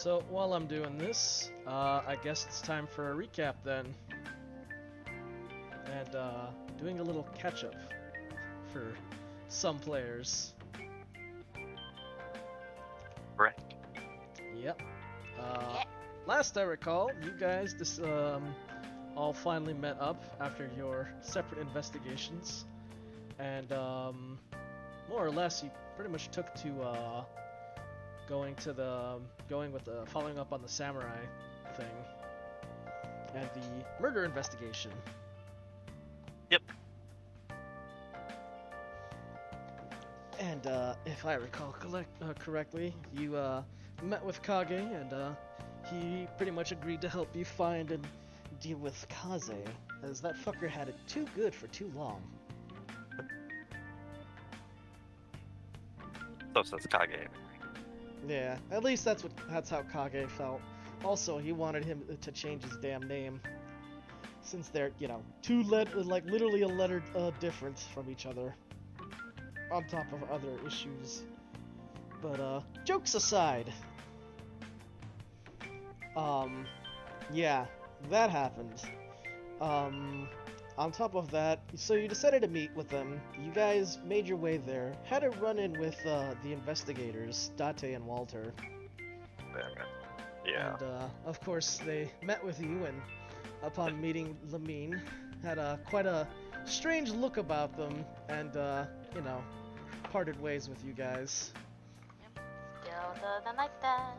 So while I'm doing this, I guess it's time for a recap then. And doing a little catch-up for some players. Correct. Yep. Yeah. Last I recall, you guys all finally met up after your separate investigations, and more or less you pretty much took to following up on the samurai thing and the murder investigation. Yep. And if I recall correctly, you met with Kage, and he pretty much agreed to help you find and deal with Kaze, as that fucker had it too good for too long. So says Kage. Yeah, at least that's how Kage felt. Also, he wanted him to change his damn name, since they're, literally a letter difference from each other, on top of other issues. But jokes aside, yeah, that happened. On top of that, so you decided to meet with them. You guys made your way there, had a run-in with the investigators, Date and Walter. Yeah. And of course, they met with you, and upon meeting Lamine, had quite a strange look about them, and parted ways with you guys. Still doesn't like that.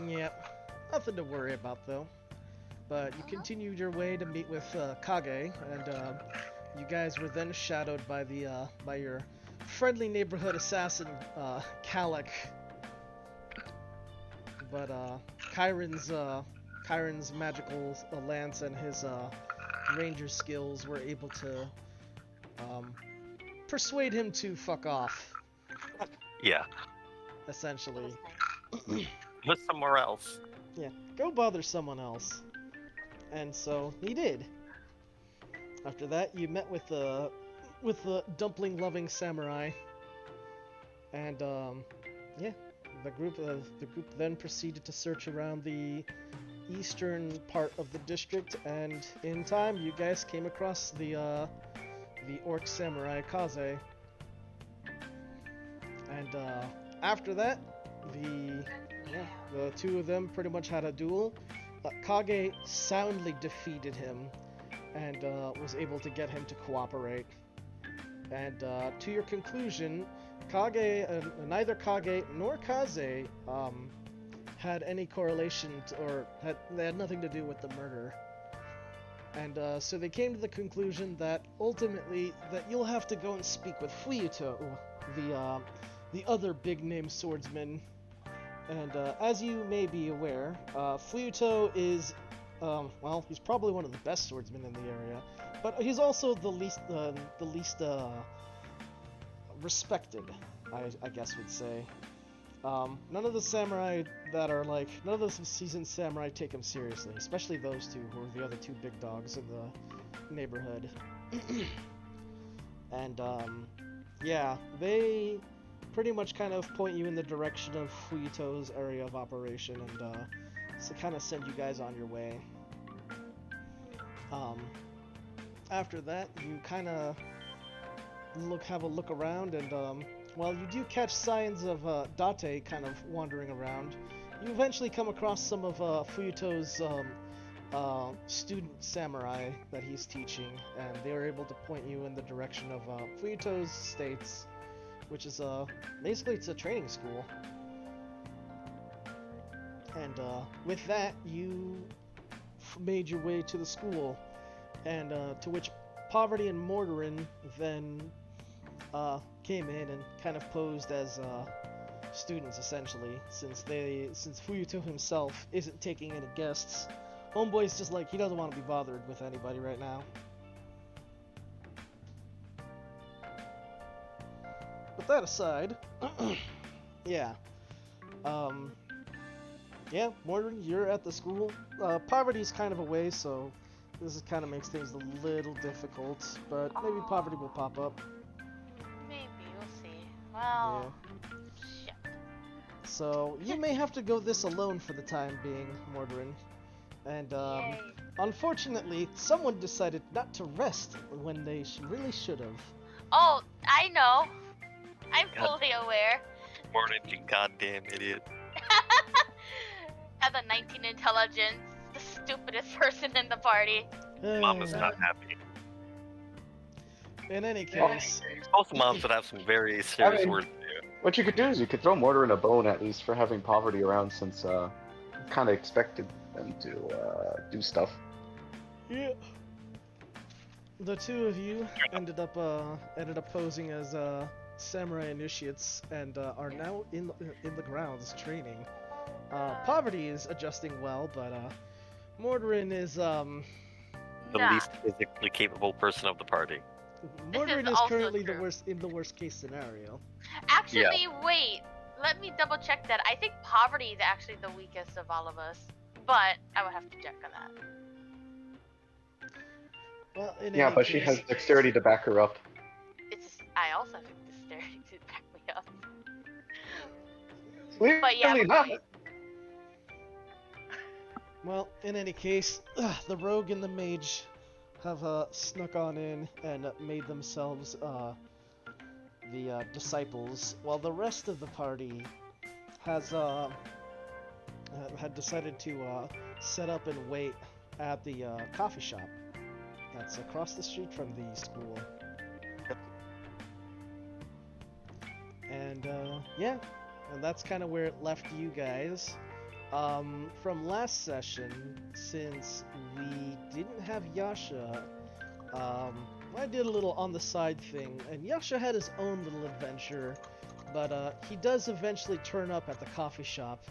Yep, nothing to worry about though. But you continued your way to meet with Kage, and you guys were then shadowed by by your friendly neighborhood assassin, Kalek. But Kyron's magical lance and his ranger skills were able to persuade him to fuck off, Yeah. essentially. Go somewhere else. Yeah, go bother someone else. And so he did. After that, you met with the dumpling-loving samurai, and yeah, the group then proceeded to search around the eastern part of the district, and in time, you guys came across the orc samurai Kaze. And after that, the two of them pretty much had a duel. Kage soundly defeated him and was able to get him to cooperate. And to your conclusion, neither Kage nor Kaze had any correlation they had nothing to do with the murder. And so they came to the conclusion that ultimately that you'll have to go and speak with Fuyuto, the other big-name swordsman. And as you may be aware, Fuyuto is, he's probably one of the best swordsmen in the area, but he's also the least respected, I guess would say. None of the seasoned samurai take him seriously, especially those two, who are the other two big dogs in the neighborhood. And, yeah, they pretty much kind of point you in the direction of Fuyuto's area of operation, and so kind of send you guys on your way. After that, you kind of have a look around, and while you do catch signs of Date kind of wandering around, you eventually come across some of Fuyuto's student samurai that he's teaching, and they are able to point you in the direction of Fuyuto's states, which is basically it's a training school. And with that, you made your way to the school, and to which Poverty and Mortarin then came in and kind of posed as students, essentially, since Fuyuto himself isn't taking any guests. Homeboy's just like, he doesn't want to be bothered with anybody right now. But that aside, yeah. Yeah, Morgan, you're at the school. Poverty's kind of away, so this kind of makes things a little difficult, but maybe Poverty will pop up. Maybe, we'll see. Well, shit. So you may have to go this alone for the time being, Mordorin. And Yay. unfortunately, someone decided not to rest when they really should have. Oh, I know. I'm God. fully aware. Morning, you goddamn idiot. Have a 19 intelligence, the stupidest person in the party. Mama's not happy. In any case, Both moms would have some very serious mean- words to do. What you could do is you could throw Mortar in a bone at least for having poverty around, since kind of expected them to do stuff. yeah. The two of you ended up posing as samurai initiates and are now in the grounds training. Poverty is adjusting well, but Mordorin is The Nah. least physically capable person of the party. Mordorin is is also currently true. the worst case scenario. Actually, wait. Let me double check that. I think poverty is actually the weakest of all of us. But I would have to check on that. Well, in Yeah, any but she case, has dexterity to back her up. I also have dexterity to back me up. Clearly But yeah, not. Well, in any case, the rogue and the mage have snuck on in and made themselves the disciples, while the rest of the party has had decided to set up and wait at the coffee shop that's across the street from the school. And yeah, and that's kind of where it left you guys. From last session, since we didn't have Yasha, I did a little on the side thing, and Yasha had his own little adventure, but he does eventually turn up at the coffee shop,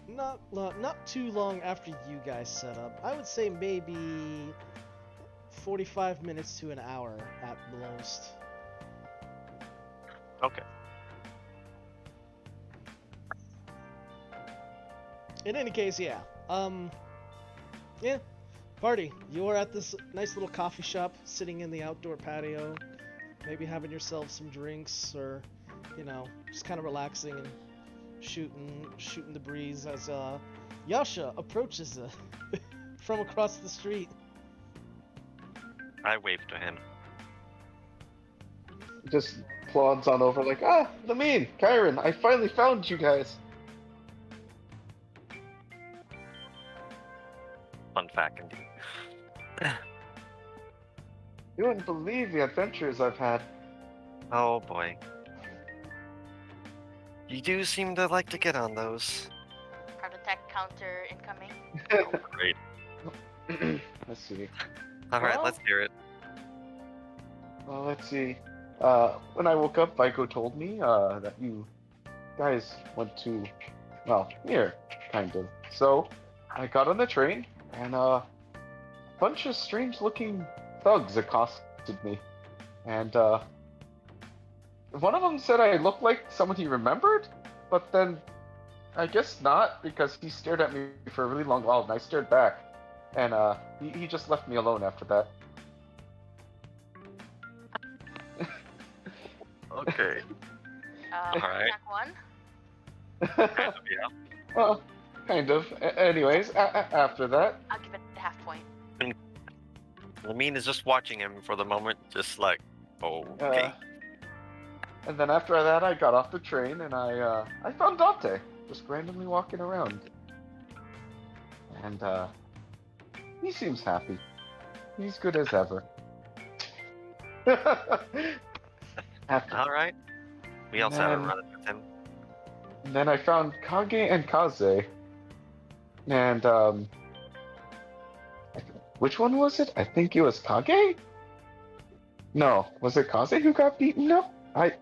not too long after you guys set up. I would say maybe 45 minutes to an hour at most. Okay. In any case, yeah. Yeah. Party. You are at this nice little coffee shop, sitting in the outdoor patio, maybe having yourself some drinks, or, you know, just kind of relaxing and shooting the breeze as Yasha approaches from across the street. I waved to him. Just plods on over like, Lamine, Kyron, I finally found you guys. Fun fact indeed. You wouldn't believe the adventures I've had. Oh boy. You do seem to like to get on those. Heart attack counter incoming. Oh, great. Let's see. Alright, Well- let's hear it. Well, let's see. When I woke up, Vico told me that you guys went to, well, here, kind of. So, I got on the train, and a bunch of strange-looking thugs accosted me. And, one of them said I looked like someone he remembered, but then I guess not, because he stared at me for a really long while, and I stared back. And, he just left me alone after that. Okay. Alright. Attack one. Kind of, yeah. Well, kind of. Anyways, after that, I'll give it a half point. Lamine is just watching him for the moment, just like, okay. and then after that, I got off the train and I found Dante just randomly walking around, and he seems happy. He's good as ever. After, Alright. We also have a Man. run with him. and then I found Kage and Kaze, and which one was it? I think it was Kage. No, was it Kaze who got beaten up? Kaze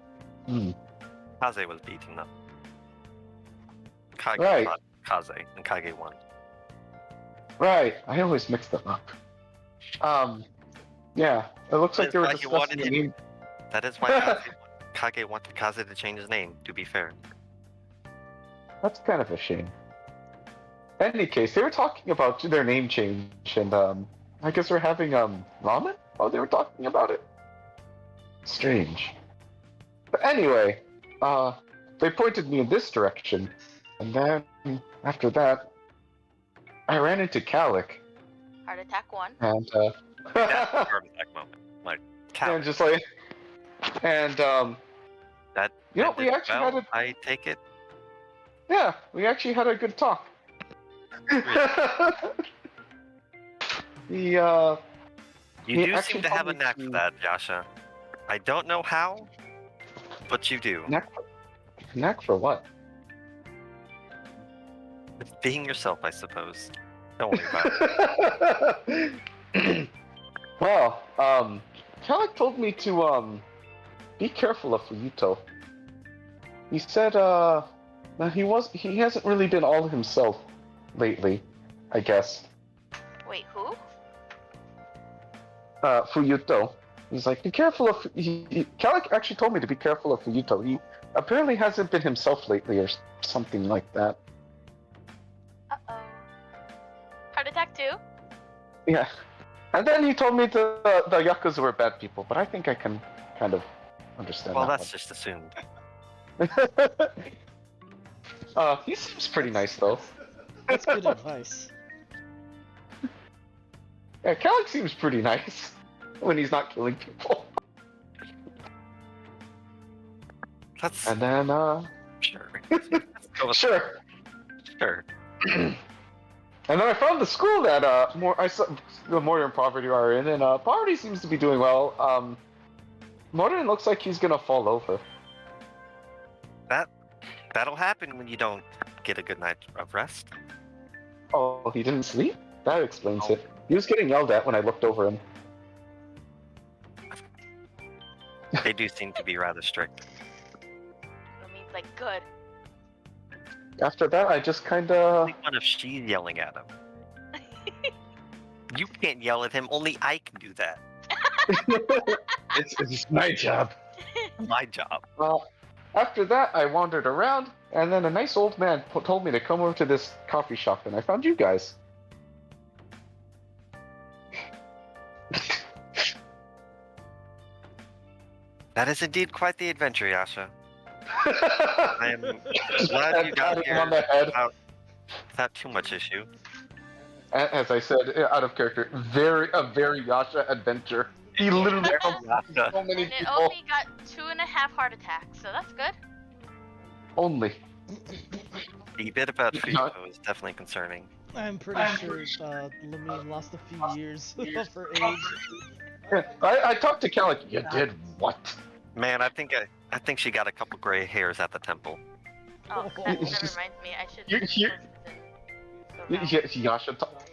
was beaten up. Kage Right. fought Kaze, and Kage won. Right, I always mix them up. Yeah, it looks like That's they were why you wanted discussing the him. name. That is why Kage wanted Kaze to change his name, to be fair. That's kind of a shame. In any case, they were talking about their name change, and I guess we're having ramen. Oh, they were talking about it. Strange. But anyway, they pointed me in this direction, and then after that, I ran into Calic, Heart attack 1. and That's a heart attack moment. Like, and Cal, just like, and that you know, ended we actually well, had I take it. yeah, we actually had a good talk. You He do actually seem to have a told me knack to- for that, Yasha. I don't know how, but you do. Knack for what? It's being yourself, I suppose. Don't worry about it. Well, Calic told me to be careful of Fuyuto. He said that he hasn't really been all himself lately, I guess. Wait, who? Fuyuto. He's like, be careful of. Calic actually told me to be careful of Fuyuto. He apparently hasn't been himself lately, or something like that. Uh-oh. Heart attack 2? Yeah. And then he told me the Yakuza were bad people, but I think I can kind of understand Well, that that's just assumed. one. He seems pretty nice, though. That's good advice. Yeah, Calic seems pretty nice when he's not killing people. That's And then, sure. Let's go with sure. Sure. And then I found the school that the Morden Poverty are in, and Poverty seems to be doing well. Morden looks like he's gonna fall over. That'll happen when you don't get a good night of rest. Oh, he didn't sleep? That explains Oh. it. He was getting yelled at when I looked over him. They do seem to be rather strict. That means, like, good. After that, I just kind Only of. one if she's yelling at him. You can't yell at him. Only I can do that. It's my job. My job. After that, I wandered around, and then a nice old man told me to come over to this coffee shop, and I found you guys. That is indeed quite the adventure, Yasha. I am glad you got Patting him here on the head. without too much issue. As I said, out of character, a very Yasha adventure. He literally helped so many And it people. only got 2.5 heart attacks, so that's good. Only. The bit about Not- Fuyuto is definitely concerning. I'm pretty sure Lamine lost a few years of her age. Yeah, I talked to Calic. You did what? Man, I think she got a couple gray hairs at the temple. Oh, that reminds me. I should. You're-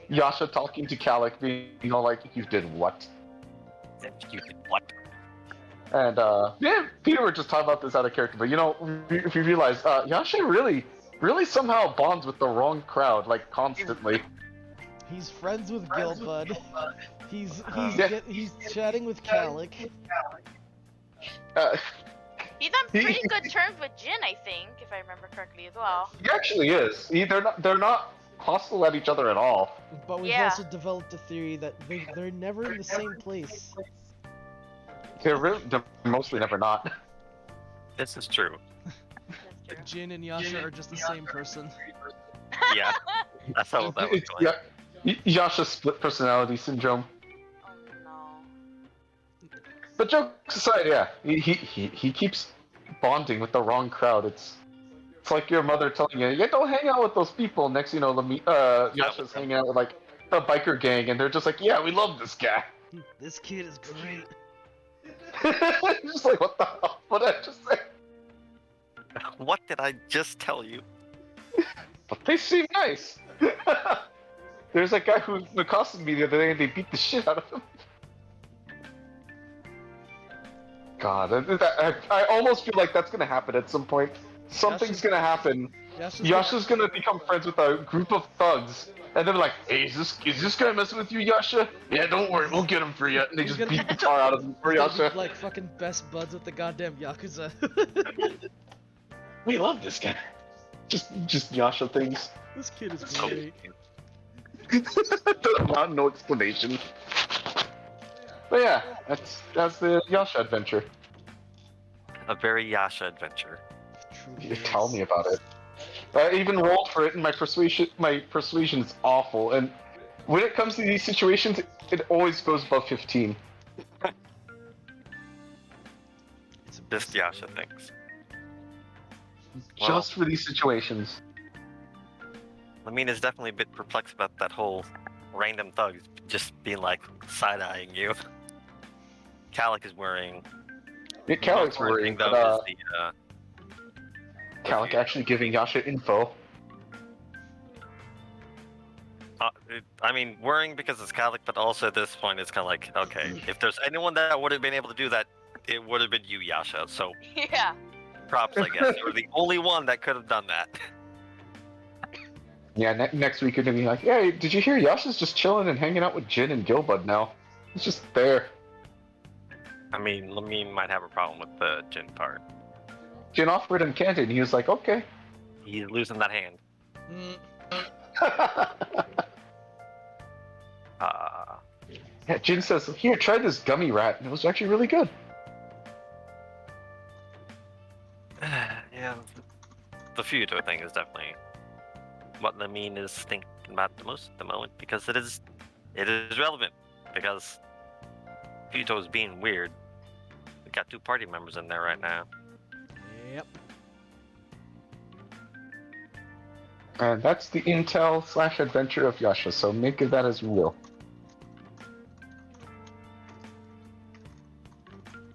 Yasha talking to Calic, being all like, "You did what?" You did what? And yeah, Peter were just talking about this out of character, but you know, if you realize, Yasha really somehow bonds with the wrong crowd, like constantly. He's friends with Gilbud. He's Yeah. he's chatting with Calic. He's on pretty good terms with Jin, I think, if I remember correctly as well. He actually is. They're not hostile at each other at all. But we've Yeah. also developed a theory that they're never in the same place. They're mostly never not. This is true. That's true. Jin and Yasha are just the same person. Yeah, that's how that was going. Yasha split personality syndrome. Oh no. But jokes aside, yeah, he keeps bonding with the wrong crowd. It's like your mother telling you, "Yeah, don't hang out with those people." Next, you know, Yasha's hanging out with like a biker gang, and they're just like, "Yeah, we love this guy." This kid is great. Just like, what the hell? What did I just say? What did I just tell you? But they seem nice. There's a guy who accosted me the other day, and they beat the shit out of him. God, I almost feel like that's gonna happen at some point. Something's gonna happen. Yasha's gonna become friends with a group of thugs, and they're like, "Hey, is this guy messing with you, Yasha? Yeah, don't worry, we'll get him for you." And they just beat the tar out of him for He's gonna be, Yasha. like fucking best buds with the goddamn Yakuza. We love this guy. Just Yasha things. This kid is So, great. Not no explanation. But yeah, that's the Yasha adventure. a very Yasha adventure. from You games. tell me about it. I even rolled for it, and my persuasion is awful. And when it comes to these situations, it always goes above 15. It's Just impressive, Yasha really. thinks. Just for these situations. Lamine is definitely a bit perplexed about that whole random thug just being like side-eyeing you. Calic is worrying. Yeah, The most Calic's worrying worrying, thing, but though, is the Calic actually giving Yasha info. I mean, worrying because it's Calic, but also at this point, it's kind of like, okay, if there's anyone that would have been able to do that, it would have been you, Yasha. So Yeah. props, I guess. You're the only one that could have done that. Yeah, next week you're gonna be like, hey, did you hear Yasha's just chilling and hanging out with Jin and Gilbud now? He's just there. I mean, Lamine might have a problem with the Jin part. Jin offered him candy, and he was like, okay. He's losing that hand. Yeah, Jin says, here, try this gummy rat. And it was actually really good. Yeah, the Fuyuto thing is definitely what Lamine is thinking about the most at the moment, because it is relevant, because Fuyuto is being weird. We got 2 party members in there right now. Yep. And that's the intel/adventure of Yasha, so make of that as you will.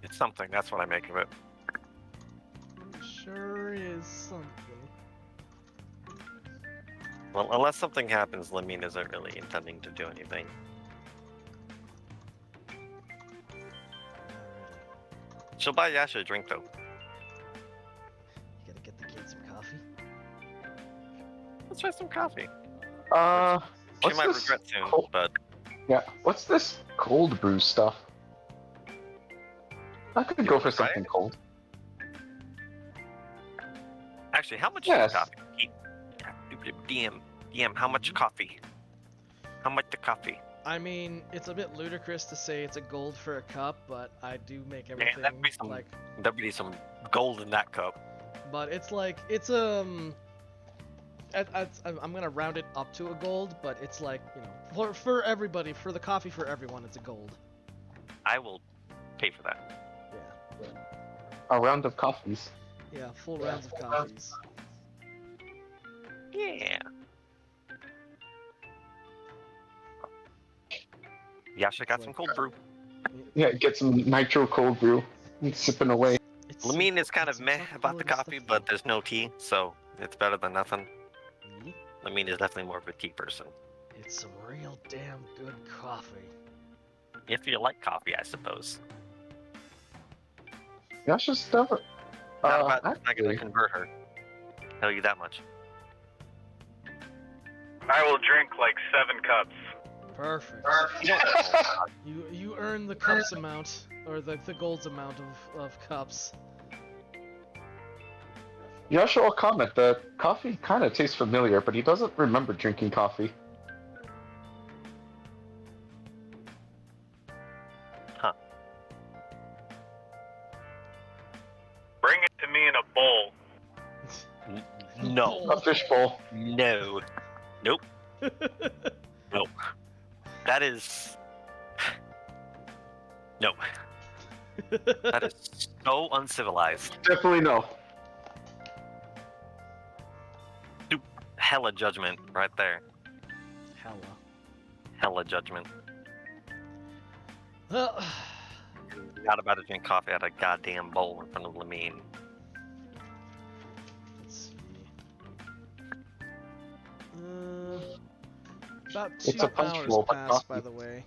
It's something, that's what I make of it. Sure is something. Well, unless something happens, Lamine isn't really intending to do anything. She'll buy Yasha a drink, though. You gotta get the kid some coffee. Let's try some coffee. She What's might this regret soon, cold- but Yeah, what's this cold brew stuff? I could You go wanna for try something it? cold. actually, how much Yes. coffee? DM, how much coffee? How much the coffee? I mean, it's a bit ludicrous to say it's a gold for a cup, but I do make Man, everything that'd be some like. There'd be some gold in that cup. But it's like it's I'm gonna round it up to a gold, but it's like, you know, for everybody, for the coffee for everyone, it's a gold. I will pay for that. Yeah. A round of coffees. Yeah, full rounds of coffees. Yeah. Yasha got some cold brew. Yeah, get some nitro cold brew. And sipping away. It's Lamine is kind it's of meh top about the quality coffee, stuff, but there's no tea, so it's better than nothing. though. Lamine is definitely more of a tea person. It's some real damn good coffee. If you like coffee, I suppose. Yasha's stuff. Not about not actually, gonna convert her. Tell you that much. I will drink like 7 cups. Perfect. You don't You earn the cups amount, or the gold's amount of cups. Yasha will comment the coffee kind of tastes familiar, but he doesn't remember drinking coffee. Bring it to me in a bowl. No. A fishbowl. No. Nope. Nope. That is. No. That is so uncivilized. Definitely no. Hella judgment right there. Hella. Hella judgment. Well, Not about to drink coffee out of a goddamn bowl in front of Lamine. let's see. About It's 2 a punch hours bowl, but passed, by coffee. the way,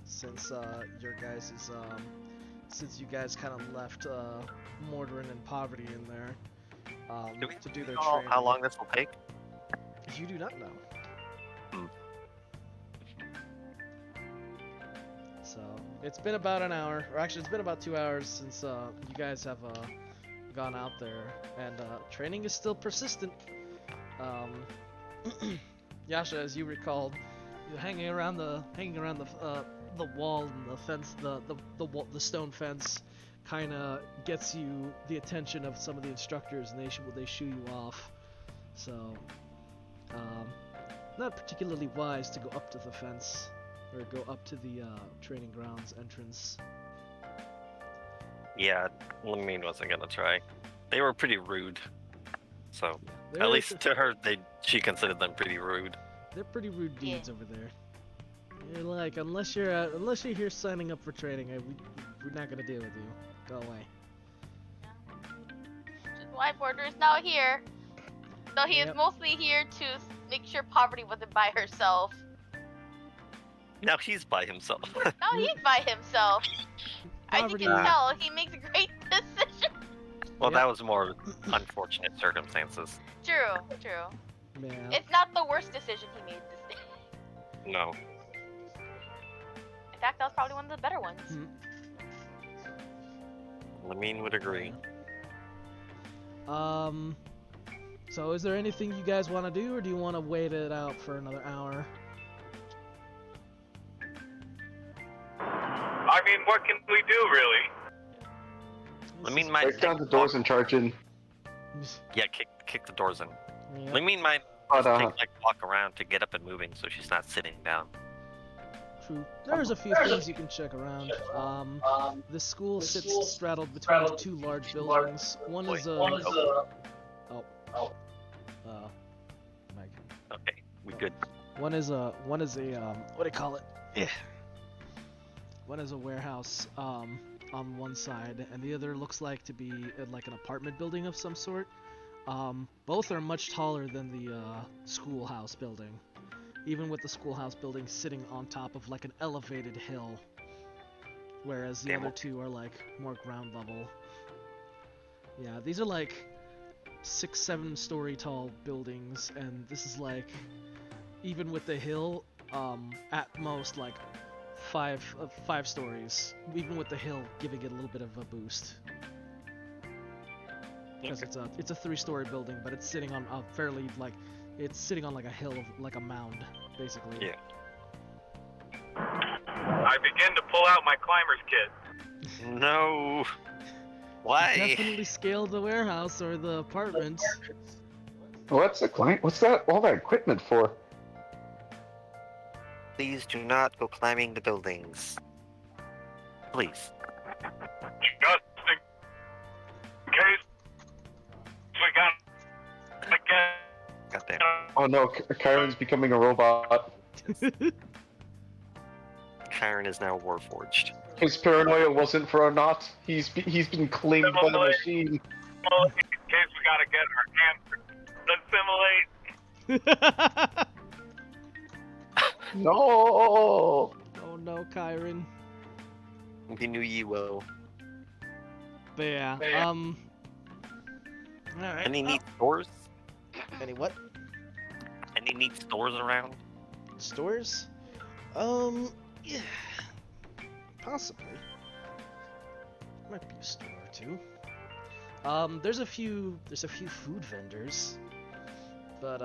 since your guys' since you guys kind of left Mordorin and Poverty in there Do we to do their know training. how long this will take? You do not know. Hmm. So it's been about an hour, or actually it's been about 2 hours since you guys have gone out there, and training is still persistent. Yasha, as you recalled, you're hanging around the wall and the fence, the stone fence, kind of gets you the attention of some of the instructors, and they shoo you off. So, not particularly wise to go up to the fence or go up to the training grounds entrance. Yeah, Lamine wasn't gonna try. They were pretty rude. So They're, at least to her, she considered them pretty rude. they're pretty rude Yeah. dudes over there. You're like, unless you're here signing up for training, we're not gonna deal with you. Go away. Which is why Porter is now here. So he Yep. is mostly here to make sure Poverty wasn't by herself. Now he's by himself. Now he's by himself. As you Poverty- can tell, he makes great decisions. Well, Yep. that was more unfortunate circumstances. True, true. Yeah. It's not the worst decision he made this day. No. In fact, that was probably one of the better ones. Hmm. Lamine would agree. So is there anything you guys want to do, or do you want to wait it out for another hour? I mean, what can we do, really? Lamine might Break down the doors and charge in. Yeah, kick the doors in. Yeah. Lamine might But walk around to get up and moving, so she's not sitting down. True. There's a few things you can check around. The school sits straddled between two large buildings. One is Mike. Okay, we good. One is a what do you call it? Yeah. One is a warehouse on one side, and the other looks like to be like an apartment building of some sort. Both are much taller than the schoolhouse building, even with the schoolhouse building sitting on top of like an elevated hill, whereas the Damn. other two are like more ground level. Yeah, these are like 6-7 story tall buildings, and this is like, even with the hill, at most like five stories, even with the hill giving it a little bit of a boost. Because it's a 3-story building, but it's sitting on a fairly it's sitting on like a hill, like a mound, basically. Yeah. I begin to pull out my climber's kit. No. Why? Definitely scale the warehouse or the apartment. what's the client? What's that? All that equipment for? Please do not go climbing the buildings. Please. Just in case we got to get. Goddamn. Oh no, Kyron's becoming a robot. Kyron is now warforged. His paranoia wasn't for a knot. He's been claimed by the machine. Well, in case we got to get our hands assimilate. No. Oh no, Kyron. We knew you will. But yeah, alright. Any neat stores? Any what? Any neat stores around? Stores? Yeah. Possibly. Might be a store or two. There's a few food vendors. But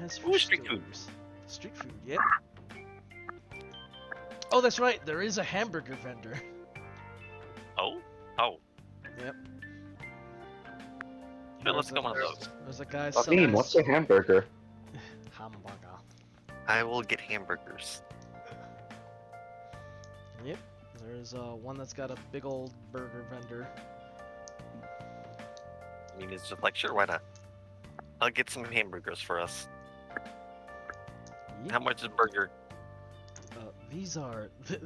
as for Ooh, street food. stores, street food, yeah. Oh, that's right. There is a hamburger vendor. Oh? Oh. Yep. Sure, let's go on those. There's a guy Lamine, selling what's a hamburger? hamburger. I will get hamburgers. Yep. There's one that's got a big old burger vendor. I mean, it's just like, sure, why not? I'll get some hamburgers for us. Yep. How much is a burger? These are the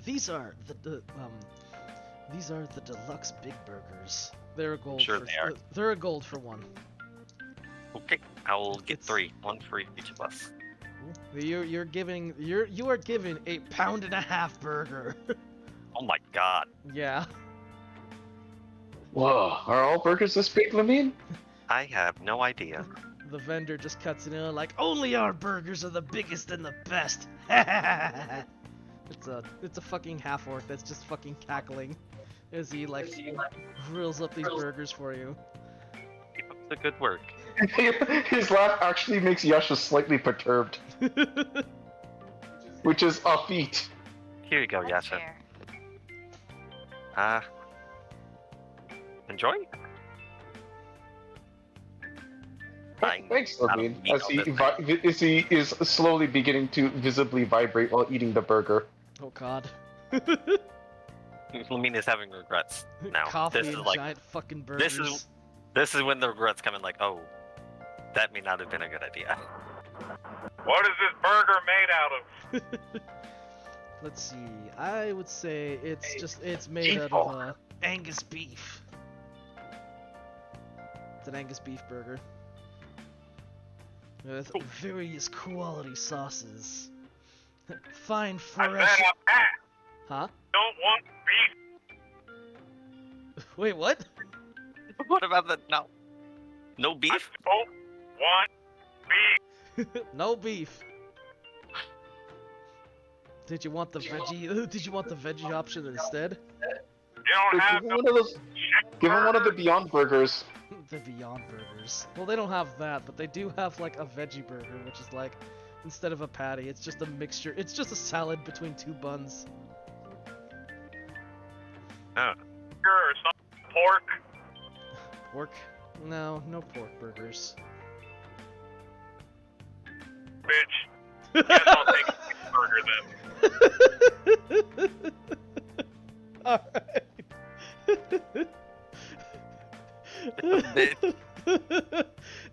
deluxe big burgers. They're a gold. Sure for, they are. They're a gold for one. Okay, I will get It's- 3. 1 for each of us. You are given a £1.50 burger. Oh my god. Yeah. Whoa, are all burgers this big, Lamine? I have no idea. The vendor just cuts it in like, only our burgers are the biggest and the best. It's a fucking half orc that's just fucking cackling as he grills up these burgers for you. Keep up the good work. His laugh actually makes Yasha slightly perturbed, which is a feat. Here you go, That's Yasha. fair. enjoy. Fine. Thanks, I don't Levine. need As all he, this he is slowly beginning to visibly vibrate while eating the burger. Oh god. Lamine is having regrets now. Coffee This is and like giant fucking this burgers. is- this is when the regrets come in. Like, oh, that may not have been a good idea. What is this burger made out of? Let's see. I would say it's made out of Angus beef. It's an Angus beef burger. With various quality sauces. Fine I fresh. said I'm fat. Huh? Don't want beef. Wait, what? What about the no I beef? don't want beef. No beef. Did you want the veggie? Did you want the veggie option instead? You don't have Give him no one of those. Give him one of the Beyond Burgers. The Beyond Burgers. Well, they don't have that, but they do have like a veggie burger, which is like instead of a patty, it's just a mixture. It's just a salad between two buns. burger or some pork. Pork? No, no pork burgers. Bitch. Guess I'll take a beef burger then. Alright.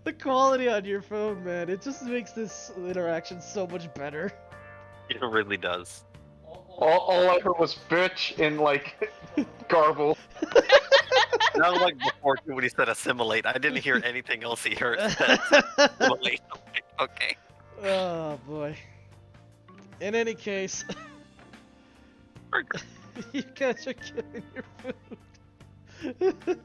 The quality on your phone, man, it just makes this interaction so much better. It really does. All I heard was bitch in like garble. That was like before too, when he said assimilate. I didn't hear anything else he heard. Assimilate. Okay. Oh boy. In any case, Burger. you guys are killing your food.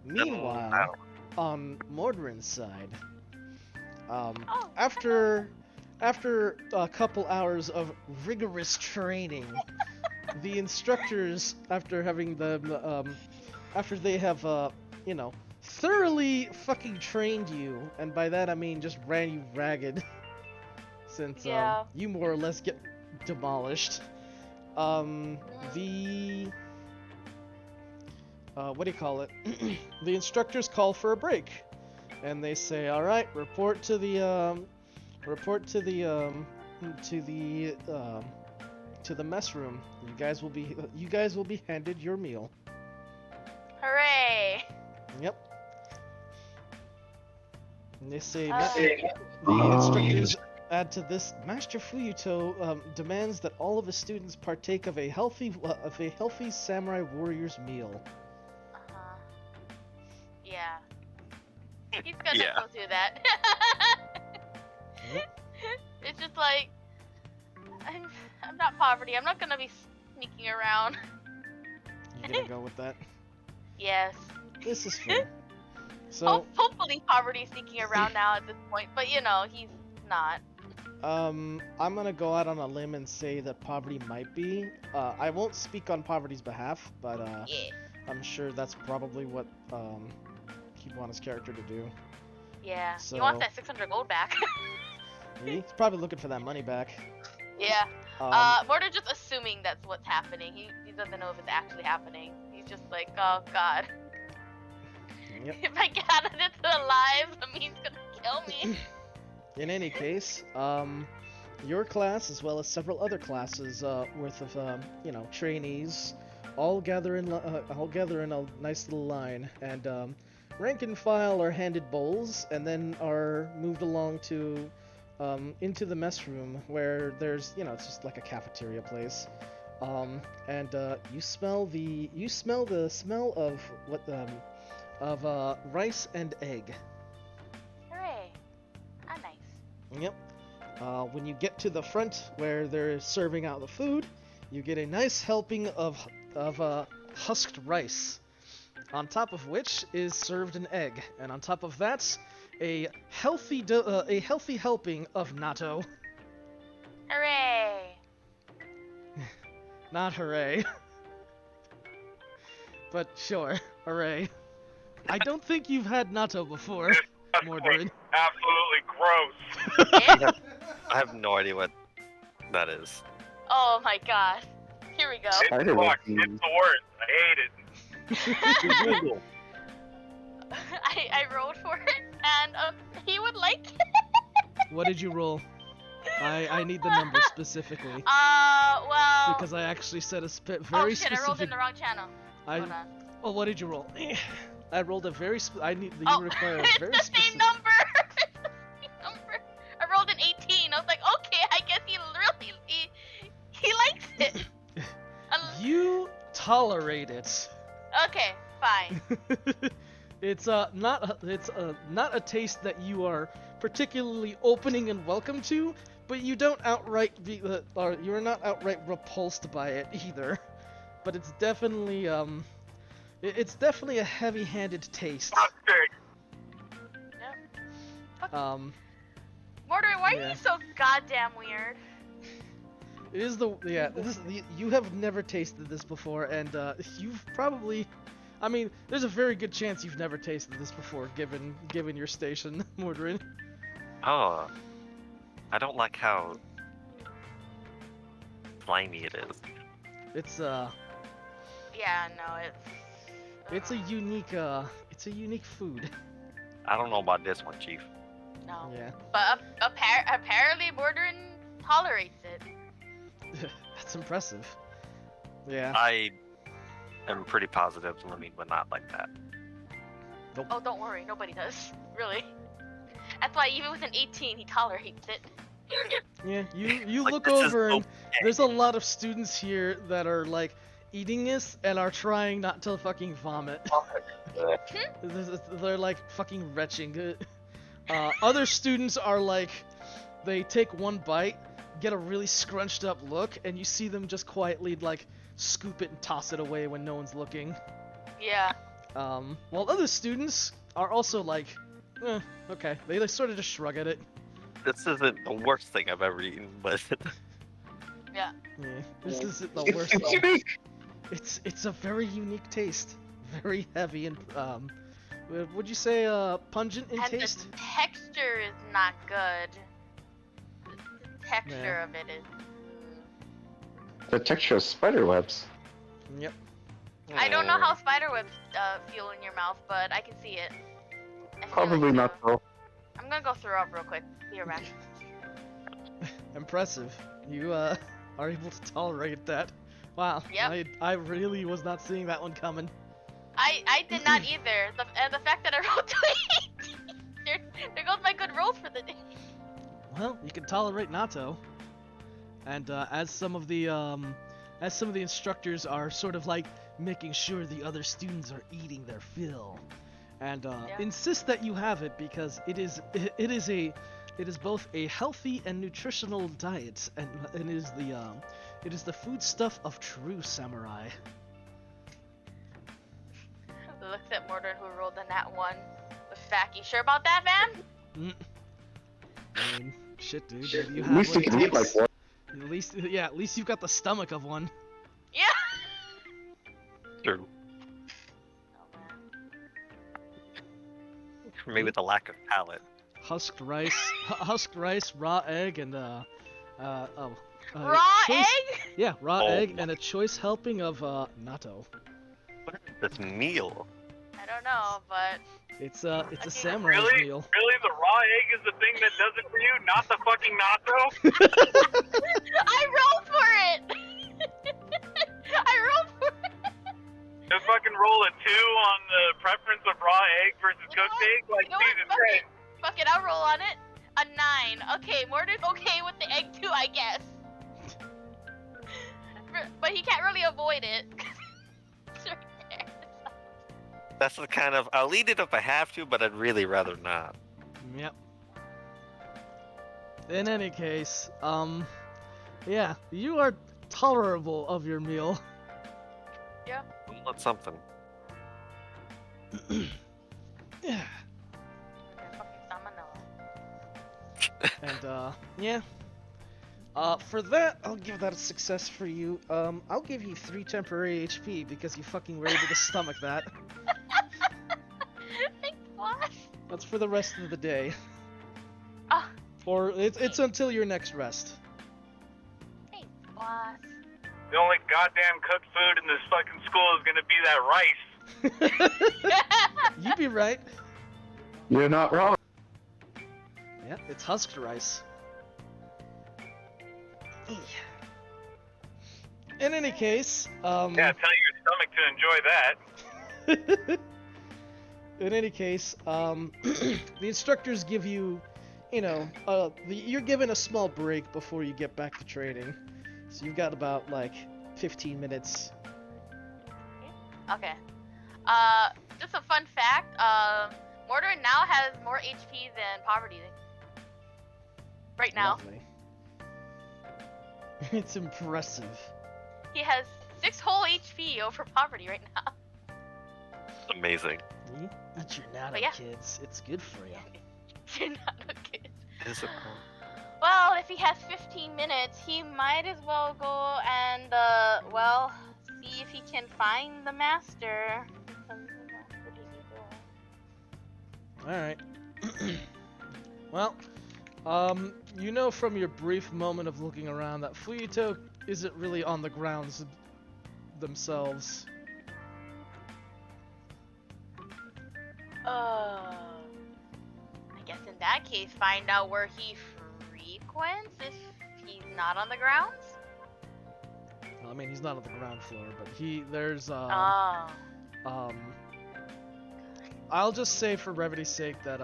Meanwhile, on Mordorin's side, after a couple hours of rigorous training, the instructors, after having them, after they have, you know, thoroughly fucking trained you, and by that I mean just ran you ragged, since Yeah. you more or less get demolished. What do you call it? The instructors call for a break, and they say, "All right, report to the mess room. You guys will be handed your meal." Hooray! Yep. And they say, Oh. the instructors add to this: Master Fuyuto demands that all of his students partake of a healthy samurai warrior's meal. Uh-huh. Yeah. He's gonna Yeah. go do that. Yep. It's just like I'm not poverty. I'm not gonna be sneaking around. You gonna go with that? Yes. This is fair. So, Hopefully poverty sneaking around now at this point, but you know he's not. I'm gonna go out on a limb and say that poverty might be. I won't speak on poverty's behalf, but Yeah. I'm sure that's probably what he'd want his character to do. Yeah. So- He wants that 600 gold back. He's probably looking for that money back. Yeah. Um, Mortar just assuming that's what's happening. He doesn't know if it's actually happening. He's just like, oh god. Yep. If I get out of this alive, Amin's gonna kill me. In any case, your class, as well as several other classes worth of, you know, trainees, all gather in a nice little line, and rank and file are handed bowls, and then are moved along to into the mess room, where there's, you know, it's just like a cafeteria place, and you smell the smell of what of rice and egg. Hooray. Ah, nice. Yep. When you get to the front where they're serving out the food, you get a nice helping of husked rice, on top of which is served an egg, and on top of that, a healthy helping of natto. Hooray. Not hooray. But sure, hooray. I don't think you've had natto before, Mordorin. Absolutely gross. Yeah? I have no idea what that is. Oh my god. Here we go. It Spider web sucks. It's the worst. I hate it. Google. I rolled for it, and he would like it. What did you roll? I need the number specifically Well. because I actually said a very Oh shit! specific. I rolled in the wrong channel. Hold on. Oh, what did you roll? I rolled a very. I need. You Oh, require a it's very the same specific. number. It's the same number. I rolled an 18. I was like, okay, I guess he likes it. You tolerate it. Okay, fine. It's not a taste that you are particularly opening and welcome to, but you don't outright or you're not outright repulsed by it either. But it's definitely a heavy-handed taste. Mustard. Mordred, why are Yeah. you so goddamn weird? It is you have never tasted this before, and you've probably, I mean, there's a very good chance you've never tasted this before, given your station, Mordred. Oh, I don't like how slimy it is. It's Yeah, no, it's a unique food. I don't know about this one, Chief. no. Yeah, But apparently Mordred tolerates it. that's impressive. Yeah. I am pretty positive Lemmy would not like that. Oh, don't worry, nobody does. Really. That's why even with an 18, he tolerates it. Yeah, you Like, look this is over and okay. there's a lot of students here that are like eating this and are trying not to fucking vomit. They're like fucking retching. Other students are like, they take one bite, get a really scrunched up look, and you see them just quietly like scoop it and toss it away when no one's looking. Yeah. While other students are also like, okay, they sort of just shrug at it. This isn't the worst thing I've ever eaten, but Yeah. Yeah, this isn't the worst. It's thing. unique. It's a very unique taste, very heavy and would you say pungent in And taste? the texture is not good. The texture of it is. The texture of spider webs. Yep. I don't know how spiderwebs feel in your mouth, but I can see it. I feel Probably it, not so. so. I'm gonna go throw up real quick. Be right back. Impressive. You are able to tolerate that. Wow. Yep. I really was not seeing that one coming. I did not either. And the fact that I rolled 2 there goes my good rolls for the day. Well, you can tolerate natto. And as some of the instructors are sort of like making sure the other students are eating their fill, and insist that you have it because it is both a healthy and nutritional diet, and it is the foodstuff of true samurai. Looks at Mordred who rolled a nat 1 with Facky. Sure about that, Van? I mean, shit, dude. You At have least what you it can eat like takes. one. At least you've got the stomach of one. Yeah. True. Maybe the lack of palate. Husked rice, raw egg, and Raw choice, egg? Yeah, raw Oh egg my- and a choice helping of natto. What is this meal? I don't know, but It's a Okay, samurai's Really? meal. Really? The raw egg is the thing that does it for you, not the fucking natto? I rolled for it. I rolled for it. Just fucking roll a 2 on the preference of raw egg versus You know cooked what? egg? Like, You know what? Jesus Fuck Christ. it. Fuck it, I'll roll on it. A 9. Okay, Mordred's okay with the egg too, I guess. But he can't really avoid it. It's right there. That's the kind of I'll eat it if I have to, but I'd really rather not. Yep. In any case, yeah, you are tolerable of your meal. That's something. Yeah. Fucking salmonella. And yeah. For that, I'll give that a success for you. I'll give you 3 temporary HP because you fucking were able to stomach that. Thanks, boss. That's for the rest of the day. Ah. Or it's until your next rest. Thanks, boss. The only goddamn cooked food in this fucking school is gonna be that rice. You'd be right. You're not wrong. Yeah, it's husked rice. In any case, Yeah, tell your stomach to enjoy that. in any case, the instructors give you, you're given a small break before you get back to training. So you've got about, 15 minutes. Okay. Just a fun fact. Mordor now has more HP than Poverty. Right now. Lovely. It's impressive. He has 6 whole HP over Poverty right now. Amazing. Eat your natto, yeah. kids. It's good for you. You're not a kid. Is it? Well, if he has 15 minutes, he might as well go and, see if he can find the master. Alright. Well, from your brief moment of looking around that Fuyuto isn't really on the grounds themselves. I guess in that case, find out where he frequents if he's not on the grounds? Well, I mean, he's not on the ground floor, but there's, Oh. I'll just say for brevity's sake that,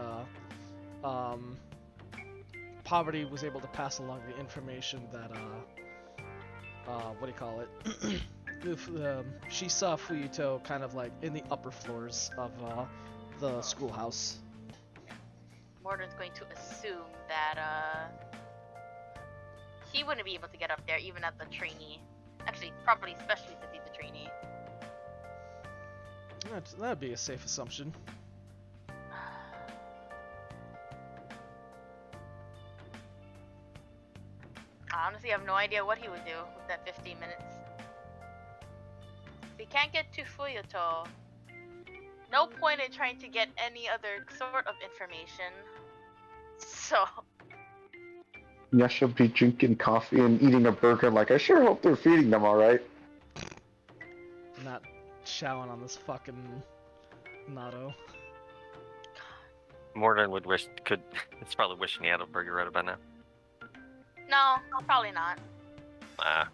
Poverty was able to pass along the information that, she saw Fuyuto kind of in the upper floors of, the schoolhouse. Mordor's going to assume that, he wouldn't be able to get up there even at the trainee. Actually, probably especially since he's a trainee. That'd be a safe assumption. I honestly have no idea what he would do with that 15 minutes. If he can't get to Fuyuto, no point in trying to get any other sort of information. So... Yeah, she'll be drinking coffee and eating a burger I sure hope they're feeding them alright. Not chowing on this fucking natto. Mordor it's probably wishing he had a burger right about now. No, probably not. I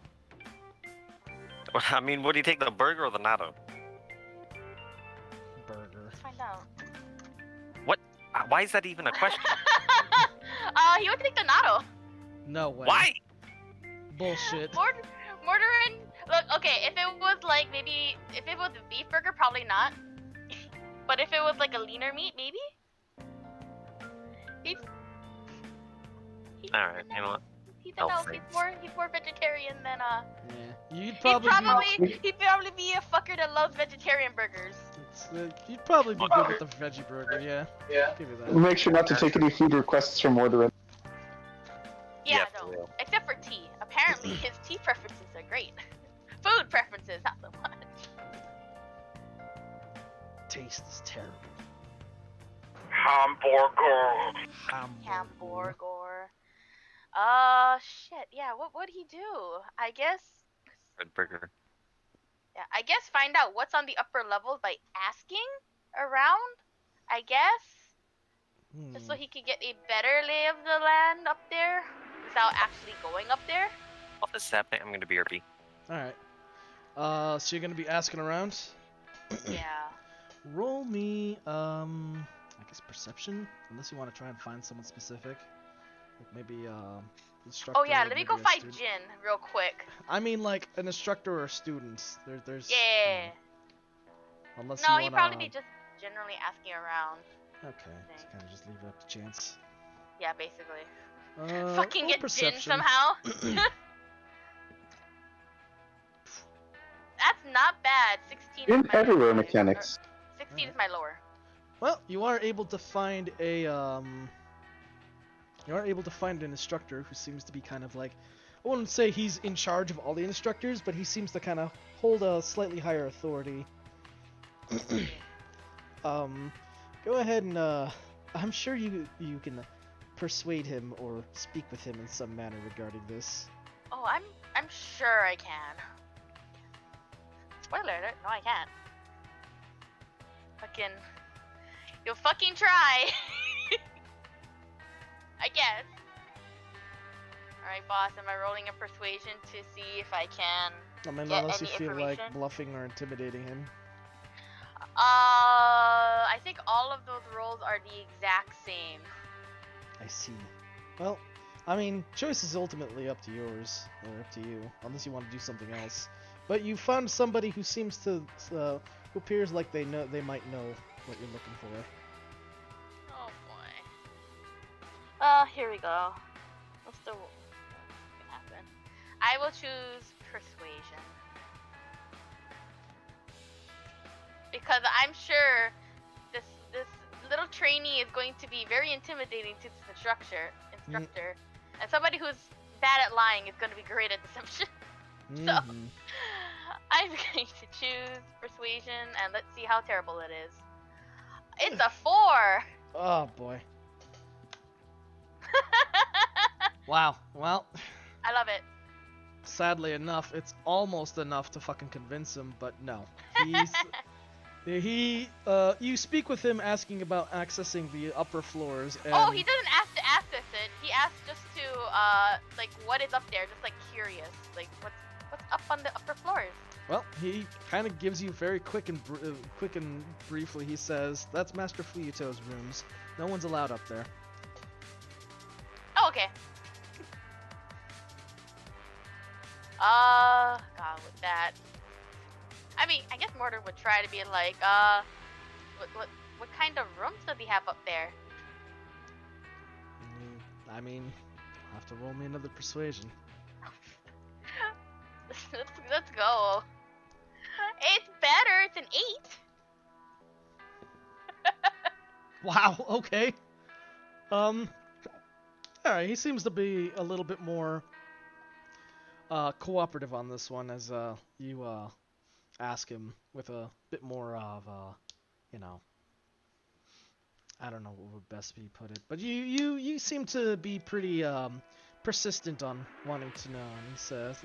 mean, would he take the burger or the natto? Burger. Let's find out. What? Why is that even a question? He would take the natto. No way. Why? Bullshit. Mortarin. Look, okay, if it was if it was a beef burger, probably not. But if it was a leaner meat, maybe? Alright, you know what? He's Healthy. more vegetarian than Yeah. You'd He'd probably be a fucker that loves vegetarian burgers. you'd probably be good with the veggie burger, yeah. Yeah. Give you that. Make sure not to take any food requests from Mordor. Yeah, Yeah, no. for real. Except for tea. Apparently his tea preferences are great. Food preferences, not so much. Taste is terrible. Hamburger. Hamburger. Shit. Yeah, what would he do? I guess. Red burger. Yeah, I guess find out what's on the upper levels by asking around. I guess. Just so he could get a better lay of the land up there without actually going up there. All this is happening, I'm gonna be RP. Alright. So you're gonna be asking around? Yeah. Roll me, I guess perception? Unless you want to try and find someone specific. Maybe, instructor. Oh yeah, or let me maybe go a find student. Jin real quick. I mean, an instructor or a student. There's. Yeah. Unless No, you he'd wanna... probably be just generally asking around. Okay, so kind of just leave it up to chance. Yeah, basically. roll Fucking get Jin perception. somehow. That's not bad. 16 In is my everywhere lower. mechanics. 16 is my lower. Well, you are able to find a You are able to find an instructor who seems to be kind of I wouldn't say he's in charge of all the instructors, but he seems to kind of hold a slightly higher authority. Go ahead and I'm sure you can persuade him or speak with him in some manner regarding this. Oh, I'm sure I can. Spoiler alert. No, I can't. Fucking. You'll fucking try. I guess. Alright, boss. Am I rolling a persuasion to see if I can I mean, get unless you any feel like information? bluffing or intimidating him. I think all of those rolls are the exact same. I see. Well, I mean, choice is ultimately up to yours, or up to you, unless you want to do something else. But you found somebody who seems to, who appears like they might know what you're looking for. Oh boy. Here we go. What's the gonna happen? I will choose persuasion. Because I'm sure this little trainee is going to be very intimidating to this instructor. And somebody who's bad at lying is going to be great at deception. So I'm going to choose persuasion and let's see how terrible it is. It's a 4. Oh boy. Wow. Well, I love it. sadly enough, it's almost enough to fucking convince him, but no. You speak with him asking about accessing the upper floors, and... Oh, he doesn't ask to access it. He asks just to, like, what is up there? Just, like, curious. Like, what's up on the upper floors? Well, he kind of gives you very quick and briefly. He says, "That's Master Fuyuto's rooms. No one's allowed up there." Oh, okay. God, with that. I mean, I guess Mortar would try to be like, what kind of rooms does he have up there? I mean, you'll have to roll me another persuasion. Let's go. It's better. It's an 8. Wow. Okay. Alright, he seems to be a little bit more cooperative on this one, as you ask him with a bit more of you know, I don't know what would best be put it, but you seem to be pretty persistent on wanting to know. And he says,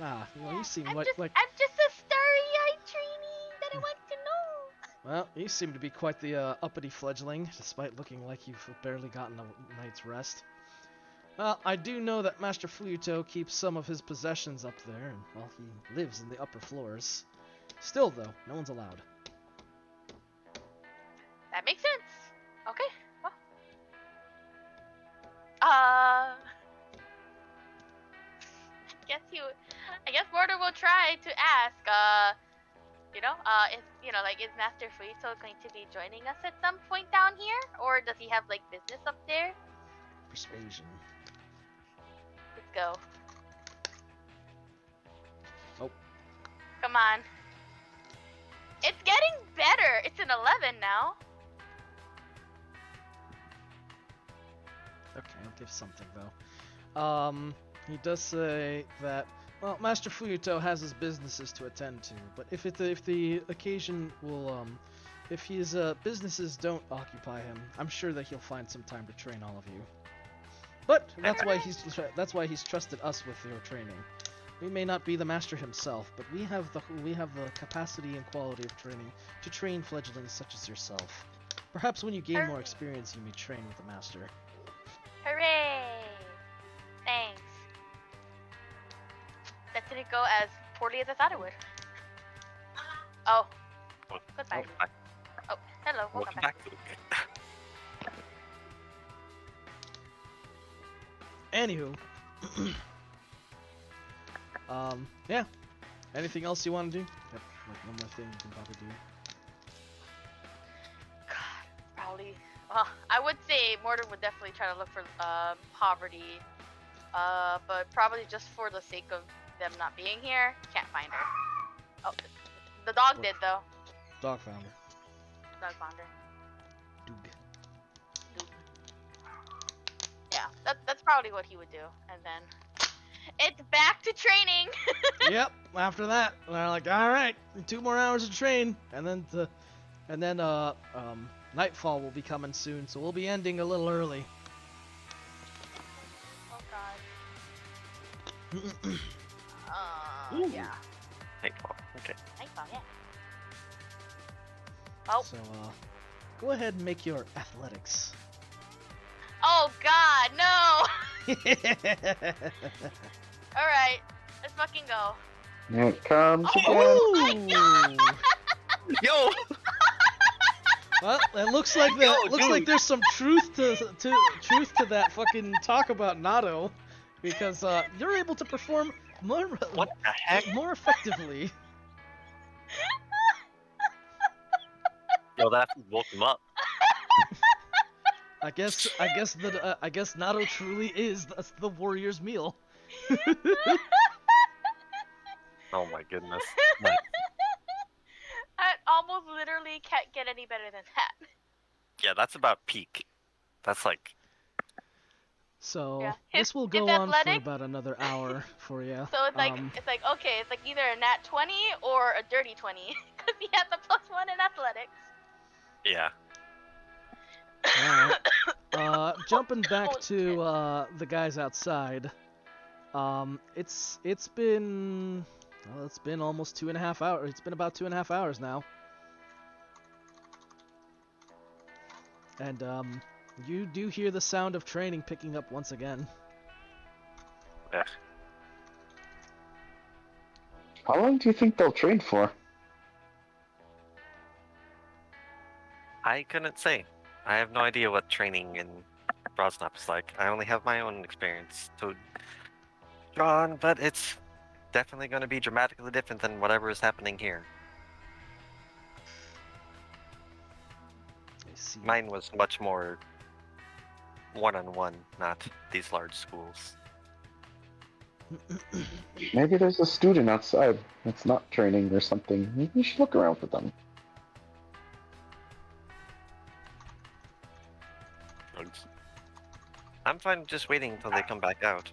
you seem I'm like just a starry-eyed trainee that I want to know. well, you seem to be quite the uppity fledgling, despite looking like you've barely gotten a night's rest. Well, I do know that Master Fuyuto keeps some of his possessions up there, and, well, he lives in the upper floors. Still, though, no one's allowed. That makes sense. Okay, well. I guess Mortar will try to ask, is Master Fuyuto going to be joining us at some point down here? Or does he have, like, business up there? Persuasion. Let's go. Oh. Come on. It's getting better. It's an 11 now. Okay, I'll give something, though. He does say that, well, Master Fuyuto has his businesses to attend to, but if the occasion will, if his businesses don't occupy him, I'm sure that he'll find some time to train all of you. But that's why he's trusted us with your training. We may not be the master himself, but we have the capacity and quality of training to train fledglings such as yourself. Perhaps when you gain more experience, you may train with the master. Hooray! Thanks. That didn't go as poorly as I thought it would. Oh. Goodbye. Hi. Oh, hello. Welcome back. Anywho, yeah. Anything else you want to do? Yep, like one more thing you can probably do. God, probably. I would say Mortar would definitely try to look for poverty, but probably just for the sake of them not being here, can't find her. Oh, the dog did though. Dog found her. Dog found her. Doog. Yeah, that's probably what he would do, and then it's back to training. Yep. After that, they're like, all right, 2 more hours of train, and then nightfall will be coming soon, so we'll be ending a little early. Oh God. Ooh. Yeah. Nightfall. Okay. Nightfall, yeah. Oh. So, go ahead and make your athletics. Oh God, no! All right, let's fucking go. Here it comes again. Oh my Ooh! Yo! Well, it looks like dude. there's some truth to that fucking talk about Nato, because you're able to perform more What the heck? more effectively. Yo, that woke him up. I guess Nato truly is the warrior's meal. Oh my goodness. I almost literally can't get any better than that. Yeah, that's about peak. That's like, So Yeah. this will His go on for athletic- about another hour for you. So it's like okay, it's like either a nat 20 or a dirty 20 because he has a +1 in athletics. yeah. Alright. Jumping back Holy to the guys outside. It's been almost 2.5 hours. It's been about 2.5 hours now. And you do hear the sound of training picking up once again. Yeah. How long do you think they'll train for? I couldn't say. I have no idea what training in Brosnap is like. I only have my own experience to draw on, but it's definitely going to be dramatically different than whatever is happening here. I see. Mine was much more one-on-one, not these large schools. Maybe there's a student outside that's not training or something. You should look around for them. I'm fine just waiting until they come back out.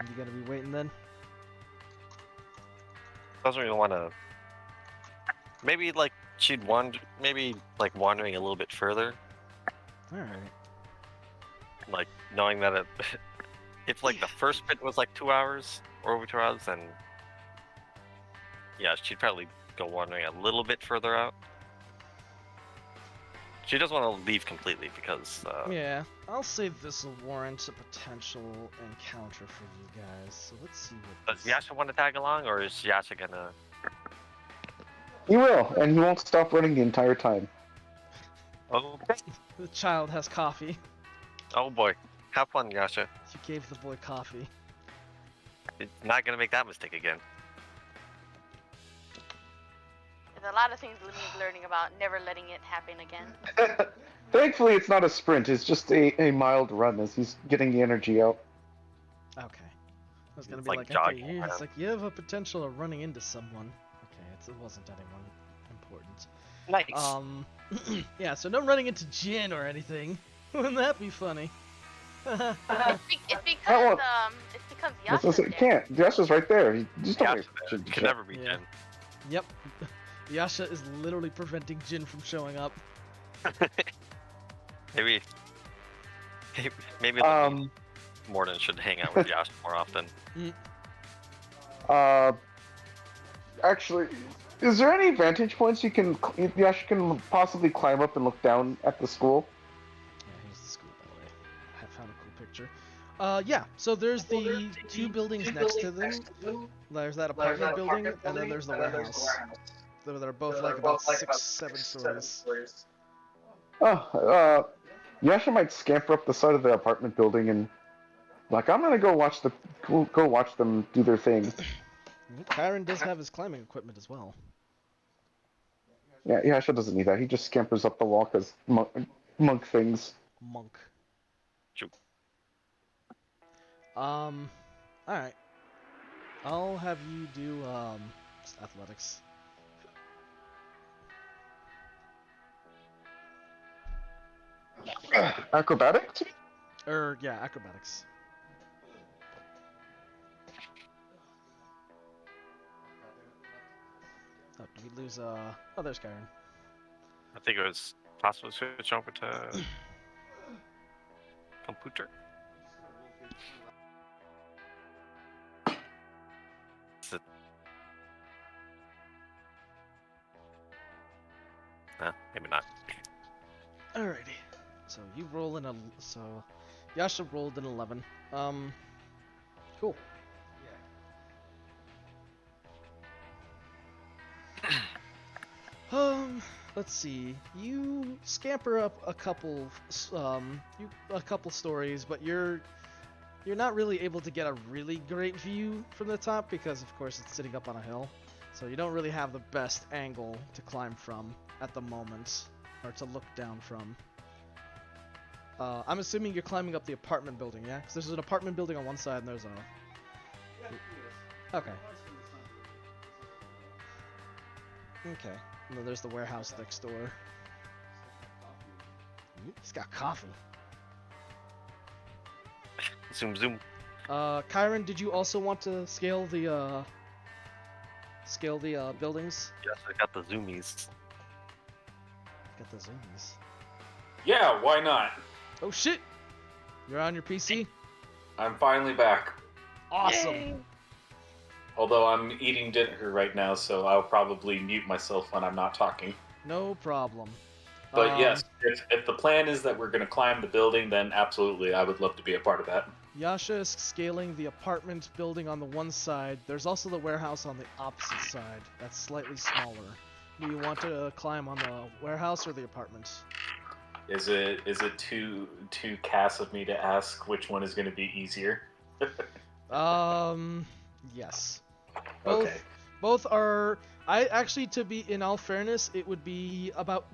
You gotta be waiting then? Doesn't really want to. Maybe like she'd wander, maybe like wandering a little bit further, Alright. like knowing that it, if like the first bit was like 2 hours or over 2 hours, then yeah, she'd probably go wandering a little bit further out. She doesn't want to leave completely because Yeah, I'll say this will warrant a potential encounter for you guys. So let's see what does Yasha want to tag along, or is Yasha gonna? He will, and he won't stop running the entire time. Oh, The child has coffee. oh boy, have fun, Yasha. You gave the boy coffee. It's not gonna make that mistake again. There's a lot of things Lumi's learning about never letting it happen again. Thankfully, it's not a sprint. It's just a mild run as he's getting the energy out. Okay. I was gonna It's be like like, okay, jogging it's around. like you have a potential of running into someone. Okay, it wasn't anyone important. Nice. Yeah, so no running into Jin or anything. Wouldn't that be funny? It's That because one- it's because That's Yasha's what it there. can't. Yasha's right there. He just don't Yasha worry. there. Can never be Yeah. Jin. Yep. Yasha is literally preventing Jin from showing up. Maybe Morden should hang out with Yasha more often. Actually, is there any vantage points Yasha can possibly climb up and look down at the school? Yeah, here's the school, by the way. I found a cool picture. Yeah, so there's the two buildings next to them. There's that apartment building, and then there's the warehouse. They're both like about 6-7 stories. Oh, Yasha might scamper up the side of the apartment building and, like, I'm gonna go watch them do their thing. Kyron does have his climbing equipment as well. Yeah, Yasha doesn't need that. He just scampers up the wall because monk things. Monk. True. Alright. I'll have you do, just athletics. Acrobatics? Yeah, acrobatics. Oh, did we lose, oh, there's Kyron. I think it was possible to switch over to computer. Maybe not. Alrighty. So you roll in a. So Yasha rolled an 11. Cool. Let's see. You scamper up a couple stories, but you're not really able to get a really great view from the top because of course it's sitting up on a hill. So you don't really have the best angle to climb from at the moment, or to look down from. I'm assuming you're climbing up the apartment building, yeah? Because there's an apartment building on one side and there's a... Okay. Okay. And then there's the warehouse next door. He's got coffee. Zoom, zoom. Kyron, did you also want to scale the buildings? Yes, I got the zoomies. Got the zoomies. Yeah, why not? Oh shit! You're on your PC? I'm finally back. Awesome! Yay. Although I'm eating dinner right now, so I'll probably mute myself when I'm not talking. No problem. But yes, if the plan is that we're going to climb the building, then absolutely, I would love to be a part of that. Yasha is scaling the apartment building on the one side. There's also the warehouse on the opposite side. That's slightly smaller. Do you want to climb on the warehouse or the apartment? Is it too cast of me to ask which one is going to be easier? Yes. Okay. Both are. I actually, to be in all fairness, it would be about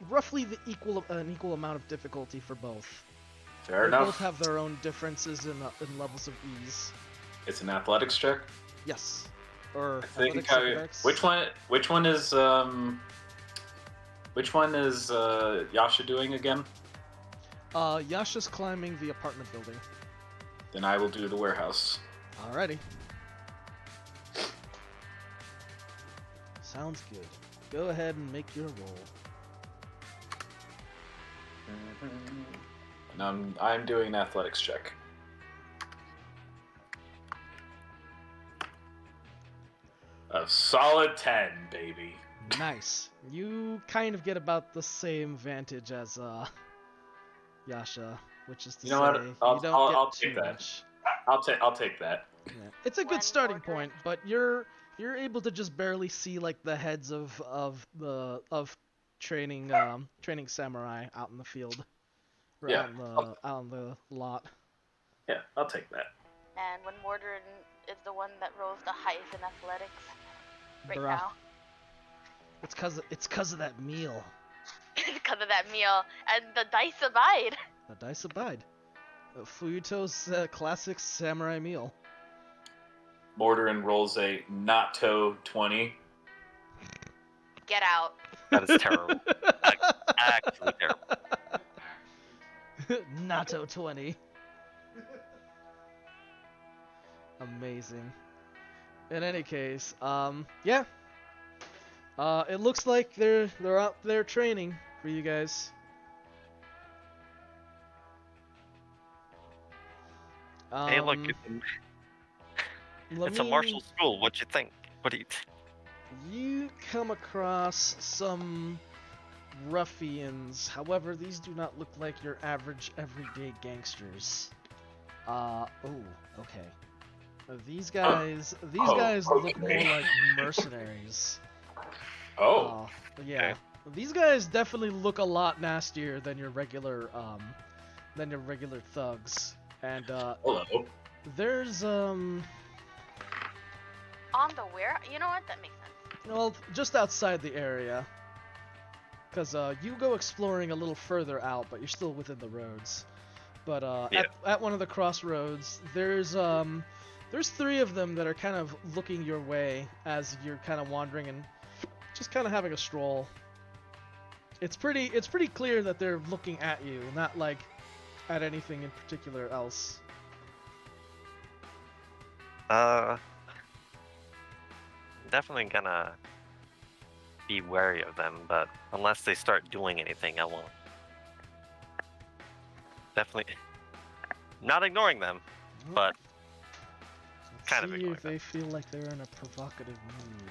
roughly an equal amount of difficulty for both. Fair They enough. both have their own differences in levels of ease. It's an athletics check. Yes. Or I think athletics, which one is Yasha doing again? Yasha's climbing the apartment building. Then I will do the warehouse. Alrighty. Sounds good. Go ahead and make your roll. And I'm doing an athletics check. A solid 10, baby. Nice. You kind of get about the same vantage as Yasha, which is to You know say what? you don't get I'll too take that. much. I'll take that. Yeah. It's a good One starting more point, but you're able to just barely see like the heads of training samurai out in the field, or Yeah. out on the lot. Yeah, I'll take that. And when Mordred is the one that rolls the highest in athletics right Bruh. now. It's cause of that meal. Because of that meal. And the dice abide. The dice abide. Fuyuto's classic samurai meal. Morderin rolls a natto 20. Get out. That is terrible. Actually terrible. Natto 20. Amazing. In any case, yeah. It looks like they're out there training for you guys. Hey, look, it's a martial school. What you think? What do you think? You come across some ruffians. However, these do not look like your average everyday gangsters. Okay. These guys look more okay. like mercenaries. Oh, Yeah. These guys definitely look a lot nastier than your regular thugs. And hello. there's On the where? You know what? That makes sense. well, just outside the area. Cause you go exploring a little further out, but you're still within the roads. But Yeah. at one of the crossroads, there's 3 of them that are kind of looking your way as you're kind of wandering and just kind of having a stroll. It's pretty clear that they're looking at you, not like at anything in particular else. Definitely gonna be wary of them, but unless they start doing anything, I won't. Definitely not ignoring them, but Let's kind of see ignoring if they feel like they're in a provocative mood.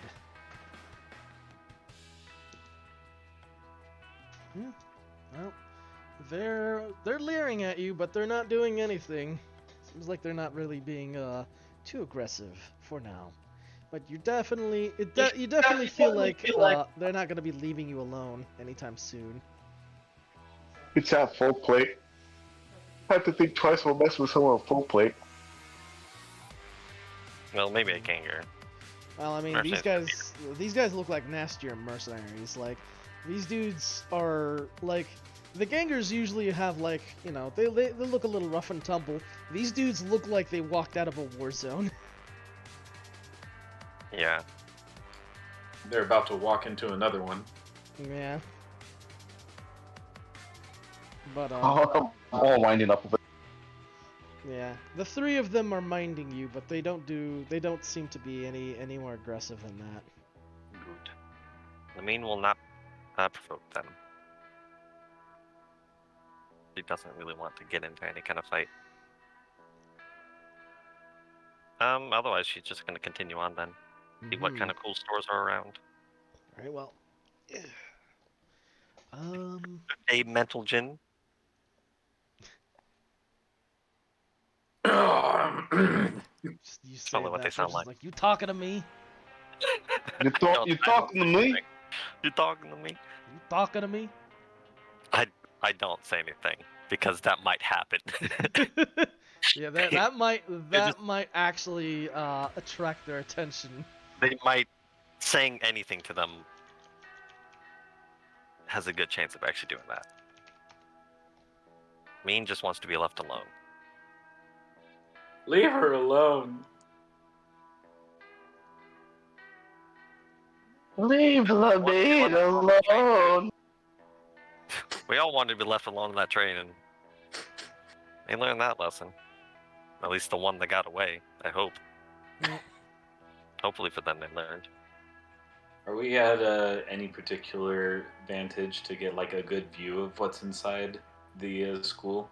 Well, they're leering at you, but they're not doing anything. Seems like they're not really being too aggressive for now. But you definitely feel like they're not gonna be leaving you alone anytime soon. It's at full plate. I have to think twice when messing with someone on full plate. Well, maybe a Ganger. Well, I mean, Mercenaries. these guys look like nastier mercenaries. Like, these dudes are like, the gangers usually have like, you know, they look a little rough and tumble. These dudes look like they walked out of a war zone. Yeah. They're about to walk into another one. Yeah. But Oh, I'm all winding up with it. yeah, the three of them are minding you, but they don't seem to be any more aggressive than that. Good. Lamine will not provoke them. He doesn't really want to get into any kind of fight. Otherwise she's just gonna continue on then. See what kind of cool stores are around. Very well. A mental gin. You say Probably what that, they sound she's like. like, you talking to me? You talking to me? You talking to me? You talking to me? I don't say anything because that might happen. Yeah, that might actually attract their attention. They might saying anything to them has a good chance of actually doing that. Mean just wants to be left alone. Leave her alone. Leave Lamine alone. We all wanted to be left alone in that train, and they learned that lesson. At least the one that got away, I hope. Hopefully for them they learned. Are we at any particular vantage to get like a good view of what's inside the school?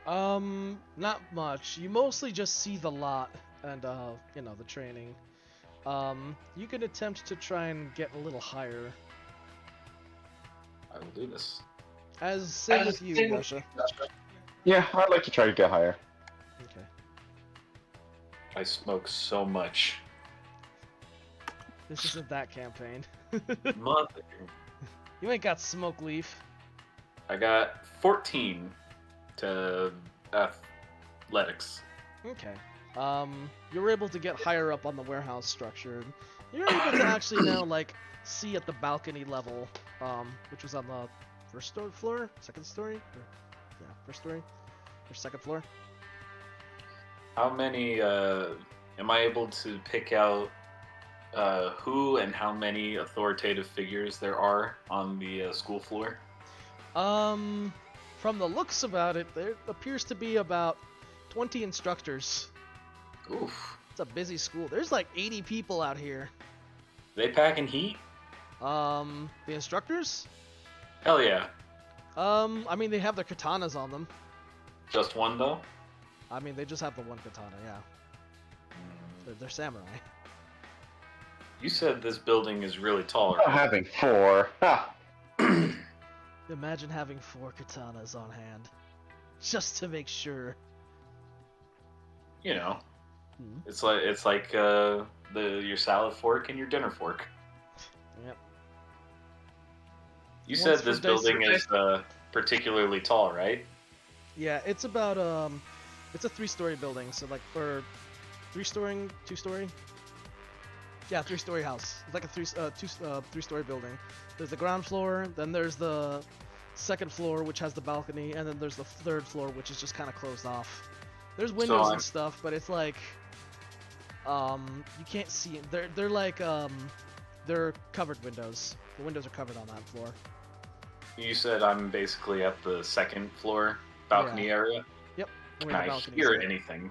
Not much. You mostly just see the lot and you know, the training. You can attempt to try and get a little higher. I will do this. Same with you, Yasha. Yeah, I'd like to try to get higher. Okay. I smoke so much. This isn't that campaign. Mother. You ain't got smoke leaf. I got 14 to athletics. Okay. You're able to get higher up on the warehouse structure. You're able to actually now, like, see at the balcony level, which was on the first floor? Second story? Yeah, first story? Or second floor? How many, am I able to pick out who and how many authoritative figures there are on the school floor? From the looks about it, there appears to be about 20 instructors. Oof. It's a busy school. There's like 80 people out here. They packing heat? The instructors? Hell yeah. I mean, they have their katanas on them. Just one though? I mean, they just have the one katana, yeah. They're samurai. You said this building is really tall. I'm having 4. Ha! Imagine having 4 katanas on hand. Just to make sure. You know. Hmm. It's like your salad fork and your dinner fork. Yep. You Once said for this dice building or is particularly tall, right? Yeah, it's about it's a 3-story building, so like, or 3-story, 2-story. Yeah, 3-story house. It's like a 3-story building. There's the ground floor, then there's the second floor, which has the balcony, and then there's the third floor, which is just kind of closed off. There's windows and stuff, but it's like, you can't see it. They're like, they're covered windows. The windows are covered on that floor. You said I'm basically at the second floor balcony area. Yep. Can I hear anything?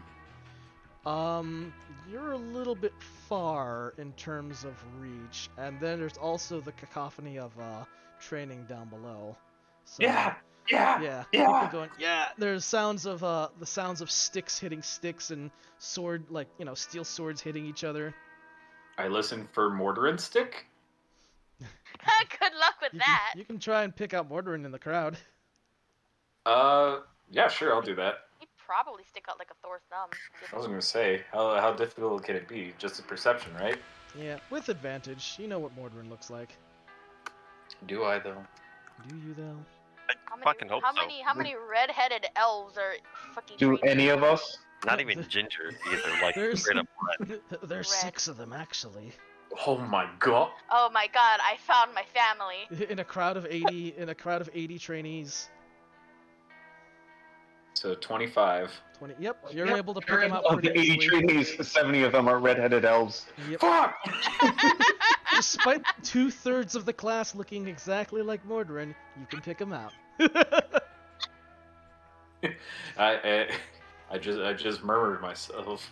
You're a little bit far in terms of reach, and then there's also the cacophony of training down below. So, yeah. People going, yeah. There's sounds of the sounds of sticks hitting sticks and sword, like, you know, steel swords hitting each other. I listen for mortar and stick. Good luck with that. You can try and pick out Mordorin in the crowd. Yeah, sure, I'll do that. He'd probably stick out like a Thor's thumb. I was gonna say, how difficult can it be? Just a perception, right? Yeah, with advantage. You know what Mordorin looks like. Do I though? Do you though? I fucking hope so. How many red-headed elves are fucking? Do trained any in- of us? Not even ginger either. Like There's straight up red. there's Red. 6 of them actually. Oh my god! Oh my god! I found my family. In a crowd of 80 trainees. So 25. 20. Yep, you're able to pick them out Of pretty the 80 easily. trainees, 70 of them are redheaded elves. Yep. Fuck! Despite 2/3 of the class looking exactly like Mordorin, you can pick them out. I just murmured myself.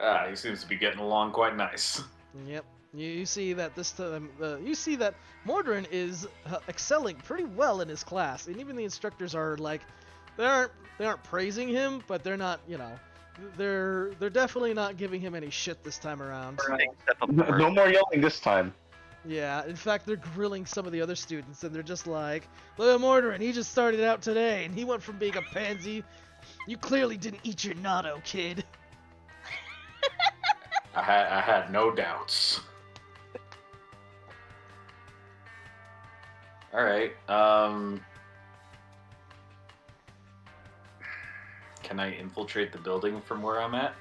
Ah, he seems to be getting along quite nice. Yep. You see that this time, you see that Mordorin is excelling pretty well in his class, and even the instructors are like, they aren't praising him, but they're not, they're definitely not giving him any shit this time around. No more yelling this time. Yeah, in fact, they're grilling some of the other students, and they're just like, look at Mordorin, he just started out today, and he went from being a pansy. You clearly didn't eat your natto, kid. I had no doubts. All right. Can I infiltrate the building from where I'm at?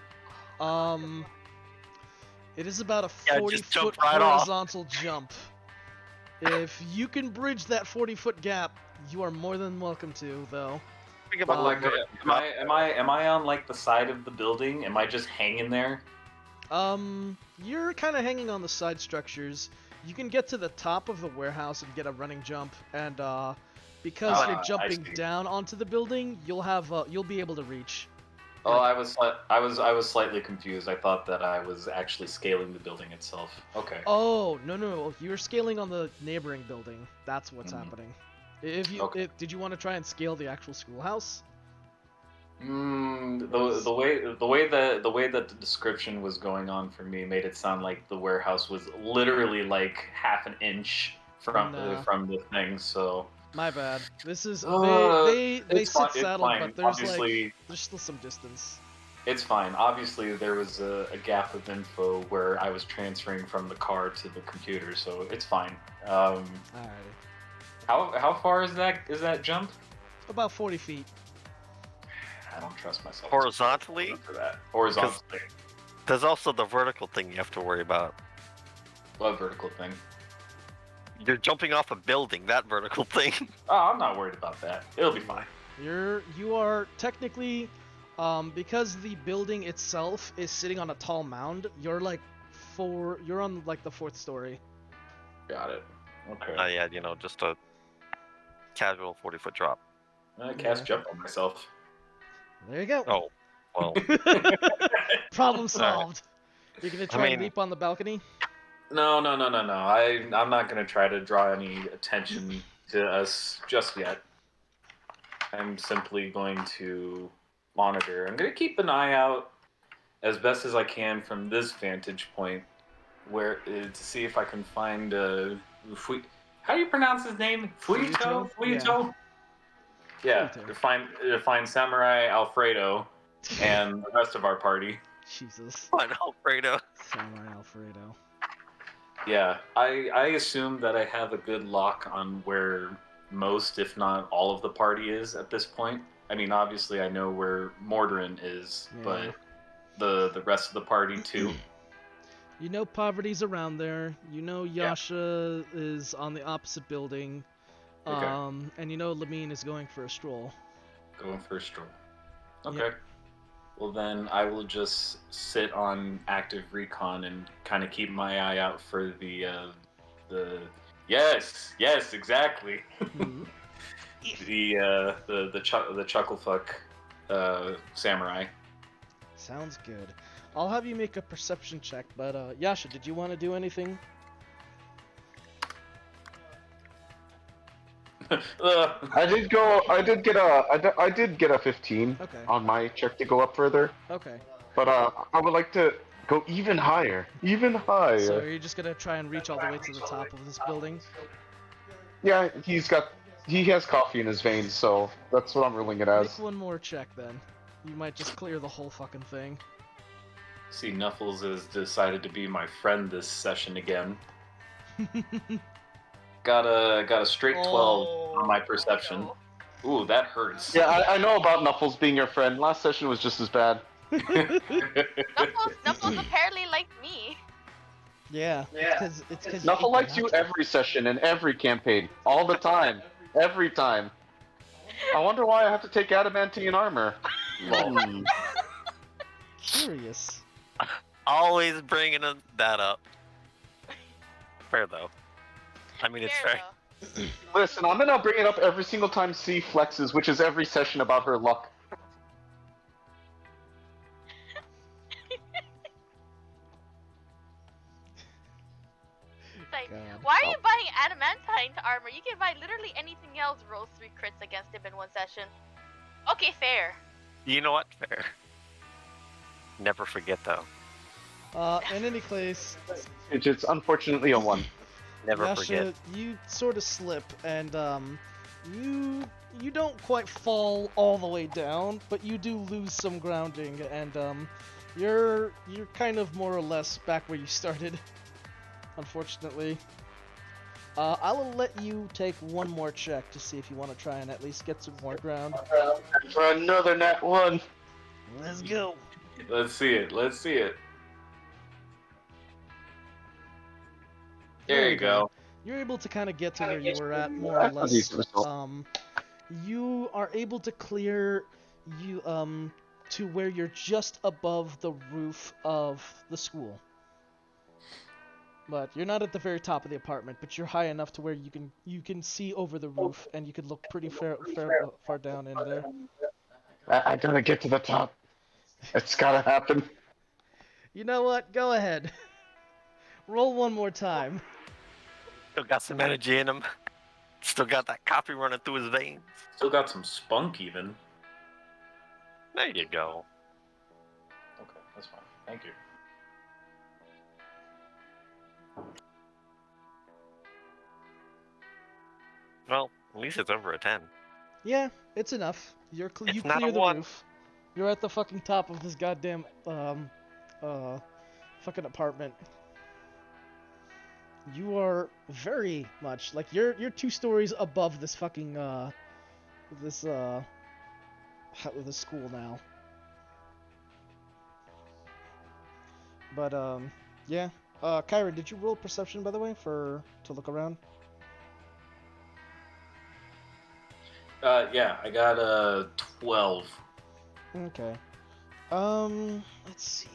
It is about a Yeah, 40-foot just jump right off. horizontal jump. If you can bridge that 40-foot gap, you are more than welcome to, though. Think But about like, what- am I on like the side of the building? Am I just hanging there? You're kind of hanging on the side structures. You can get to the top of the warehouse and get a running jump, and because Ah, you're I jumping see. down onto the building, you'll be able to reach. Oh, I was slightly confused. I thought that I was actually scaling the building itself. Okay. Oh, no, you're scaling on the neighboring building. That's what's Mhm. happening. If you Okay. did you want to try and scale the actual schoolhouse? The way that the description was going on for me made it sound like the warehouse was literally like half an inch from No. from the thing. So My bad. This is Uh, they it's sit fine. saddled, but there's Obviously, there's still some distance. it's fine. Obviously, there was a gap of info where I was transferring from the car to the computer, so it's fine. Alrighty. How far is that jump? About 40 feet. I don't trust myself. Horizontally, For that. Horizontally. there's also the vertical thing you have to worry about. What vertical thing? You're jumping off a building, that vertical thing. Oh, I'm not worried about that. It'll be fine. You are technically, because the building itself is sitting on a tall mound. You're on like the 4th story. Got it. Okay. Yeah, just a casual 40-foot drop. I cast jump on myself. There you go. Oh, well, Problem solved. You're gonna try and mean- leap on the balcony? No. I'm not gonna try to draw any attention to us just yet. I'm simply going to monitor. I'm gonna keep an eye out as best as I can from this vantage point, where to see if I can find how do you pronounce his name? Fuyuto? Fuyuto? Yeah. Fuyuto. To find Samurai Alfredo and the rest of our party. Jesus. fine, Alfredo. Samurai Alfredo. Yeah, I assume that I have a good lock on where most, if not all, of the party is at this point. I mean, obviously, I know where Mordorin is, Yeah. but the rest of the party too. You know Poverty's around there. You know Yasha is on the opposite building. Okay. And you know Lamine is going for a stroll. Going for a stroll. Okay. Well, then I will just sit on active recon and kind of keep my eye out for the yes, exactly. Mhm. the chucklefuck samurai. Sounds good. I'll have you make a perception check, but Yasha, did you want to do anything? I did get a 15 Okay. on my check to go up further, Okay. but I would like to go even higher. So you're just gonna try and reach all the way to the top of this building? Yeah, he has coffee in his veins, so that's what I'm ruling it as. Make one more check then. You might just clear the whole fucking thing. See, Knuffles has decided to be my friend this session again. Got a straight 12 on my perception. No. Ooh, that hurts. Yeah, I know about Knuffles being your friend. Last session was just as bad. Knuckles apparently liked me. Yeah. It's because Knuffle likes you every session and every campaign, all the time, every time. I wonder why I have to take adamantine armor. Hmm. Curious. Always bringing that up. Fair though. I mean, it's fair. though. Listen, I'm gonna bring it up every single time C flexes, which is every session about her luck. Like, God. why are you buying adamantine armor? You can buy literally anything else. Rolls 3 crits against him in one session. Okay, fair. You know what? Fair. Never forget though. In any case, It's unfortunately a 1. Never Yasha, forget. you sort of slip, and you don't quite fall all the way down, but you do lose some grounding, and you're kind of more or less back where you started. Unfortunately, I will let you take one more check to see if you want to try and at least get some more ground. For another nat 1. Let's go. Let's see it. Let's see it. There you go. You're able to kind of get to where you were at, more or less. You are able to clear to where you're just above the roof of the school. But you're not at the very top of the apartment, but you're high enough to where you can see over the roof, and you can look pretty far down in there. I gotta get to the top. It's gotta happen. You know what? Go ahead. Roll one more time. Still got some energy in him. Still got that coffee running through his veins. Still got some spunk even. There you go. Okay, that's fine. Thank you. Well, at least it's over a 10. Yeah, it's enough. You It's not clear a the one. roof. You're at the fucking top of this goddamn fucking apartment. You are very much like you're 2 stories above this fucking this school now. But yeah. Kyron, did you roll perception by the way to look around? Yeah, I got a 12. Okay. Let's see.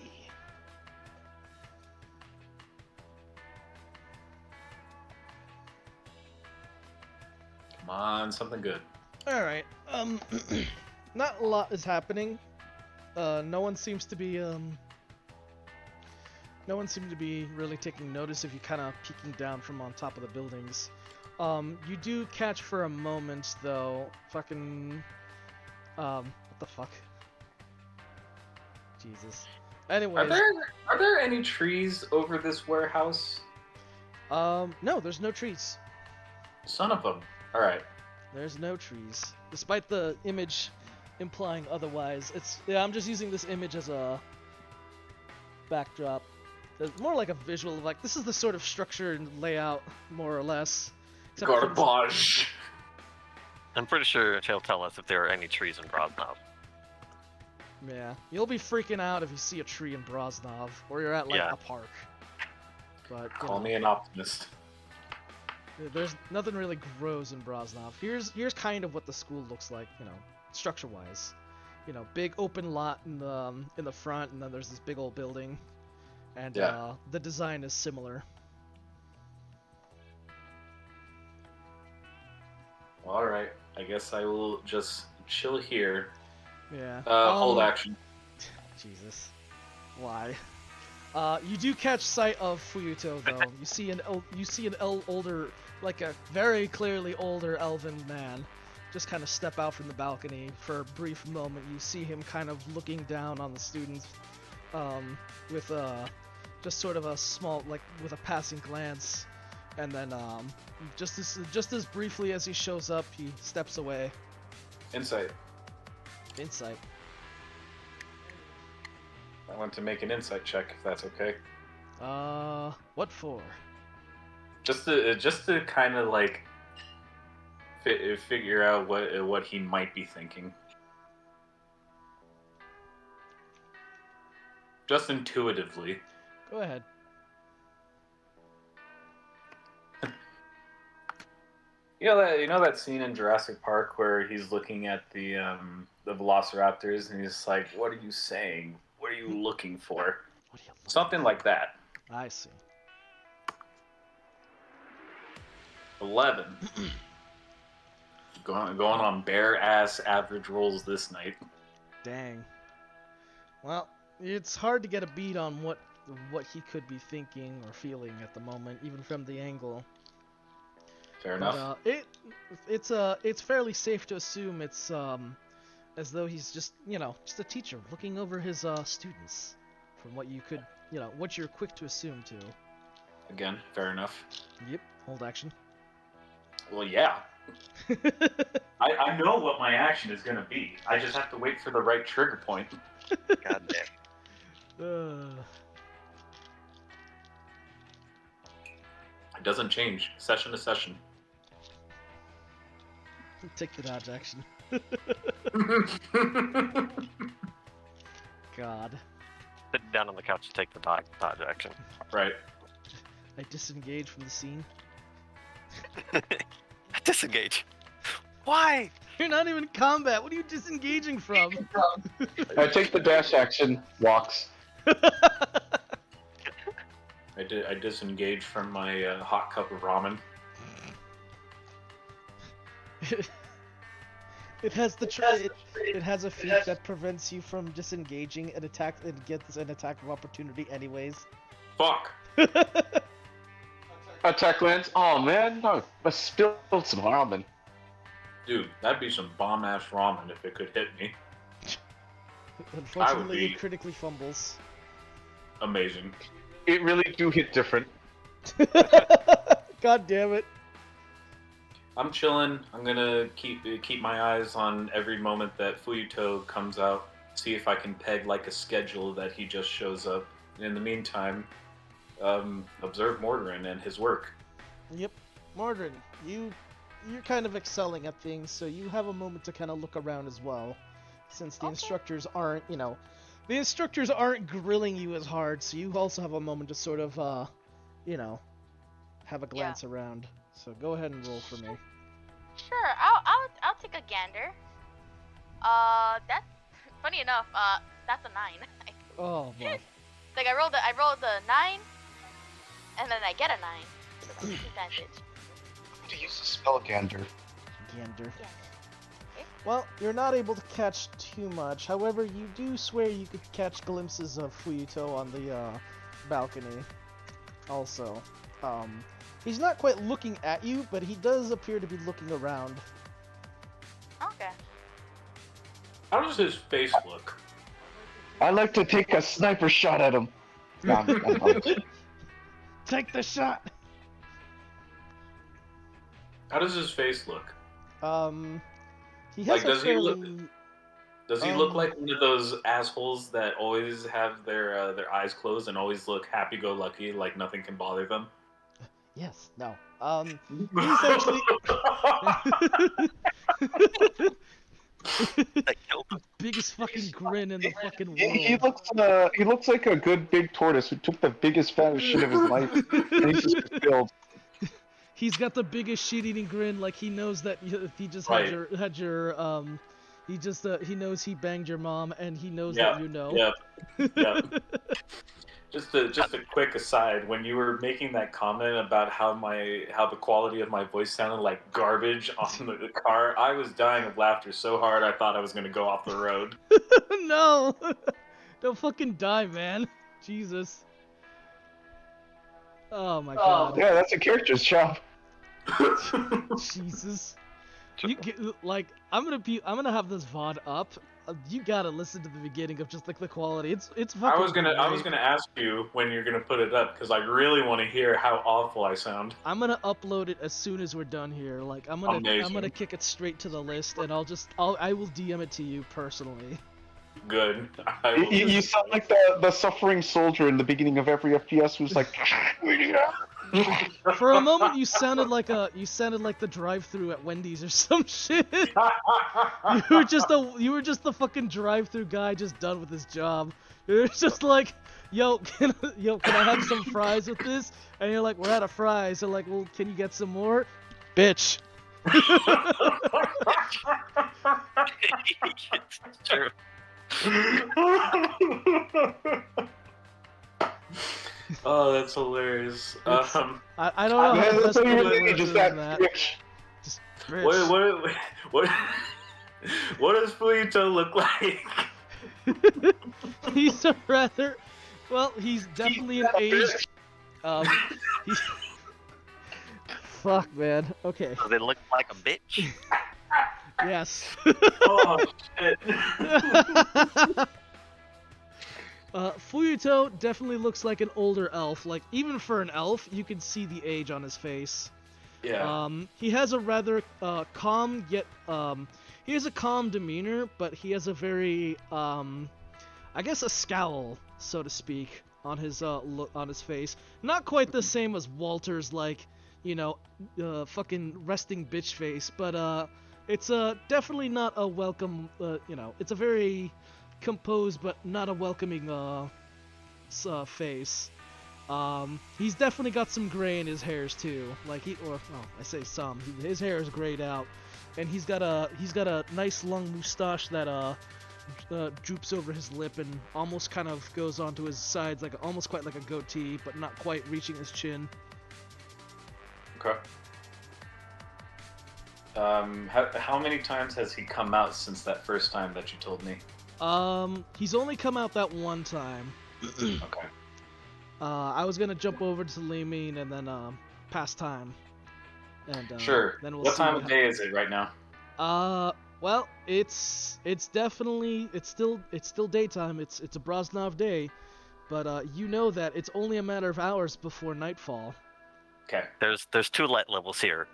Come on, something good. All right. Not a lot is happening. No one seems to be really taking notice of you kind of peeking down from on top of the buildings. You do catch for a moment though. Fucking. What the fuck? Jesus. Anyways. Are there any trees over this warehouse? No, there's no trees. Son of them. All right. There's no trees, despite the image implying otherwise. I'm just using this image as a backdrop. It's more like a visual of like, this is the sort of structure and layout, more or less. Except for Garbage. I'm pretty sure he'll tell us if there are any trees in Brosnov. Yeah, you'll be freaking out if you see a tree in Brosnov, or you're at like Yeah. a park. But Call me an optimist. there's nothing really grows in Brosnov. Here's kind of what the school looks like, structure-wise. Big open lot in the front, and then there's this big old building, and Yeah. the design is similar. All right. I guess I will just chill here. Yeah. Hold action. Jesus. Why? You do catch sight of Fuyuto though. You see an older, like a very clearly older elven man, just kind of step out from the balcony for a brief moment. You see him kind of looking down on the students, with just sort of a small, like with a passing glance, And then just as briefly as he shows up, he steps away. Insight. Insight. I want to make an insight check if that's okay. What for? Just to kind of like figure out what he might be thinking. Just intuitively. Go ahead. You know that scene in Jurassic Park where he's looking at the velociraptors and he's like, "What are you saying? What are you looking for?" What are you Something like that. I see. 11. going on bare ass average rolls this night. Dang. Well, it's hard to get a beat on what he could be thinking or feeling at the moment, even from the angle. Fair But enough. it's fairly safe to assume it's as though he's just a teacher looking over his students, from what you could what you're quick to assume too. Again, fair enough. Yep. Hold action. Well, yeah. I know what my action is going to be. I just have to wait for the right trigger point. God damn. It doesn't change. Session to session. Take the dodge action. God. Sit down on the couch to take the dodge action. Right. I disengage from the scene. Disengage. Why? You're not even in combat. What are you disengaging from? I take the dash action, walks. I disengage from my hot cup of ramen. It has it has a feat that prevents you from disengaging an attack and gets an attack of opportunity anyways. Fuck. Attack lands. Oh man, no. I spilled some ramen. Dude, that'd be some bomb ass ramen if it could hit me. Unfortunately, be- it critically fumbles. Amazing. It really do hit different. God damn it. I'm chilling. I'm gonna keep my eyes on every moment that Fuyuto comes out. See if I can peg like a schedule that he just shows up. In the meantime, observe Morderin and his work. Yep. Mordrin, you're kind of excelling at things, so you have a moment to kind of look around as well. Since the instructors aren't, the instructors aren't grilling you as hard, so you also have a moment to sort of, have a glance around. So go ahead and roll for me. Sure, I'll take a gander. That's funny enough. That's a 9. Oh boy. Like I rolled a 9, and then I get a 9. So that's advantage. To use the spell gander. Gander. Yeah. Well, you're not able to catch too much. However, you do swear you could catch glimpses of Fuyuto on the balcony. Also, he's not quite looking at you, but he does appear to be looking around. Okay. How does his face look? I like to take a sniper shot at him. No, I'm Take the shot. How does his face look? He has Like, a does he look- fairly... Does he look like one of those assholes that always have their eyes closed and always look happy-go-lucky, like nothing can bother them? Yes. No. He's actually... That killed him. biggest fucking grin in the fucking world. he looks like a good big tortoise who took the biggest fattest shit of his life and he just spilled. He's got the biggest shit-eating grin, like he knows that he just Right. had your he knows he banged your mom, and he knows Yeah, that you know. Yeah. Just a quick aside, when you were making that comment about how the quality of my voice sounded like garbage on the car, I was dying of laughter so hard I thought I was gonna go off the road. No, don't fucking die, man. Jesus. Oh my god. Yeah, that's a character's job. Jesus. You get, like, I'm gonna have this VOD up, you gotta listen to the beginning of just like the quality. It's fucking. I was gonna great. ask you when you're gonna put it up because I really want to hear how awful I sound. I'm gonna upload it as soon as we're done here. Like I'm gonna Amazing. kick it straight to the list, and I will DM it to you personally. Good. You sound like the suffering soldier in the beginning of every FPS who's like, For a moment, you sounded like the drive-through at Wendy's or some shit. You were just the fucking drive-through guy just done with his job. You're just like, yo, can I have some fries with this? And you're like, we're out of fries. They're like, well, can you get some more? Bitch. It's true. Oh, that's hilarious. I don't know how the best way to word it just than that. that. Just bitch. What does Fuyuto look like? He's a rather, well, he's definitely an aged, he's, fuck, man. Okay. Does it look like a bitch? Yes. Oh shit. Fuyuto definitely looks like an older elf. Like, even for an elf, you can see the age on his face. Yeah. He has a rather calm, yet he has a calm demeanor, but he has a very I guess a scowl, so to speak, on his look on his face. Not quite the same as Walter's, like, fucking resting bitch face, but it's definitely not a welcome. It's a very composed but not a welcoming face. He's definitely got some gray in his hairs too. Like I say some. His hair is grayed out, and he's got a nice long mustache that droops over his lip and almost kind of goes onto his sides, like almost quite like a goatee, but not quite reaching his chin. Okay. How many times has he come out since that first time that you told me? He's only come out that one time. Okay. I was gonna jump over to Limine and then pass time. And Sure. Then we'll what see time of day is it right now? Well, it's definitely still daytime. It's a Brosnov day, but you know that it's only a matter of hours before nightfall. Okay. There's two light levels here.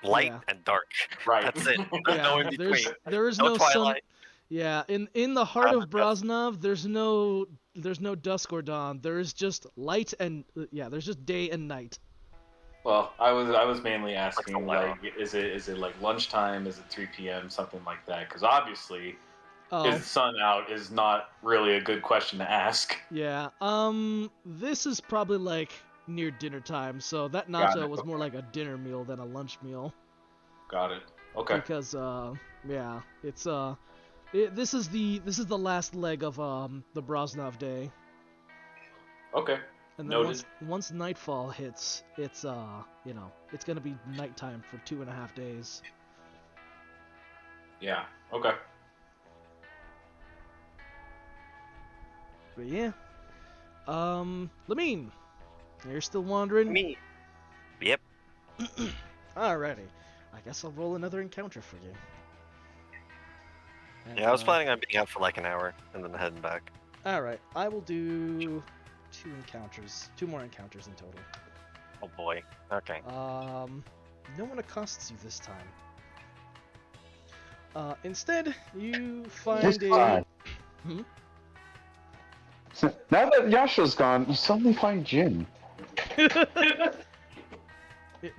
Light Yeah. and dark. Right. That's it. There's no in between. There is No no sun. twilight. Yeah, in the heart of Silent dusk. Brosnov, there's no dusk or dawn. There is just light and there's just day and night. Well, I was mainly asking, What's the light? like, is it like lunchtime? Is it 3 p.m.? Something like that? Because obviously, Oh, is the sun out is not really a good question to ask. yeah. This is probably like near dinner time, so that Got nacho it. was more like a dinner meal than a lunch meal. Got it. Okay. Because it's this is the last leg of the Brosnov day. Okay. And then Noted. once nightfall hits, it's it's gonna be nighttime for 2.5 days. Yeah. Okay. But yeah. Lamine, you're still wandering? Me. Yep. Alrighty. I guess I'll roll another encounter for you. And, Yeah, I was planning on being out for like an hour and then heading back. Alright, I will do 2 more encounters in total. Oh boy. Okay. No one accosts you this time. Instead, you find It's fine. Now that Yasha's gone, you suddenly find Jin.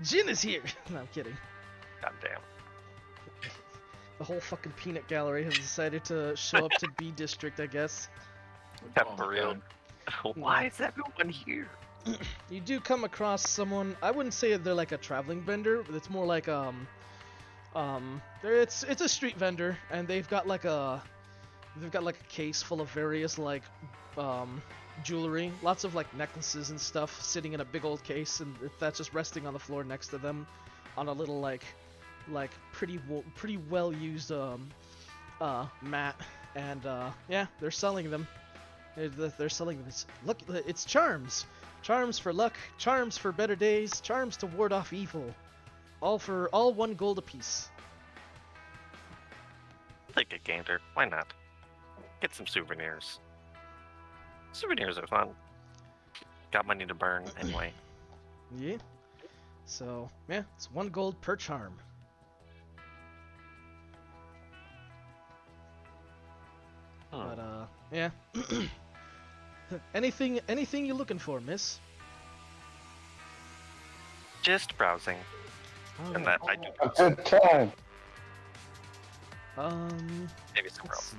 Jin is here! No, I'm kidding. God damn. The whole fucking peanut gallery has decided to show up to B District, I guess. Yeah, Oh for my real. God. Why is everyone here? You do come across someone. I wouldn't say they're like a traveling vendor, but it's more like it's a street vendor, and they've got like a case full of various like jewelry, lots of like necklaces and stuff sitting in a big old case, and that's just resting on the floor next to them, on a little like pretty well used mat, and yeah, they're selling them. They're selling this. Look, it's charms. Charms for luck, charms for better days, charms to ward off evil. All 1 gold apiece. Take a gander. Why not? Get some souvenirs. Souvenirs are fun. Got money to burn anyway. Yeah. So, yeah, it's 1 gold per charm. But, yeah. anything you looking for, miss? Just browsing. And that I do. A good time. Maybe some Let's girls.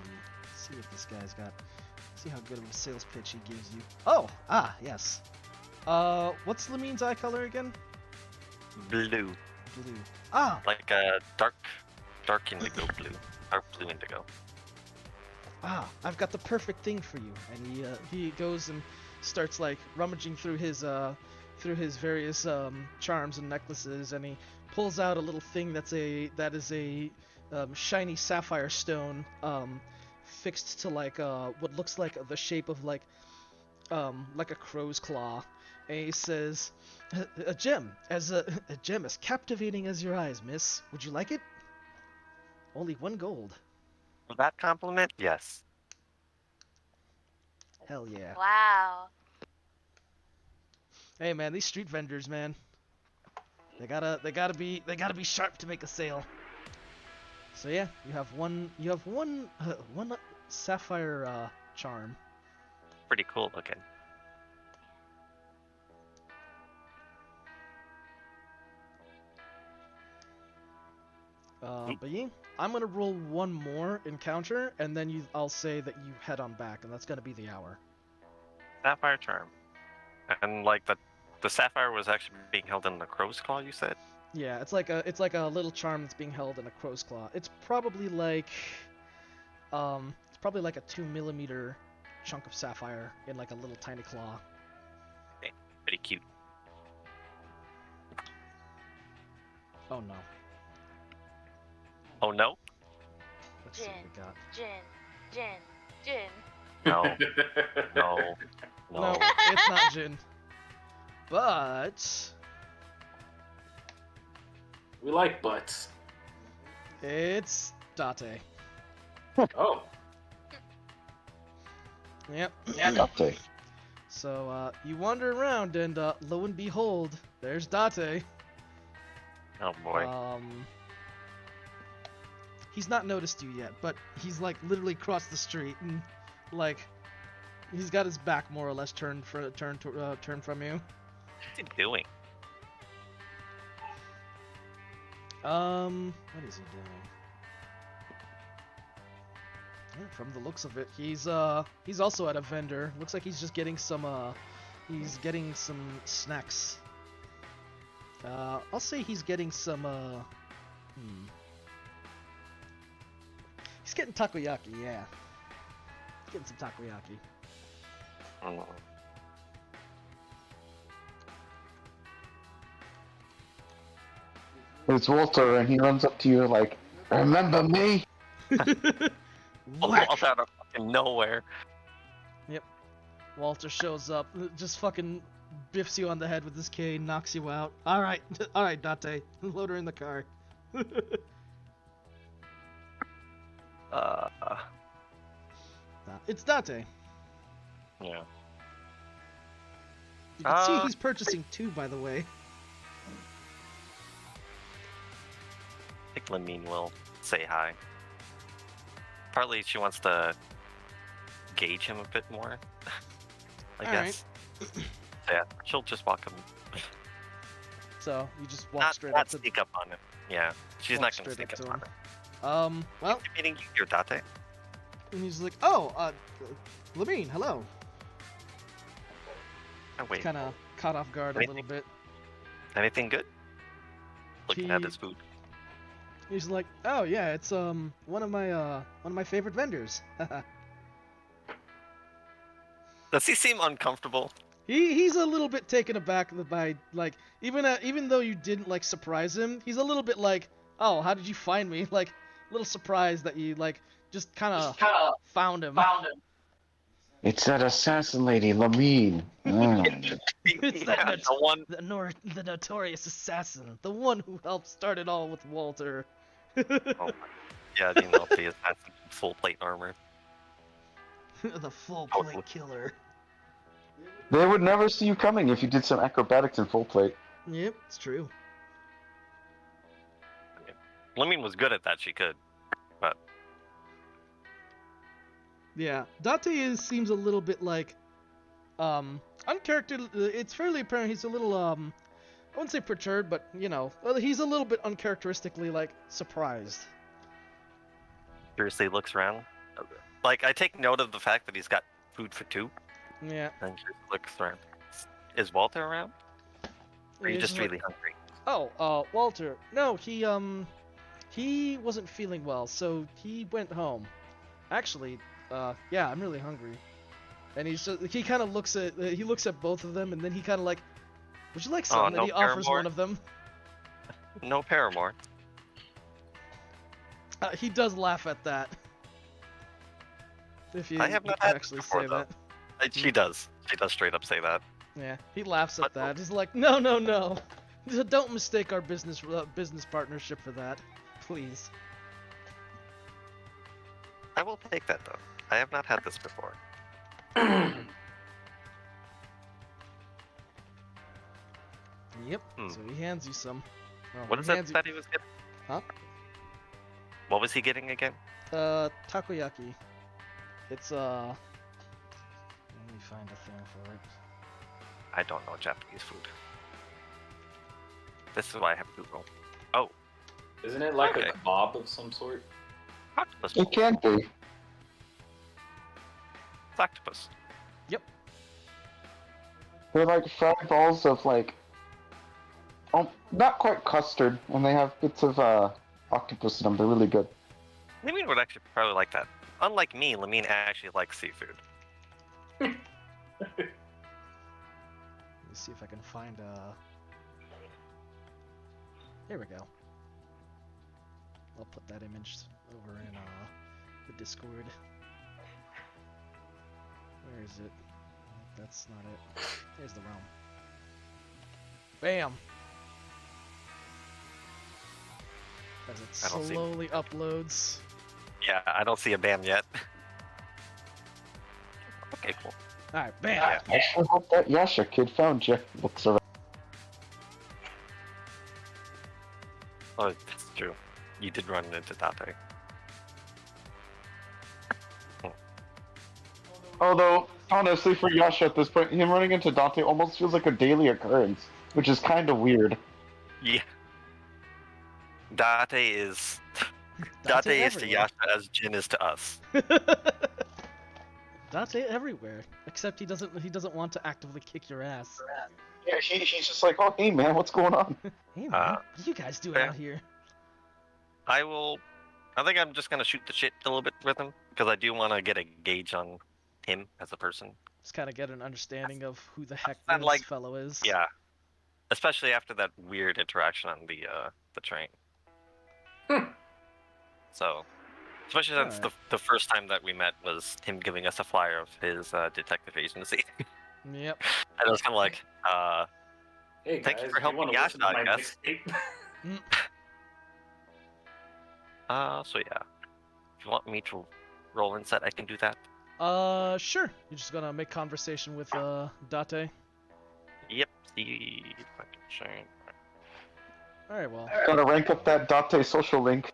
see if this guy's got. See how good of a sales pitch he gives you. Oh, yes. What's Lamine's eye color again? Blue. Blue. Like a dark indigo blue. Dark blue indigo. I've got the perfect thing for you. And he goes and starts like rummaging through his various charms and necklaces, and he pulls out a little thing that is a shiny sapphire stone fixed to like what looks like the shape of like a crow's claw. And he says, a gem as captivating as your eyes, miss. Would you like it? Only 1 gold. For that compliment, yes. Hell yeah. Wow. Hey man, these street vendors, man. They gotta be sharp to make a sale. So yeah, you have one sapphire charm. Pretty cool looking. But yeah, I'm gonna roll 1 more encounter, and then I'll say that you head on back, and that's gonna be the hour. Sapphire charm. And like the sapphire was actually being held in the crow's claw, you said? Yeah, it's like a little charm that's being held in a crow's claw. It's probably like a 2mm chunk of sapphire in like a little tiny claw. Okay, pretty cute. Oh no. Oh no? Let's see what we got. Jin. No. No. No, it's not Jin. But We like butts. it's Date. Oh. Yep. Date. So you wander around, and lo and behold, there's Date. Oh boy. He's not noticed you yet, but he's like literally across the street, and like he's got his back more or less turned from you. What's he doing? What is he doing? Yeah, from the looks of it, he's also at a vendor. Looks like he's just getting some snacks. I'll say he's getting some he's getting takoyaki, yeah. He's getting some takoyaki. Oh. It's Walter, and he runs up to you like, "Remember me?" Whack! Walter out of fucking nowhere. Walter shows up, just fucking biffs you on the head with his cane, knocks you out. Alright, Date, load her in the car. It's Date. Yeah. You can see he's purchasing 2, by the way. I think Lamine will say hi. Partly she wants to gauge him a bit more. I guess. Yeah, she'll just walk him. So, you just walk Not, straight not up to sneak up on him. Yeah, she's walk not gonna straight sneak up up to on him. him. Well, Meeting your Date. and he's like, oh, Lamine, hello. Oh wait, Kind of caught off guard a little bit. anything good? Looking at He- his food. He's like, oh yeah, it's one of my favorite vendors. Does he seem uncomfortable? He's a little bit taken aback by like even though you didn't like surprise him, he's a little bit like, oh, how did you find me? Like a little surprised that you like just kind of found him. It's that assassin lady, Lamine. It's that Yeah, the one. the notorious assassin, the one who helped start it all with Walter. Oh, Yeah, DnD has full plate armor. The full Totally. plate killer. They would never see you coming if you did some acrobatics in full plate. Yep, it's true. Lemine was good at that. She could. Yeah, Date seems a little bit like, uncharacter. It's fairly apparent he's a little, I wouldn't say perturbed, but he's a little bit uncharacteristically like surprised. Curiously looks around. Like I take note of the fact that he's got food for two. Yeah. And just looks around. Is Walter around? Or are you He's just like- really hungry? Oh, Walter. No, he wasn't feeling well, so he went home. Actually, yeah, I'm really hungry. And he kind of looks at both of them, and then he kind of like, would you like some? And no he offers Paramore? one of them. No Paramore. He does laugh at that. If you I have not can had actually this before, say though. that. She does. She does straight up say that. Yeah, he laughs at But- that. He's like, no. Don't mistake our business partnership for that, please. I will take that though. I have not had this before. Yep. Hmm. So he hands you some. Well, What he is that hands that he was getting? Huh? What was he getting again? Takoyaki. It's let me find a thing for it. I don't know Japanese food. This is why I have Google. Oh, Isn't it like Okay. a kebab of some sort? octopus. It can be. It's octopus. They're like fried balls of like, not quite custard, and they have bits of octopus in them. They're really good. Lemine would actually probably like that. Unlike me, Lemine actually likes seafood. Let me see if I can find Here we go. I'll put that image over in the Discord. Where is it? That's not it. Here's the realm. Bam! As it I don't see it. slowly uploads. Yeah, I don't see a BAM yet. Okay, cool. Alright, bam! Yeah. I sure hope that Yasha kid found you. Looks around. Oh, that's true. You did run into Date. Although, honestly, for Yasha at this point, him running into Dante almost feels like a daily occurrence, which is kind of weird. Yeah. Date is Date is to Yasha as Jin is to us. Date everywhere, except he doesn't want to actively kick your ass. Yeah, he's just like, oh, hey man, what's going on? Hey man, Uh, what are you guys doing fair. out here? I think I'm just gonna shoot the shit a little bit with him because I do want to get a gauge on him as a person. Just kind of get an understanding of who the heck And, this like, fellow is. Yeah, especially after that weird interaction on the train. So, especially since Alright. the first time that we met was him giving us a flyer of his detective agency. Yep. And I was kind of like, Hey Thank you guys, for do helping wanna Yasha, listen to I my guess. mixtape? so yeah. If you want me to roll insight, I can do that. Sure. You're just gonna make conversation with Date. Yep. See if I can change. All right. Well. Gotta rank up that Dante social link.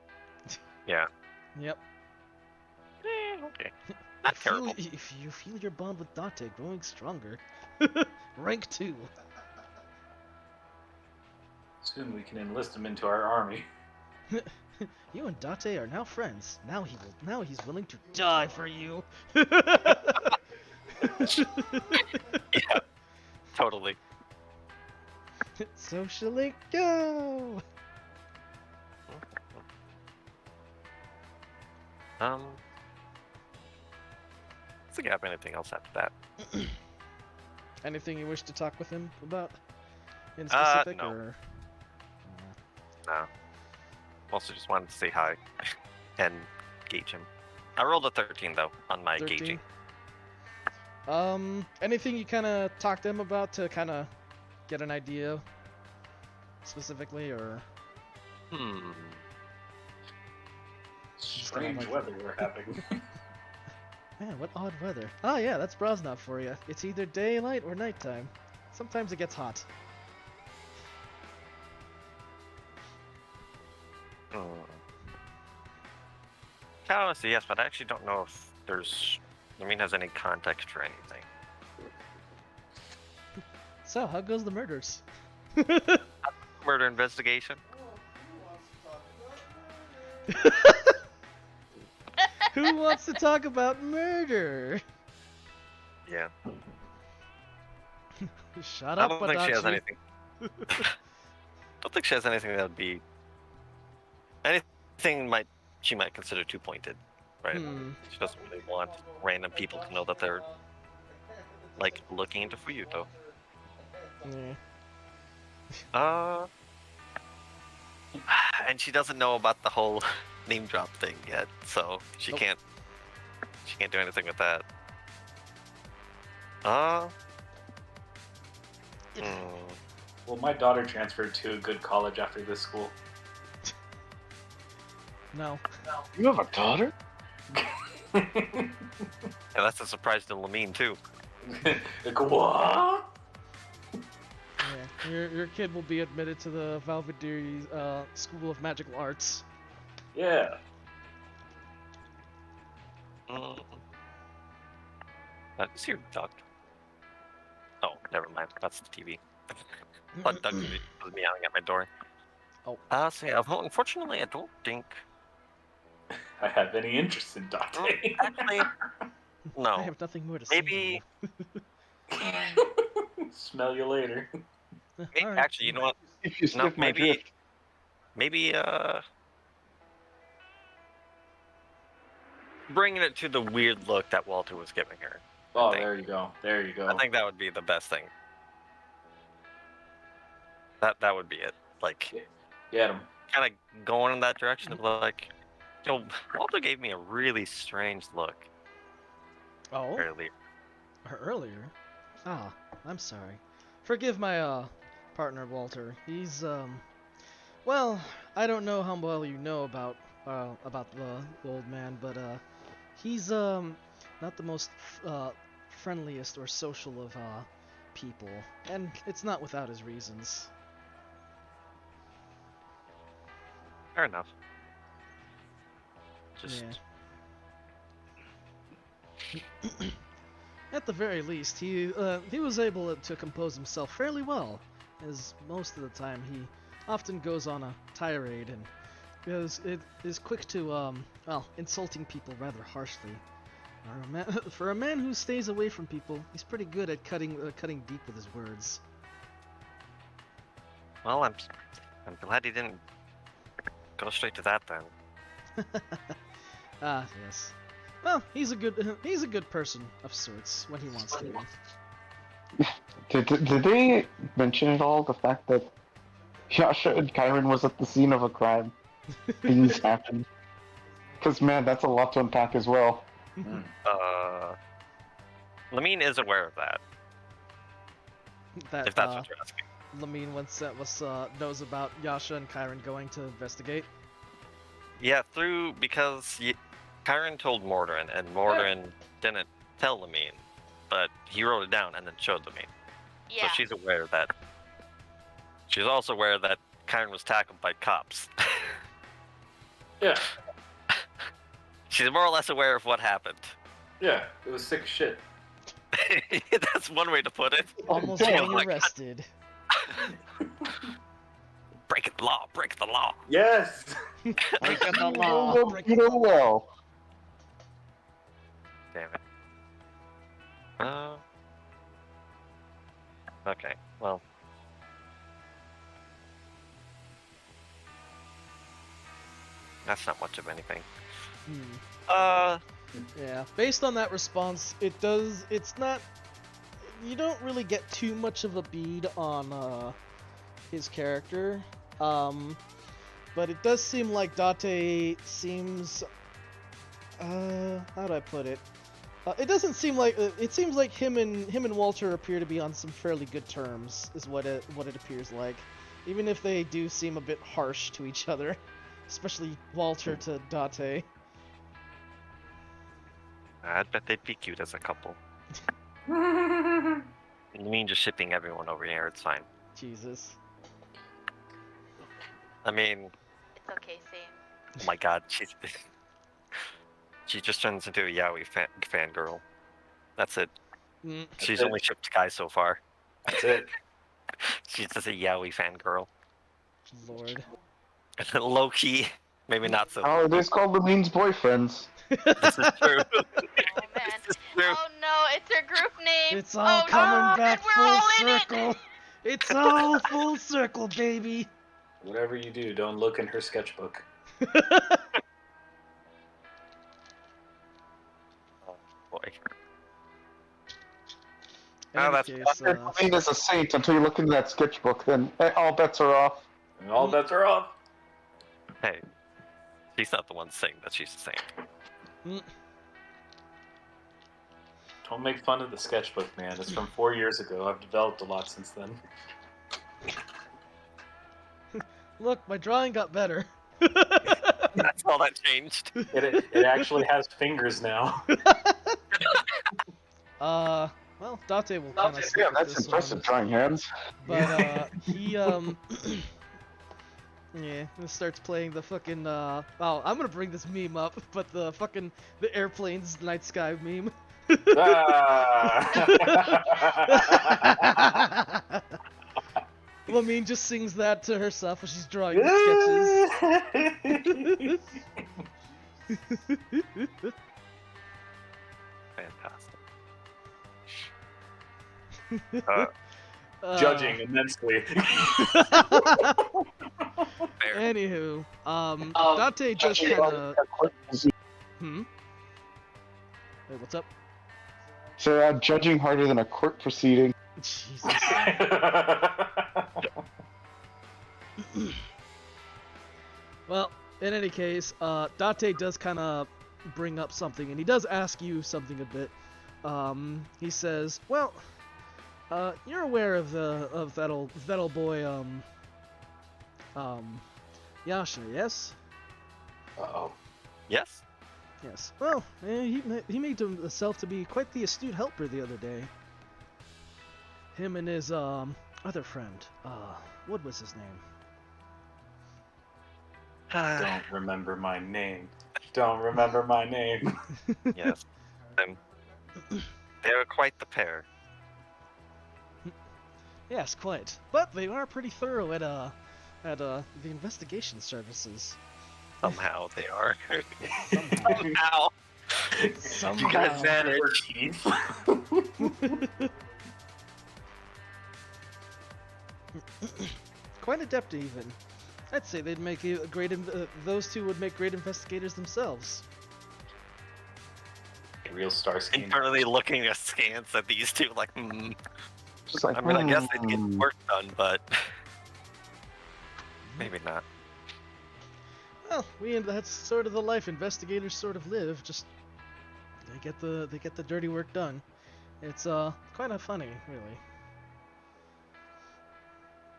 Yeah. Yep. Okay. Not terrible. If you feel your bond with Date growing stronger, rank 2. Soon we can enlist him into our army. You and Date are now friends. Now he's willing to die for you. Yeah. Totally. Socially go. Let's see if I have anything else after that. Anything you wish to talk with him about in Uh, specific, no. or? No. Also just wanted to say hi and gauge him. I rolled a 13 though on my 13? gauging. Anything you kind of talk to him about to kind of get an idea specifically, or? Strange weather we're having. Man, what odd weather. Oh yeah, that's Brosnov for you. It's either daylight or nighttime. Sometimes it gets hot. Honestly, yes, but I actually don't know if Lamine has any context for anything. So, how goes the murders? Murder investigation? Who wants to talk about murder? Yeah. Shut I up, don't think she has Adachi. anything. Don't think she has anything that would be anything she might consider too pointed, right? She doesn't really want random people to know that they're like looking into Fuyuto. Yeah. And she doesn't know about the whole name drop thing yet, so she Nope. can't do anything with that. Well, my daughter transferred to a good college after this school. No. You have a daughter? Yeah, that's a surprise to Lamine too. Like, what? Yeah. Your kid will be admitted to the Valverdiri School of Magical Arts. Yeah. Is your duck? Oh, never mind. That's the TV. But Doug was meowing at my door. Oh. So yeah, unfortunately, I don't think. I have any interest in Dante. Actually, no. I have nothing more to say. Maybe. Smell you later. Alright. Actually, you know what? If you No, sniff my drift. maybe bringing it to the weird look that Walter was giving her. Oh, think. there you go. There you go. I think that would be the best thing. That would be it. Like, Get him. kind of going in that direction of like, Walter gave me a really strange look Oh? earlier. Earlier? Ah, I'm sorry. Forgive my, partner, Walter. He's, well, I don't know how well you know about the old man, but, he's, not the most, friendliest or social of, people. And it's not without his reasons. Fair enough. Just Yeah. At the very least, he was able to compose himself fairly well, as most of the time he often goes on a tirade and is quick to insulting people rather harshly. For a man who stays away from people, he's pretty good at cutting deep with his words. well, I'm glad he didn't go straight to that then. Ah, yes. Well, he's a good person of sorts when he wants to be. Did they mention at all the fact that Yasha and Kyron was at the scene of a crime? Things happened. Because, man, that's a lot to unpack as well. Lamine is aware of that. That If that's what you're asking. Lamine knows about Yasha and Kyron going to investigate. Yeah, because Kyron told Mordorin, and Mordorin didn't tell Lamine, but he wrote it down and then showed Lamine. Yeah. So she's aware of that. She's also aware that Kyron was tackled by cops. Yeah. She's more or less aware of what happened. Yeah. It was sick shit. That's one way to put it. Almost Oh getting my God. arrested. Break the law, break the law. Yes. Breaking the You law. know, you know well. Damn it. Okay, well. That's not much of anything. Yeah, based on that response, it's not, you don't really get too much of a bead on, his character, but it does seem like Date seems, how do I put it? It doesn't seem like, it seems like him and Walter appear to be on some fairly good terms, is what it appears like, even if they do seem a bit harsh to each other especially Walter to Date. I'd bet they'd be cute as a couple. You mean just shipping everyone over here? It's fine. Jesus. I mean, It's okay, same. oh my god, she just turns into a yaoi fangirl. That's it. Mm, She's it. only shipped guys so far. That's it. She's just a yaoi fangirl. Lord. Low key, maybe not so. Oh, it is called the Means Boyfriends. This is true. Oh man. This is true. Oh no, it's her group name. It's all oh, coming no, back and we're full all in it. circle. It's all full circle, baby. Whatever you do, don't look in her sketchbook. Oh boy. In Oh, any that's- case, Queen is a saint until you look into that sketchbook, then all bets are off. And all bets are off. Hey, she's not the one saying that she's the same. Don't make fun of the sketchbook, man. It's from 4 years ago. I've developed a lot since then. look, my drawing got better. That's all that changed. It actually has fingers now. Well, Date will kind of Yeah, that's impressive drawing hands. But he yeah, he starts playing the fucking oh, I'm gonna bring this meme up, but the airplanes night sky meme. Ah. Lamine just sings that to herself when she's drawing the sketches. Fantastic. Judging immensely. Fair. Anywho, Date just kind of. Hmm. Wait, what's up? So judging harder than a court proceeding. Jesus. Well, in any case, Date does kind of bring up something, and he does ask you something a bit. He says, "Well, you're aware of that old boy, Yasha, yes?" Uh-oh. Yes. Yes. Well, he made himself to be quite the astute helper the other day. Him and his other friend. What was his name? Don't remember my name. Don't remember my name. Yes. They're quite the pair. Yes, quite. But they are pretty thorough at the investigation services. Somehow they are. Somehow. Somehow. Somehow. You guys managed. Chief. Quite adept even. I'd say they'd make a great. Those two would make great investigators themselves. Real Starsky. Internally looking askance at these two, like, Just like, I mean, I guess they'd get work done, but maybe not. Well, that's sort of the life investigators sort of live. Just they get the dirty work done. It's kind of funny, really.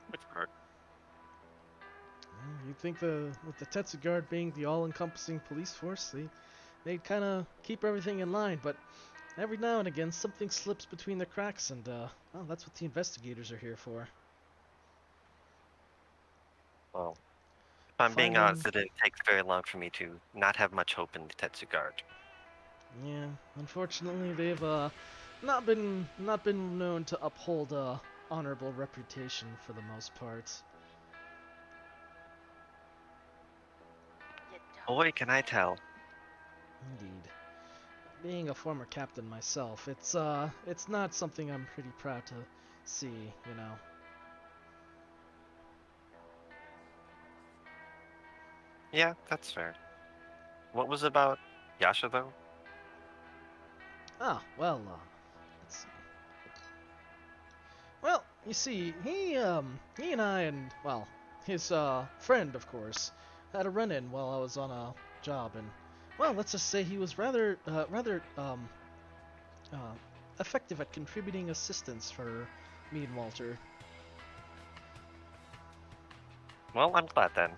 Which part? You'd think with the Tetsugard being the all-encompassing police force, they'd kind of keep everything in line, but every now and again something slips between the cracks, and well, that's what the investigators are here for. Well, if I'm being Finding- honest, it didn't take very long for me to not have much hope in the Tetsugard. Yeah, unfortunately, they've not been known to uphold a honorable reputation for the most part. You don't. Boy, can I tell. Indeed. Being a former captain myself, it's not something I'm pretty proud to see, you know. Yeah, that's fair. What was about Yasha, though? Ah, well, let's see. Well, you see, he and I and, well, his friend, of course, had a run-in while I was on a job, and, well, let's just say he was rather effective at contributing assistance for me and Walter. Well, I'm glad then.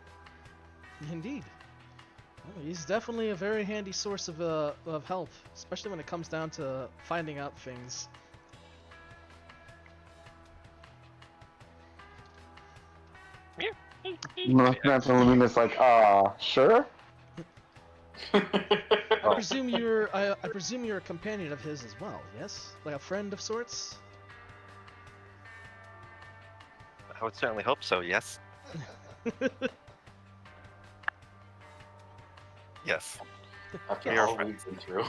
Indeed. Well, he's definitely a very handy source of help, especially when it comes down to finding out things. Lumina's like, sure? I presume I presume you're a companion of his as well, yes? Like a friend of sorts? I would certainly hope so. Yes. Yes. After We are all friends. we've been through.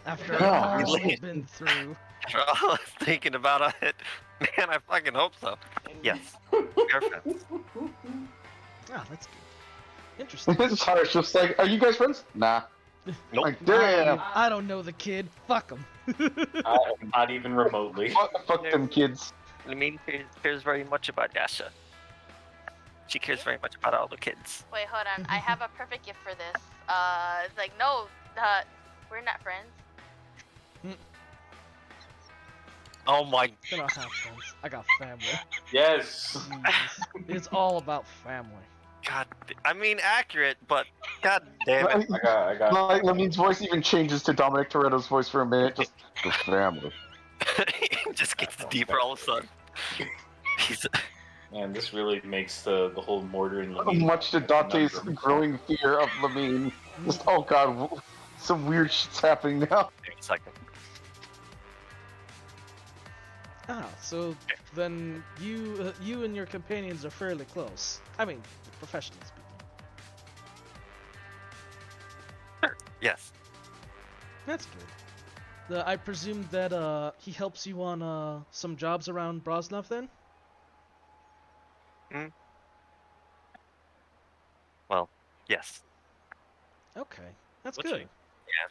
After Yeah. all Really? we've been through. After all I was thinking about it, man, I fucking hope so. Yes. We are friends. Ah, that's good. Interesting. Sarah's just like, are you guys friends? Nah. Nope. Like, damn. I don't know the kid. Fuck him. Not even remotely. Fuck them kids. Lamine cares very much about Yasha. She cares very much about all the kids. Wait, hold on. I have a perfect gift for this. It's like, no, we're not friends. Oh my. I don't have friends. I got family. Yes. Jesus. It's all about family. God. I mean, accurate, but god damn it. I got. Like, Lamine's voice even changes to Dominic Toretto's voice for a minute. Just the family. It just gets deeper all of a sudden. He's. Man, this really makes the whole Mortar and Lamine Much to Dante's conundrum. growing fear of Lamine. Just, oh god, some weird shit's happening now. Wait a second. Ah, so then you and your companions are fairly close. I mean, professionally speaking. Sure. Yes. That's good. I presume that he helps you on some jobs around Brosnov then? Well, yes. Okay, that's Let's good. see.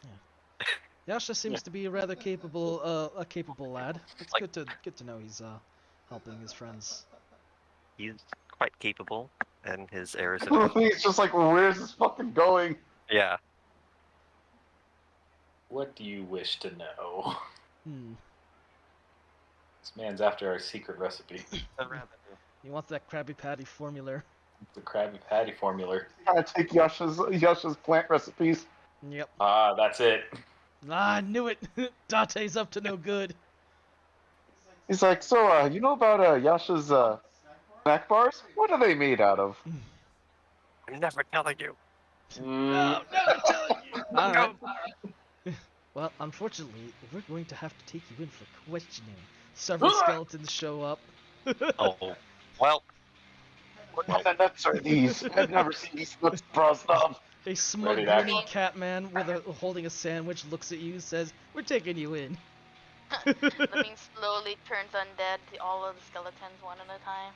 Yeah. Yasha seems to be a rather capable lad. It's Like- good to know he's helping his friends. He's quite capable, and his errors. Lamine's just like, where's this fucking going? Yeah. What do you wish to know? Hmm. This man's after our secret recipe. You want that Krabby Patty formula? The Krabby Patty formula. Trying to take Yasha's plant recipes. Yep. Ah, that's it. Ah, I knew it. Dante's up to no good. He's like, so, you know about Yasha's snack bars? What are they made out of? I'm never telling you. Mm, Never telling you. All right. Well, unfortunately, we're going to have to take you in for questioning. Several skeletons show up. Oh. Well. What kind of nuts are these? I've never seen these nuts Brosnov. A smug Ready to action. grinning cat man holding a sandwich looks at you and says, "We're taking you in." Lamine slowly turns undead to all of the skeletons one at a time.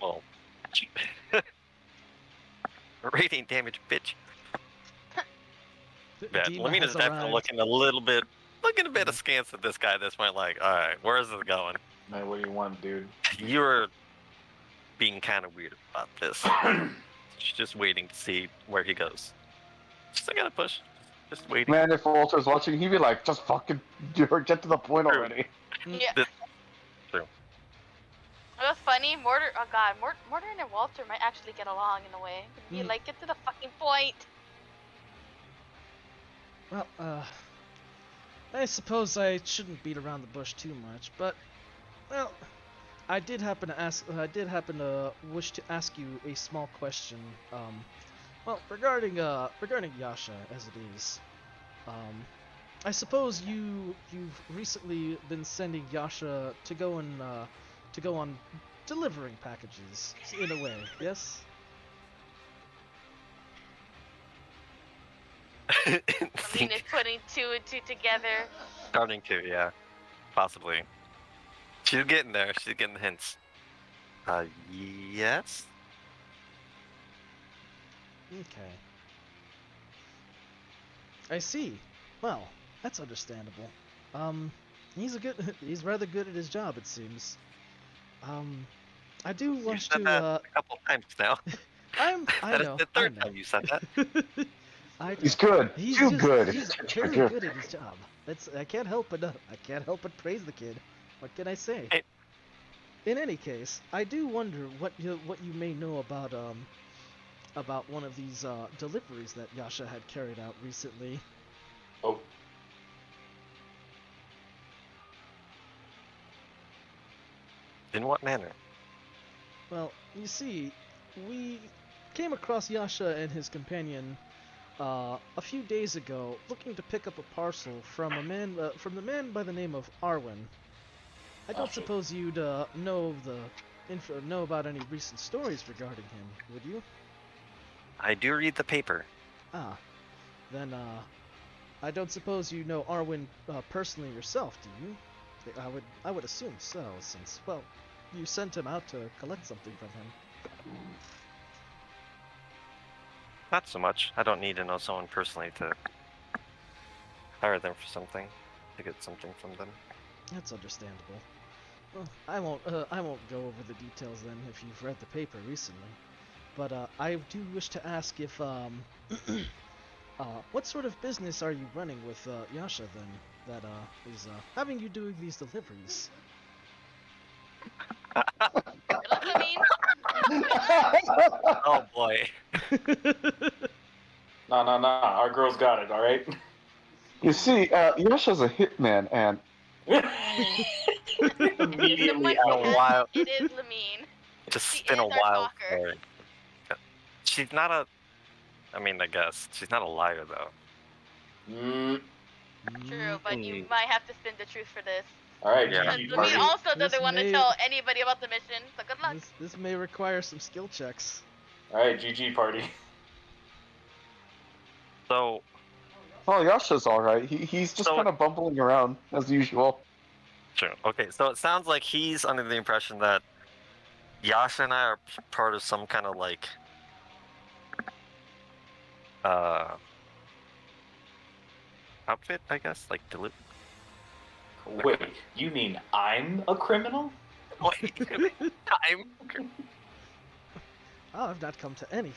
Well. Radiant damage, bitch. The Yeah, demon Lamina's has definitely arrived. looking a bit askance at this guy at this point. Like, all right, where is this going? man, what do you want, dude? You're being kind of weird about this. Just waiting to see where he goes. Just I gotta push. Just waiting. Man, if Walter's watching, he'd be like, just fucking get to the point True. already. Yeah. True. It was funny. Mortar and Walter might actually get along in a way. Be like, get to the fucking point. Well, I suppose I shouldn't beat around the bush too much, but, well, I did happen to wish to ask you a small question, well, regarding Yasha, as it is. I suppose you've recently been sending Yasha to go on delivering packages, in a way, yes? Lamine is putting two and two together. Starting to, yeah. Possibly. She's getting there. She's getting the hints. Yes? Okay. I see. Well, that's understandable. He's rather good at his job, it seems. I do You wish said to, that a couple times now. I That is know, the I third know. time you said that. He's good. He's Too just- good. He's very good at his job. I can't help but praise the kid. What can I say? Hey. In any case, I do wonder what you may know about about one of these deliveries that Yasha had carried out recently. Oh, In what manner? Well, you see, we came across Yasha and his companion a few days ago, looking to pick up a parcel from the man by the name of Arwen. I don't shit. suppose you'd know about any recent stories regarding him, would you? I do read the paper. Ah, then I don't suppose you know Arwen personally yourself, do you? I would assume so, since well, you sent him out to collect something from him. Not so much. I don't need to know someone personally to hire them for something, to get something from them. That's understandable. Well, I won't go over the details then if you've read the paper recently. But I do wish to ask if what sort of business are you running with Yasha then that is having you doing these deliveries? Good luck, Lamine. Oh boy. No. Our girl's got it, alright? You see, Yasha's a hitman, and If Immediately someone out. No, has, wild. it is Lamine. Just She spin a is our wild talker. story. She's not a. I mean, I guess she's not a liar though. Mm, True, but you Mm. might have to spin the truth for this. alright, Yeah. And GG Lamine party. also This doesn't want to may- tell anybody about the mission, so good luck. This may require some skill checks. Alright, GG party. So, well, Yasha's all right. He's just So- kind of bumbling around as usual. true. Okay, so it sounds like he's under the impression that Yasha and I are part of some kind of like outfit, I guess, like Wait, you mean I'm a criminal? time. Oh, I've not come to any.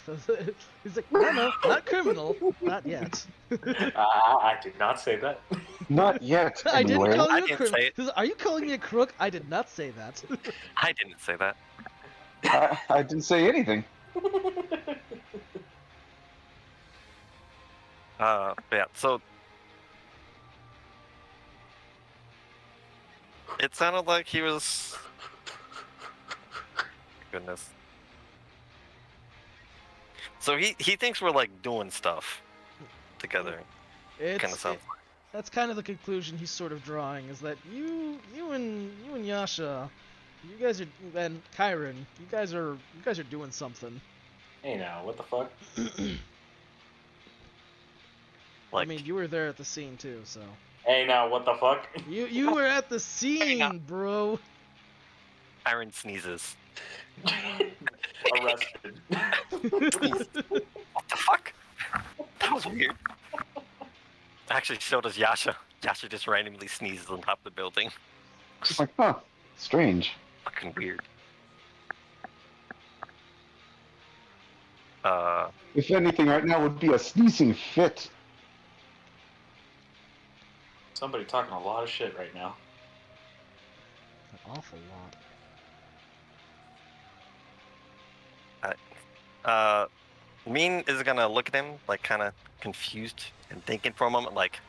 He's like, no, not criminal, not yet. I did not say that. Not yet, I didn't anyway. call I you a didn't criminal. say it. Are you calling me a crook? I did not say that. I didn't say that. I didn't say anything. Yeah. So it sounded like he was. Goodness. So he thinks we're like doing stuff together. Kind of It's sounds. that's kind of the conclusion he's sort of drawing, is that you and Yasha, you guys are, and Kyron, you guys are doing something. Hey now, what the fuck? Like, I mean, you were there at the scene too, so Hey now, what the fuck? you were at the scene, bro. Iron sneezes. Arrested. What the fuck? That was weird. Actually, so does Yasha. Yasha just randomly sneezes on top of the building. Just like, huh, strange. Fucking weird. If anything, right now would be a sneezing fit. Somebody talking a lot of shit right now. An awful lot. Mean is gonna look at him like kind of confused and thinking for a moment, like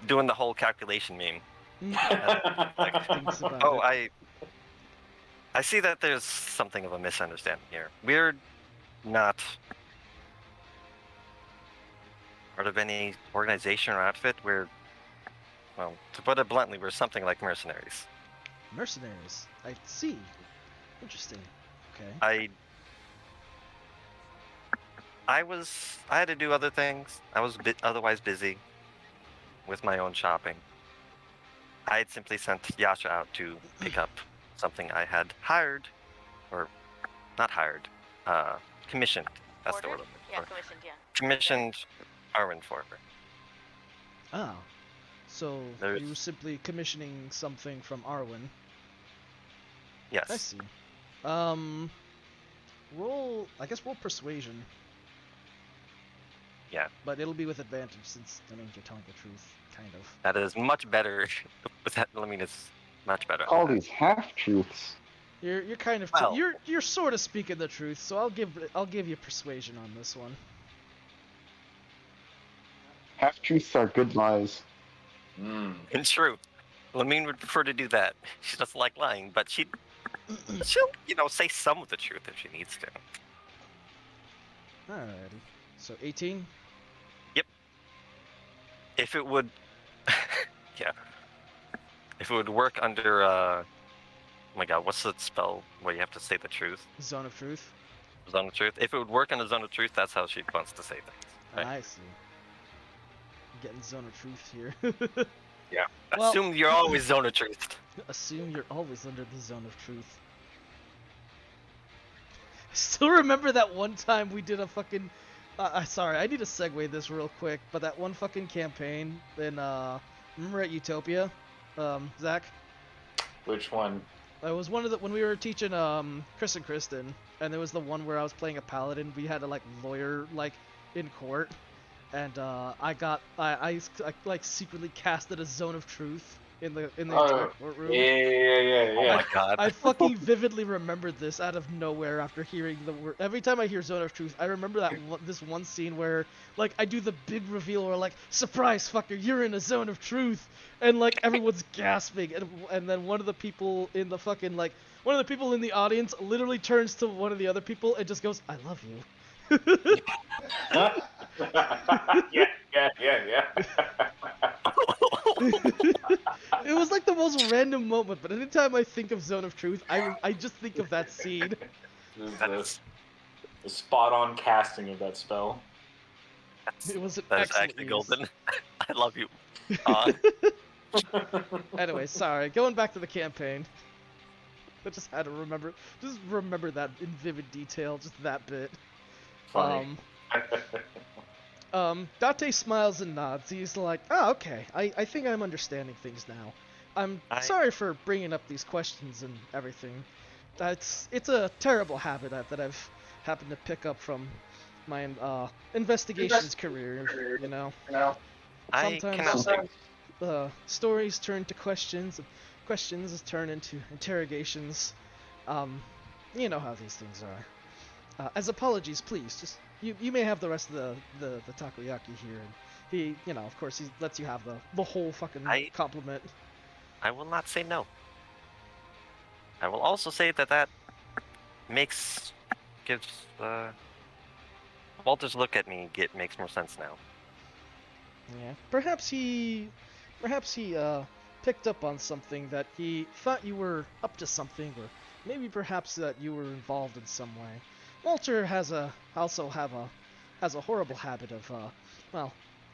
doing the whole calculation meme. Thinks about Oh, it. I see that there's something of a misunderstanding here. We're not part of any organization or outfit. We're, well, to put it bluntly, we're something like mercenaries. Mercenaries. I see. Interesting. Okay. I had to do other things. I was otherwise busy with my own shopping. I had simply sent Yasha out to pick up something I had hired, or not hired, commissioned. That's the word. Ordered? I'm looking Yeah, for. commissioned, yeah. Commissioned Arwen for her. Ah. So There's- you were simply commissioning something from Arwen. Yes. I see. Roll persuasion. Yeah. But it'll be with advantage since, I mean, you're telling the truth, kind of. That is much better. With that, I mean, it's much better. All these half truths. You're kind of Well. you're sort of speaking the truth, so I'll give you persuasion on this one. Half truths are good lies. Mm. It's true. Lamine would prefer to do that. She doesn't like lying, but she'll say some of the truth if she needs to. Alrighty. So 18. If it would, yeah. If it would work under, oh my god, what's the spell where you have to say the truth? Zone of truth. Zone of truth. If it would work in the zone of truth, that's how she wants to say things. Right? I see. Getting zone of truth here. Yeah. Well- Assume you're always zone of truth. Assume you're always under the zone of truth. Still remember that one time we did a fucking. Sorry, I need to segue this real quick, but that one fucking campaign in remember at Utopia, Zach? Which one? It was one of the when we were teaching Chris and Kristen, and there was the one where I was playing a paladin. We had a lawyer in court, and I like secretly casted a zone of truth in the entire courtroom. Yeah. Oh my god. I fucking vividly remembered this out of nowhere after hearing the word. Every time I hear Zone of Truth, I remember this one scene where, I do the big reveal where, surprise, fucker, you're in a zone of truth, and everyone's gasping, and then one of the people in the fucking one of the people in the audience literally turns to one of the other people and just goes, "I love you." Yeah. It was the most random moment, but anytime I think of Zone of Truth, I just think of that scene. The spot-on casting of that spell. It was an That is excellent actually use. golden. I love you. Anyway, sorry. Going back to the campaign. I just had to remember that in vivid detail, just that bit. Funny. Date smiles and nods. He's like, "Oh, okay. I think I'm understanding things now. I'm sorry for bringing up these questions and everything. It's a terrible habit that I've happened to pick up from my investigations career. You know, I cannot sometimes stories turn to questions, and questions turn into interrogations. You know how these things are. As apologies, please, just you may have the rest of the takoyaki here, and he, of course, he lets you have the whole fucking compliment. I will not say no. I will also say that gives Walter's look at me makes more sense now. Yeah, perhaps he picked up on something that he thought you were up to something, or maybe perhaps that you were involved in some way. Walter has a horrible habit of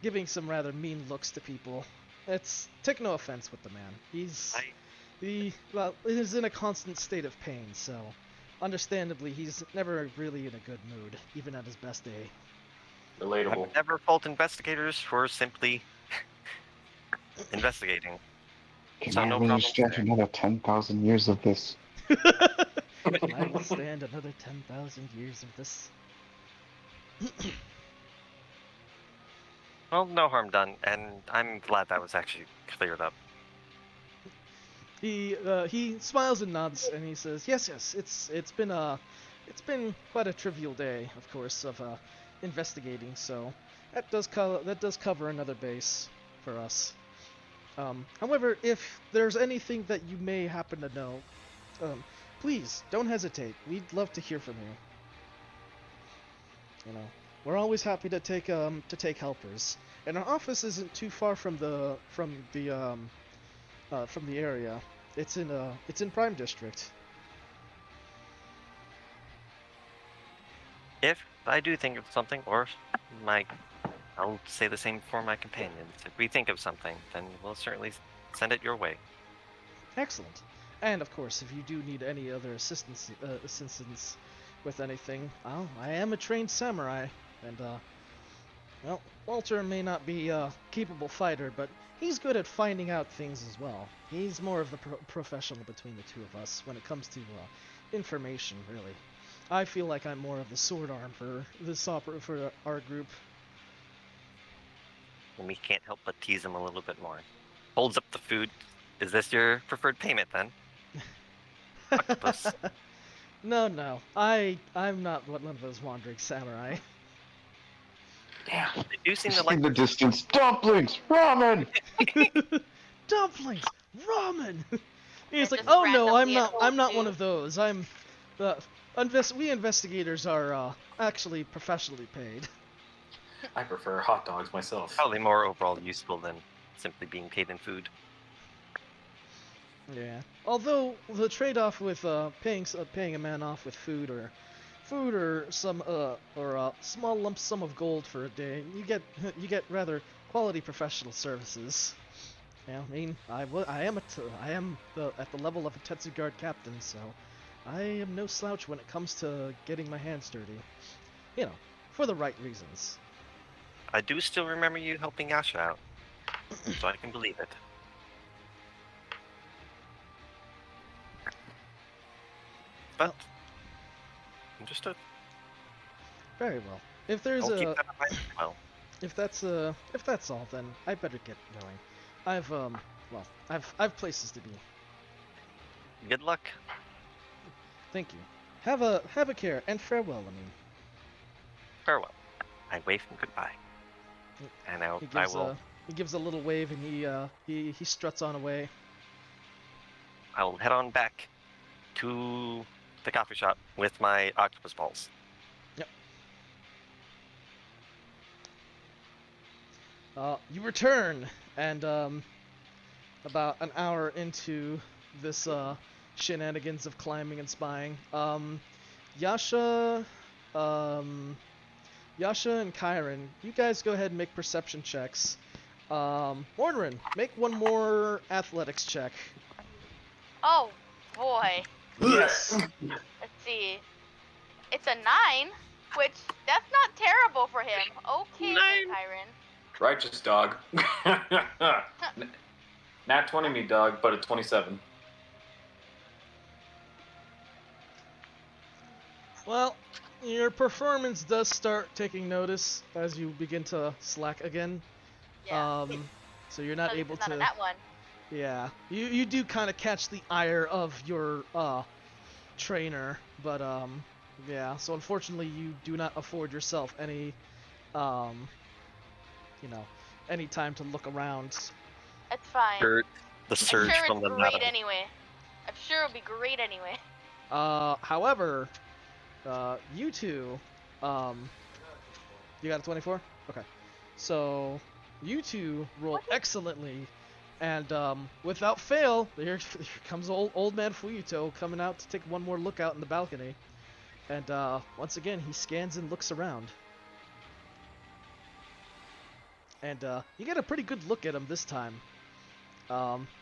giving some rather mean looks to people. Take no offense with the man. He is in a constant state of pain, so understandably he's never really in a good mood, even at his best day. I Relatable. would never fault investigators for simply investigating. Can So I no really problem stand there. another 10,000 years of this? Can I withstand another 10,000 years of this? Well, no harm done, and I'm glad that was actually cleared up. He smiles and nods, and he says, "Yes, it's been quite a trivial day, of course, of investigating. So that does cover another base for us. However, if there's anything that you may happen to know, please don't hesitate. We'd love to hear from you. We're always happy to take helpers, and our office isn't too far from the area. It's in Prime District." If I do think of something, or I'll say the same for my companions. If we think of something, then we'll certainly send it your way. Excellent. And of course, if you do need any other assistance with anything, I am a trained samurai, and Walter may not be a capable fighter, but he's good at finding out things as well. He's more of the professional between the two of us when it comes to information, really. I feel like I'm more of the sword arm for our group. And we can't help but tease him a little bit more. Holds up the food. Is this your preferred payment then? octopus. No. I'm not one of those wandering samurai. Damn. They do seem to In like the distance, dumplings, ramen. Dumplings, ramen. He's They're like, just oh no, I'm randomly at not. home, I'm not one too. of those. We investigators are actually professionally paid. I prefer hot dogs myself. probably more overall useful than simply being paid in food. Yeah. Although the trade-off with paying a man off with food or some or a small lump sum of gold for a day, you get rather quality professional services. Yeah, I mean, I am at the level of a Tetsuguard captain, so I am no slouch when it comes to getting my hands dirty. You know, for the right reasons. I do still remember you helping Asha out, so I can believe it. But understood. Very well. If there's I'll a keep that in mind as well. if that's all, then I better get going. I've places to be. Good luck. Thank you. Have a care and farewell. I mean, Farewell. I wave him goodbye. And I will he gives a little wave and he struts on away. I will head on back to the coffee shop with my octopus balls. You return, and about an hour into this shenanigans of climbing and spying, Yasha and Kyron, you guys go ahead and make perception checks. Ornerin, make one more athletics check. Oh boy. Yes. Let's see. It's a 9, which that's not terrible for him. Okay, then, Kyron. Righteous dog. Nat 20 me dog, but a 27. Well, your performance does start taking notice as you begin to slack again. Yeah. So you're not At least able it's not to. on that one. Yeah, you do kind of catch the ire of your trainer, but yeah. So unfortunately, you do not afford yourself any any time to look around. It's fine. The surge I'm sure from it's the great metal. anyway. I'm sure it'll be great anyway. However, you two, you got a 24? Okay. So, you two roll excellently, and without fail, here comes old man Fuyuto coming out to take one more look out in the balcony. And once again, he scans and looks around. And you get a pretty good look at him this time.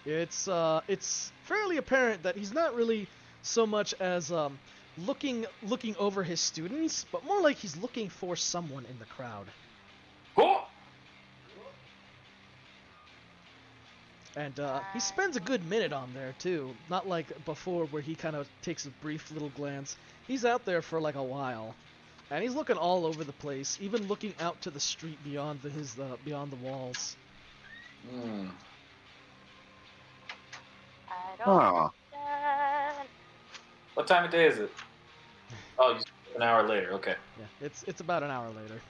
It's fairly apparent that he's not really so much as looking over his students, but more like he's looking for someone in the crowd. Oh! And he spends a good minute on there too, not like before where he kind of takes a brief little glance. He's out there for like a while, and he's looking all over the place, even looking out to the street beyond beyond the walls. Hmm. I don't Huh. understand. What time of day is it? Oh, you said an hour later. Okay. Yeah, it's about an hour later.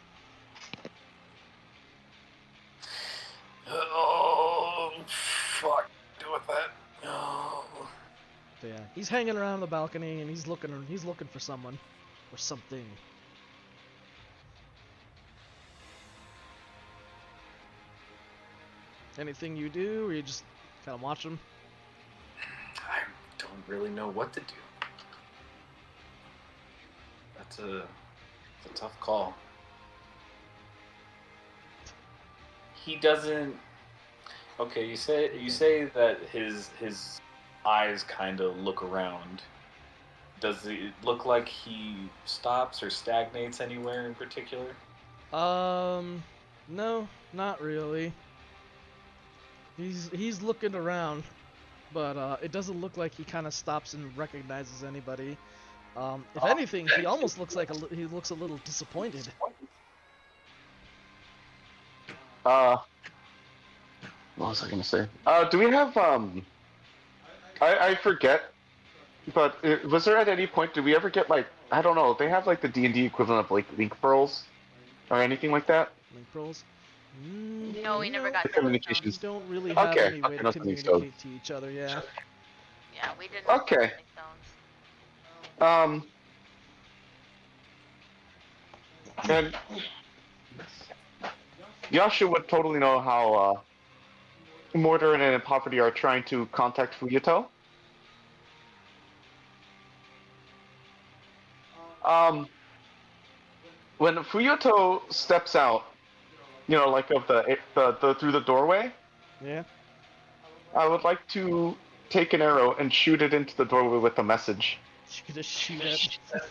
Oh, fuck. Do with that. Oh. So yeah, he's hanging around the balcony and he's looking for someone or something. Anything you do, or you just kind of watch him? I don't really know what to do. That's a tough call. He doesn't. Okay, you say that his eyes kind of look around. Does it look like he stops or stagnates anywhere in particular? No, not really. He's looking around, but it doesn't look like he kind of stops and recognizes anybody. If anything, he almost looks like he looks a little disappointed. What was I gonna say? Do we have I forget But was there at any point, did we ever get, like, I don't know, they have, like, the D&D equivalent of, like, link pearls? Or anything like that? Link pearls? No, we never got The those. communications. We don't really have Okay, any way okay, to that's what you said. communicate to each other, yeah. Yeah, we did not Okay. have stones. And Yasha would totally know how, Mortar and Poverty are trying to contact Fuyuto. When Fuyuto steps out, you know, like of the through the doorway, Yeah? I would like to take an arrow and shoot it into the doorway with a message. You're gonna shoot at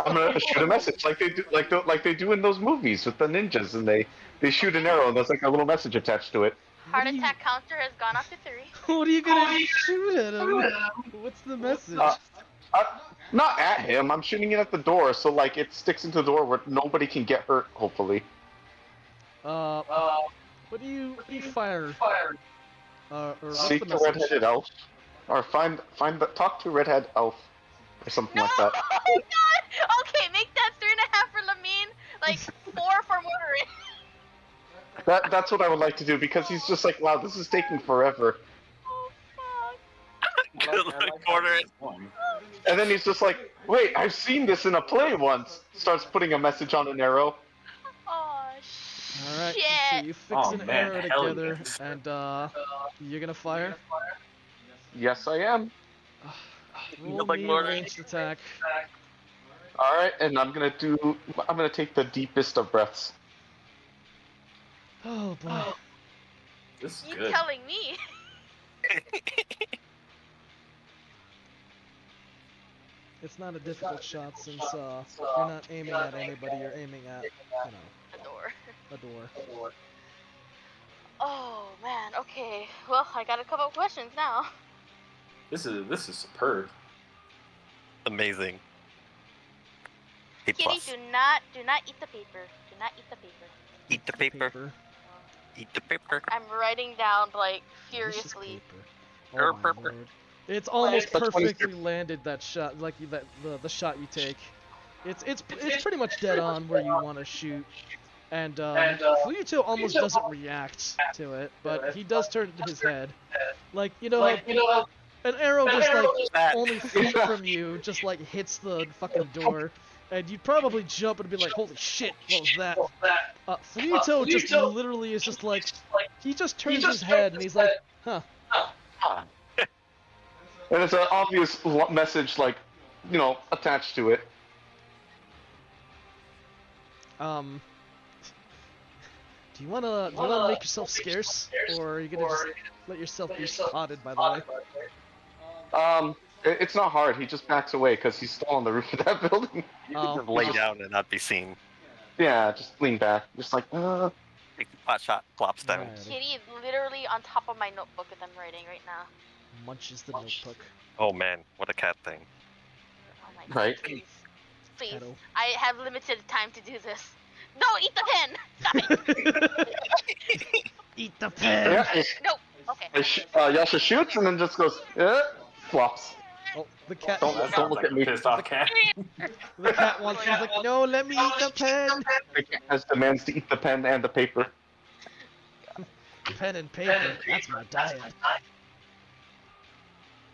I'm gonna shoot a message like they do, like they do in those movies with the ninjas, and they shoot an arrow and there's like a little message attached to it. Heart attack counter has gone up to 3. What are you gonna shoot at him? What's the message? Not at him. I'm shooting it at the door, so like it sticks into the door where nobody can get hurt. Hopefully. What do you fire? Or what's Seek the the message? red-headed elf, or talk to red-headed elf, or something No! like that. Oh god! Okay, make that 3.5 for Lamine, like 4 for Mortarin. That's what I would like to do because he's just like, wow, this is taking forever. Oh fuck. Good luck, Mortarin. And then he's just like, wait, I've seen this in a play once. Starts putting a message on an arrow. Oh Alright, so shit. you fix Oh, an man, arrow hell together, yes. and you're gonna fire? Yes, I am. Roll like me a Mortar. ranged attack. All right, and I'm gonna take the deepest of breaths. Oh boy. This is You good. telling me? It's not a difficult shot since you're not aiming at anybody, you're aiming at, you know, A door. a door. Oh man, okay. Well, I got a couple of questions now. This is superb. Amazing. A Kitty, plus. do not eat the paper. Do not eat the paper. Eat the paper. Eat the paper. I'm writing down like Delicious furiously. paper. Oh my lord. It's almost That's what he's- perfectly landed, that shot, like the shot you take. It's pretty much dead on where you want to shoot. And Fuyuto almost doesn't react to it, but he does turn his head. Like, you know, an arrow just like That. only feet from you just like hits the fucking door. And you'd probably jump and be like, holy shit, what was that? Fuyuto just literally is just like, he just turns his head and he's like, huh. And it's an obvious message, like, you know, attached to it. Do you wanna make yourself scarce, or are you gonna just let yourself be spotted by the way? It's not hard. He just backs away because he's still on the roof of that building. You can just lay down and not be seen. Yeah, just lean back, just like, Take the pot shot, plops down. Alrighty. Kitty is literally on top of my notebook that I'm writing right now. Munches the notebook. Oh man, what a cat thing. Oh my god, Right. please. Please. Pedo. I have limited time to do this. No, eat the pen! Stop it! Eat the pen! yeah. No! Okay. Yasha shoots and then just goes, flops. Oh, the cat. Don't That look sounds like at me. a pissed off cat. The cat wants. He's like, no, let me eat the pen. The cat has demands to eat the pen and the paper. Pen and paper. That's my diet.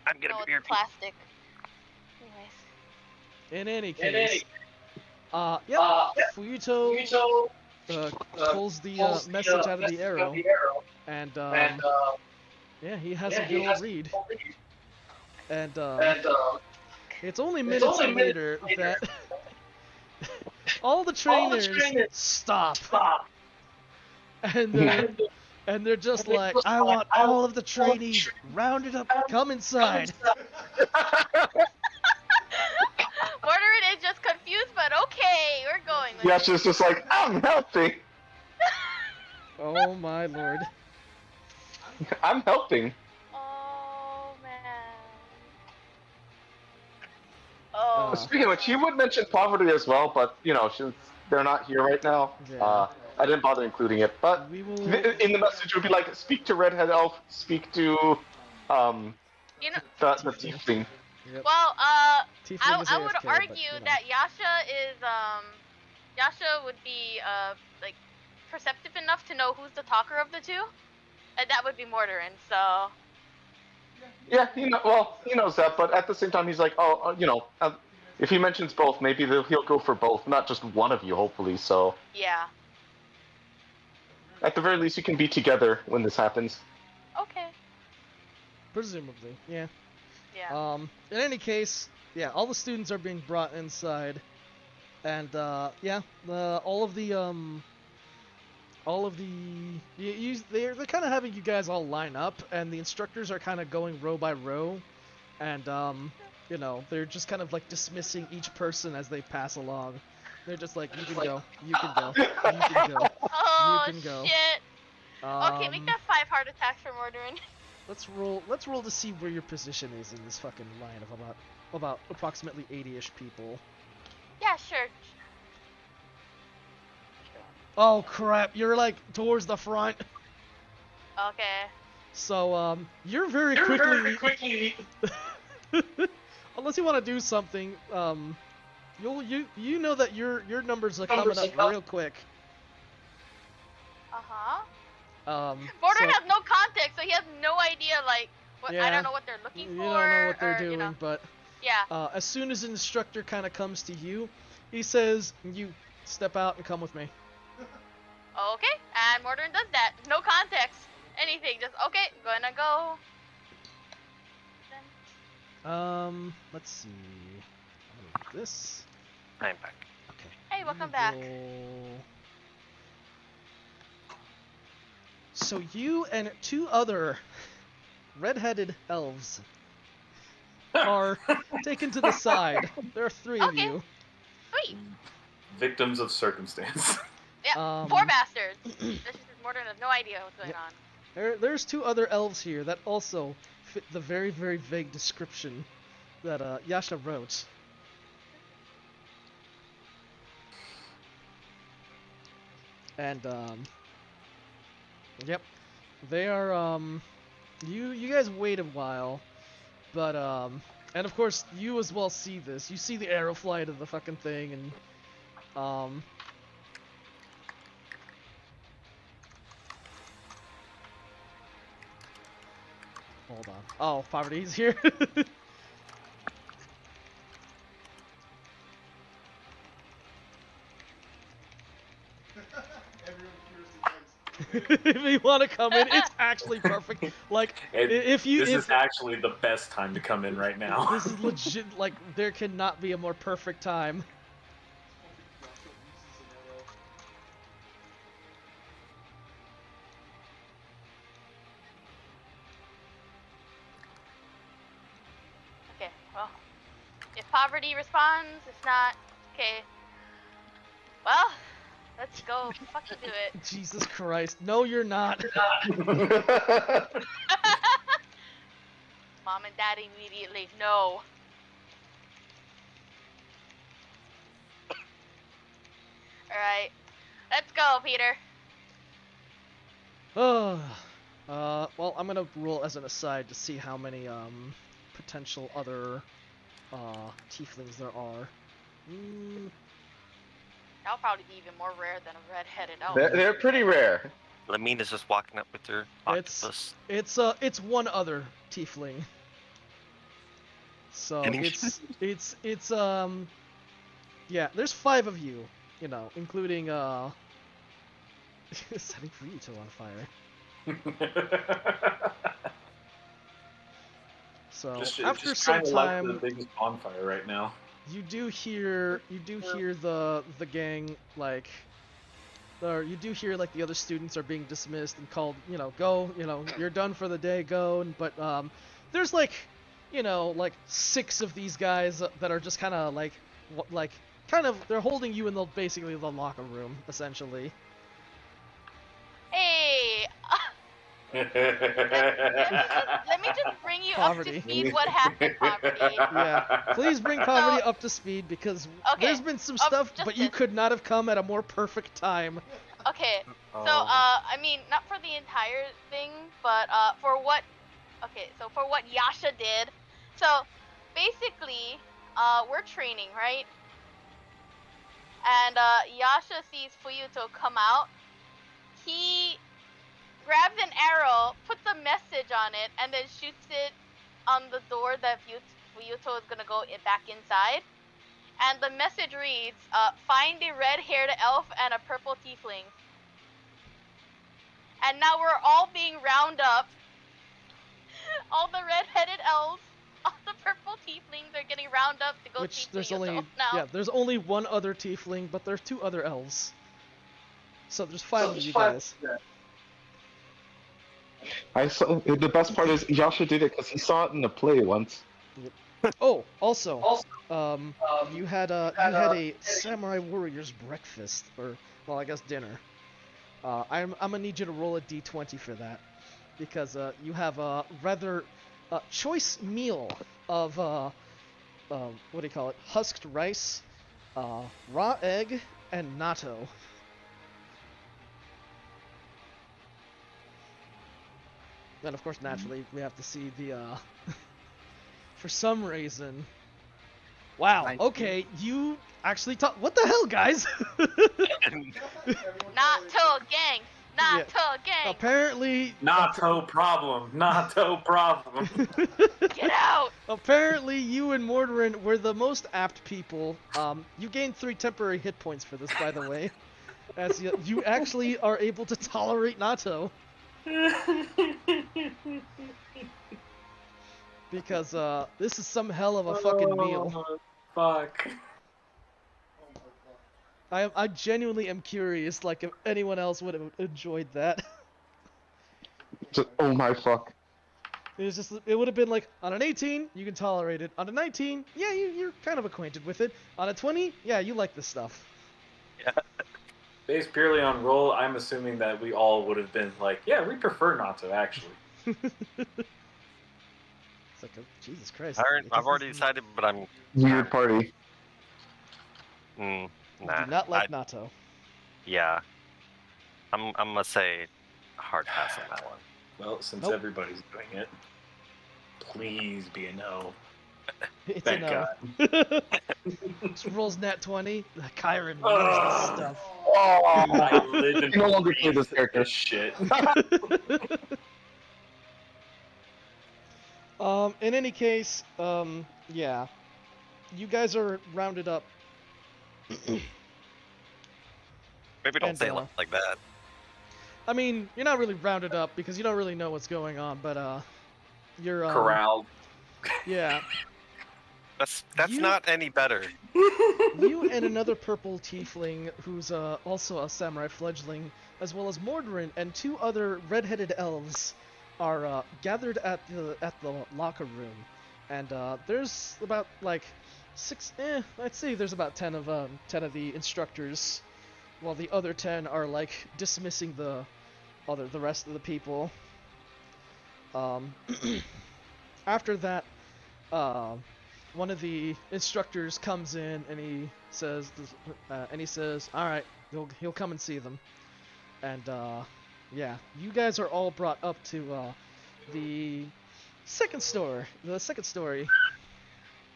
I'm gonna No, be it's plastic. Anyways. In any case, Fuyuto pulls the message out of the arrow, and yeah, he has a good old read. And it's only minutes later that all the trainers stop, and they're just like, I want all of the trainees rounded up, come inside. Mortarin is just confused, but okay, we're going with it. Yasha's just like, I'm helping. Oh my lord. I'm helping. Oh man. Oh. Speaking of which, he would mention poverty as well, but you know, since they're not here right now, Yeah. I didn't bother including it. But We will. in the message it would be like, speak to Redhead Elf, speak to You know, the tiefling. Yep. Well, Tiefling is I would AFK, argue but, you know. that Yasha would be like perceptive enough to know who's the talker of the two, and that would be Mortarin. So Yeah, he knows that, but at the same time, he's like, if he mentions both, maybe he'll go for both, not just one of you, hopefully. So yeah. at the very least, you can be together when this happens. Okay. Presumably, yeah. Yeah. In any case, yeah, all the students are being brought inside, and yeah, all of the they're kind of having you guys all line up, and the instructors are kind of going row by row, and you know, they're just kind of like dismissing each person as they pass along. They're just like, you can go, you can go, you can go, Oh you can go. shit. Okay, make that 5 heart attacks for Mortarin. Let's roll to see where your position is in this fucking line of about approximately 80-ish people. Yeah, sure. Oh crap, you're like towards the front. Okay. So you're very quickly unless you want to do something, you know that your numbers are coming up real quick. Uh-huh. So Mortarin has no context, so he has no idea, like, what, I Yeah. don't know what they're looking for. you don't know what they're or, doing, you know. but Yeah. as soon as an instructor kind of comes to you, he says, "You step out and come with me." Okay, and Mortarin does that. No context. Anything, just, okay, gonna go. Let's see. I'm gonna do this. I'm back. Okay. Hey, welcome you back. roll- So you and 2 other red-headed elves are taken to the side. There are 3 of Okay. you. Sweet. Victims of circumstance. Yeah, 4 bastards. This is just Mortarin has no idea what's going Yep. on. There's 2 other elves here that also fit the very, very vague description that Yasha wrote. And yep, they are you guys wait a while, but and of course you as well see this. You see the arrow fly to the fucking thing, and hold on. Oh, Poverty's here. If you want to come in, it's actually perfect. Like, if you This is actually the best time to come in right now. this is legit. Like, there cannot be a more perfect time. Okay, well, if Poverty responds, it's not. Okay. Well, let's go fucking do it. Jesus Christ. No, you're not. Mom and Dad immediately. No. Alright. Let's go, Peter. Well, I'm gonna roll as an aside to see how many, potential other, tieflings there are. That'll probably be even more rare than a red-headed elf. They're pretty rare. Lamine is just walking up with her octopus. It's one other tiefling. So Any- it's yeah, there's 5 of you, you know, including setting Fuyuto on fire. So after just some trying to light time, the biggest bonfire right now. you do hear the gang, like, or you do hear like the other students are being dismissed and called, you know, go, you know, you're done for the day, go. But there's like, you know, like 6 of these guys that are just kind of like they're holding you in basically the locker room essentially. Hey, let me just bring you Poverty. up to speed what happened, Poverty. Yeah, please bring Poverty up to speed because Okay, there's been some stuff, just but you this. could not have come at a more perfect time. Okay, so, Oh. I mean, not for the entire thing, but, for what Yasha did. So, basically, we're training, right? And Yasha sees Fuyuto come out. He grabs an arrow, puts a message on it, and then shoots it on the door that Fuyuto is gonna go back inside. And the message reads, find a red-haired elf and a purple tiefling. And now we're all being round up. All the red-headed elves, all the purple tieflings are getting round up to go Which see there's Fuyuto only now. there's only one other tiefling, but there's 2 other elves. So there's 5 of you guys. I saw. The best part is Yasha did it because he saw it in the play once. Oh, also, you had a samurai warrior's breakfast, or well, I guess dinner. I'm gonna need you to roll a d20 for that, because you have a rather choice meal of what do you call it? Husked rice, raw egg, and natto. And of course, naturally, we have to see the for some reason. Wow. 19. Okay, you actually talk. What the hell, guys? Natto gang! Natto gang! Apparently. Natto problem. Natto problem. Get out! Apparently, you and Mordorin were the most apt people. You gained 3 temporary hit points for this, by the way, as you actually are able to tolerate natto. Because this is some hell of a fucking meal. Oh, fuck. I genuinely am curious, like, if anyone else would have enjoyed that. Oh my fuck. It would have been like, on an 18, you can tolerate it. On a 19, yeah, you're kind of acquainted with it. On a 20, yeah, you like this stuff. Based purely on roll, I'm assuming that we all would have been like, yeah, we prefer natto, actually. It's like, oh, Jesus Christ. I've already decided, but I'm Weird party. You nah. do not like natto. Yeah, I'm gonna say hard pass on that one. Well, since Nope. everybody's doing it, please be a no. It's Thank a God. no. Just rolls nat 20. Kyron loves this stuff. I live and You no longer play breathe this character. this shit. In any case, yeah. You guys are rounded up. Maybe don't And, say it like that. I mean, you're not really rounded up because you don't really know what's going on, but, you're, Corralled. yeah. That's You- not any better. You and another purple tiefling, who's also a samurai fledgling, as well as Mordorin and 2 other red-headed elves, are gathered at the locker room, and there's about like 6. I'd say there's about 10 of the instructors, while the other 10 are like dismissing the rest of the people. After that, one of the instructors comes in and he says, "All right, he'll come and see them." And yeah, you guys are all brought up to the second story.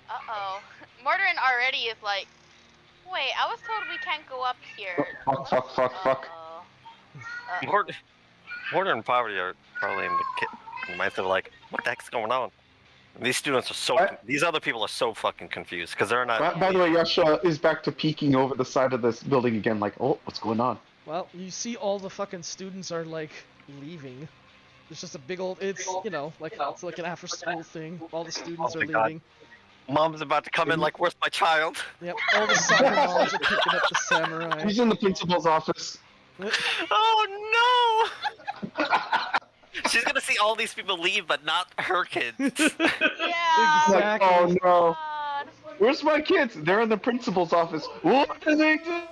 Uh-oh. Mordorin already is like, wait, I was told we can't go up here. Fuck. Uh-oh. Mortar and Poverty are probably in the mindset of like, what the heck's going on? And these students are so. What? These other people are so fucking confused because they're not. By the way, Yasha is back to peeking over the side of this building again, like, oh, what's going on? Well, you see all the fucking students are like leaving. There's just a big old. It's it's like an after-school thing. All the students Oh are my God. leaving. Mom's about to come in like, where's my child? Yep, all the soccer moms are picking up the samurai. He's in the principal's office. Oh no! She's gonna see all these people leave, but not her kids. Yeah. Like, oh no. God. Where's my kids? They're in the principal's office. What are they doing?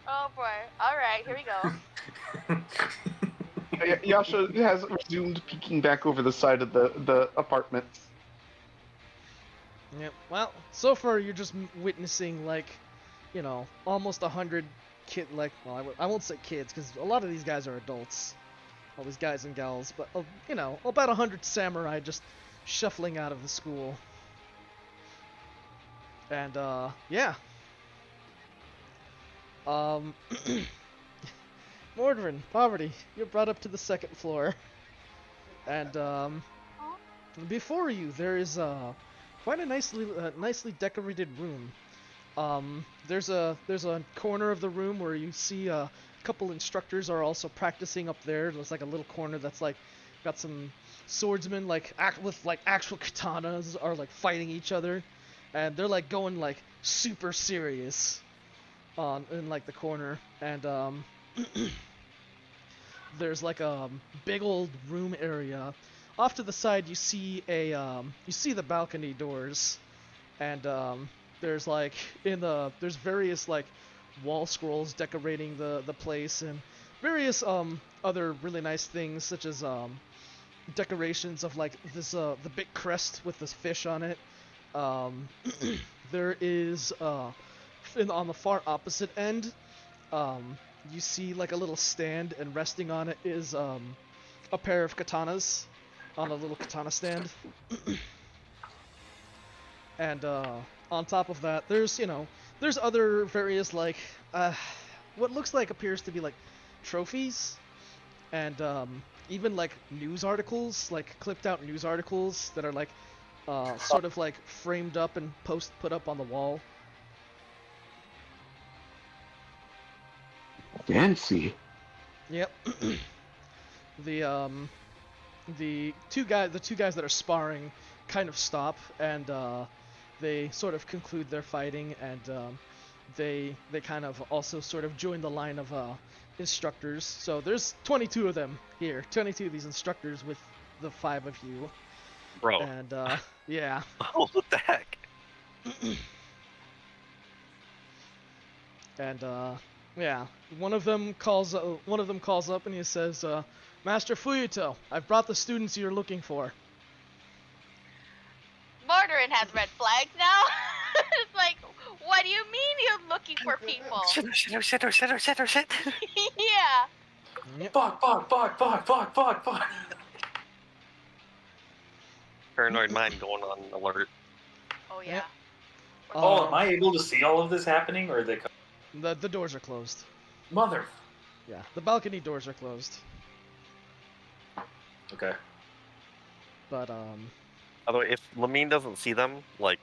Oh boy. Alright, here we go. Yasha has resumed peeking back over the side of the apartment. Yep. Well, so far you're just witnessing like, almost 100 I won't say kids because a lot of these guys are adults. all these guys and gals, but you know, about 100 samurai just shuffling out of the school. And yeah. Mordrin, Poverty, you're brought up to the second floor. And before you there is quite a nicely decorated room. There's a corner of the room where you see a couple instructors are also practicing up there. There's like a little corner that's like got some swordsmen with actual katanas are like fighting each other, and they're like going like super serious in like the corner. And there's like a big old room area. Off to the side you see the balcony doors, and there's like there's various like wall scrolls decorating the place, and various other really nice things such as decorations of like this the big crest with this fish on it. There is on the far opposite end, you see like a little stand, and resting on it is a pair of katanas on a little katana stand. And on top of that, there's other various like what looks like appears to be like trophies, and even like news articles, like clipped out news articles that are like sort of like framed up and put up on the wall. Fancy. Yep. The two guys that are sparring kind of stop, and they sort of conclude their fighting, and they kind of also sort of join the line of instructors. So there's 22 of them here, 22 of these instructors with the 5 of you. Bro. And yeah. Oh, what the heck? And yeah, one of them calls up and he says, Master Fuyuto, I've brought the students you're looking for. Mordrin has red flags now. It's like, what do you mean you're looking for people? Shit. Yeah. Yep. Fuck. Paranoid mind going on alert. Oh yeah. Yep. Oh, am I able to see all of this happening, or are they? The doors are closed. Mother. Yeah, the balcony doors are closed. Okay. But Although if Lamine doesn't see them, like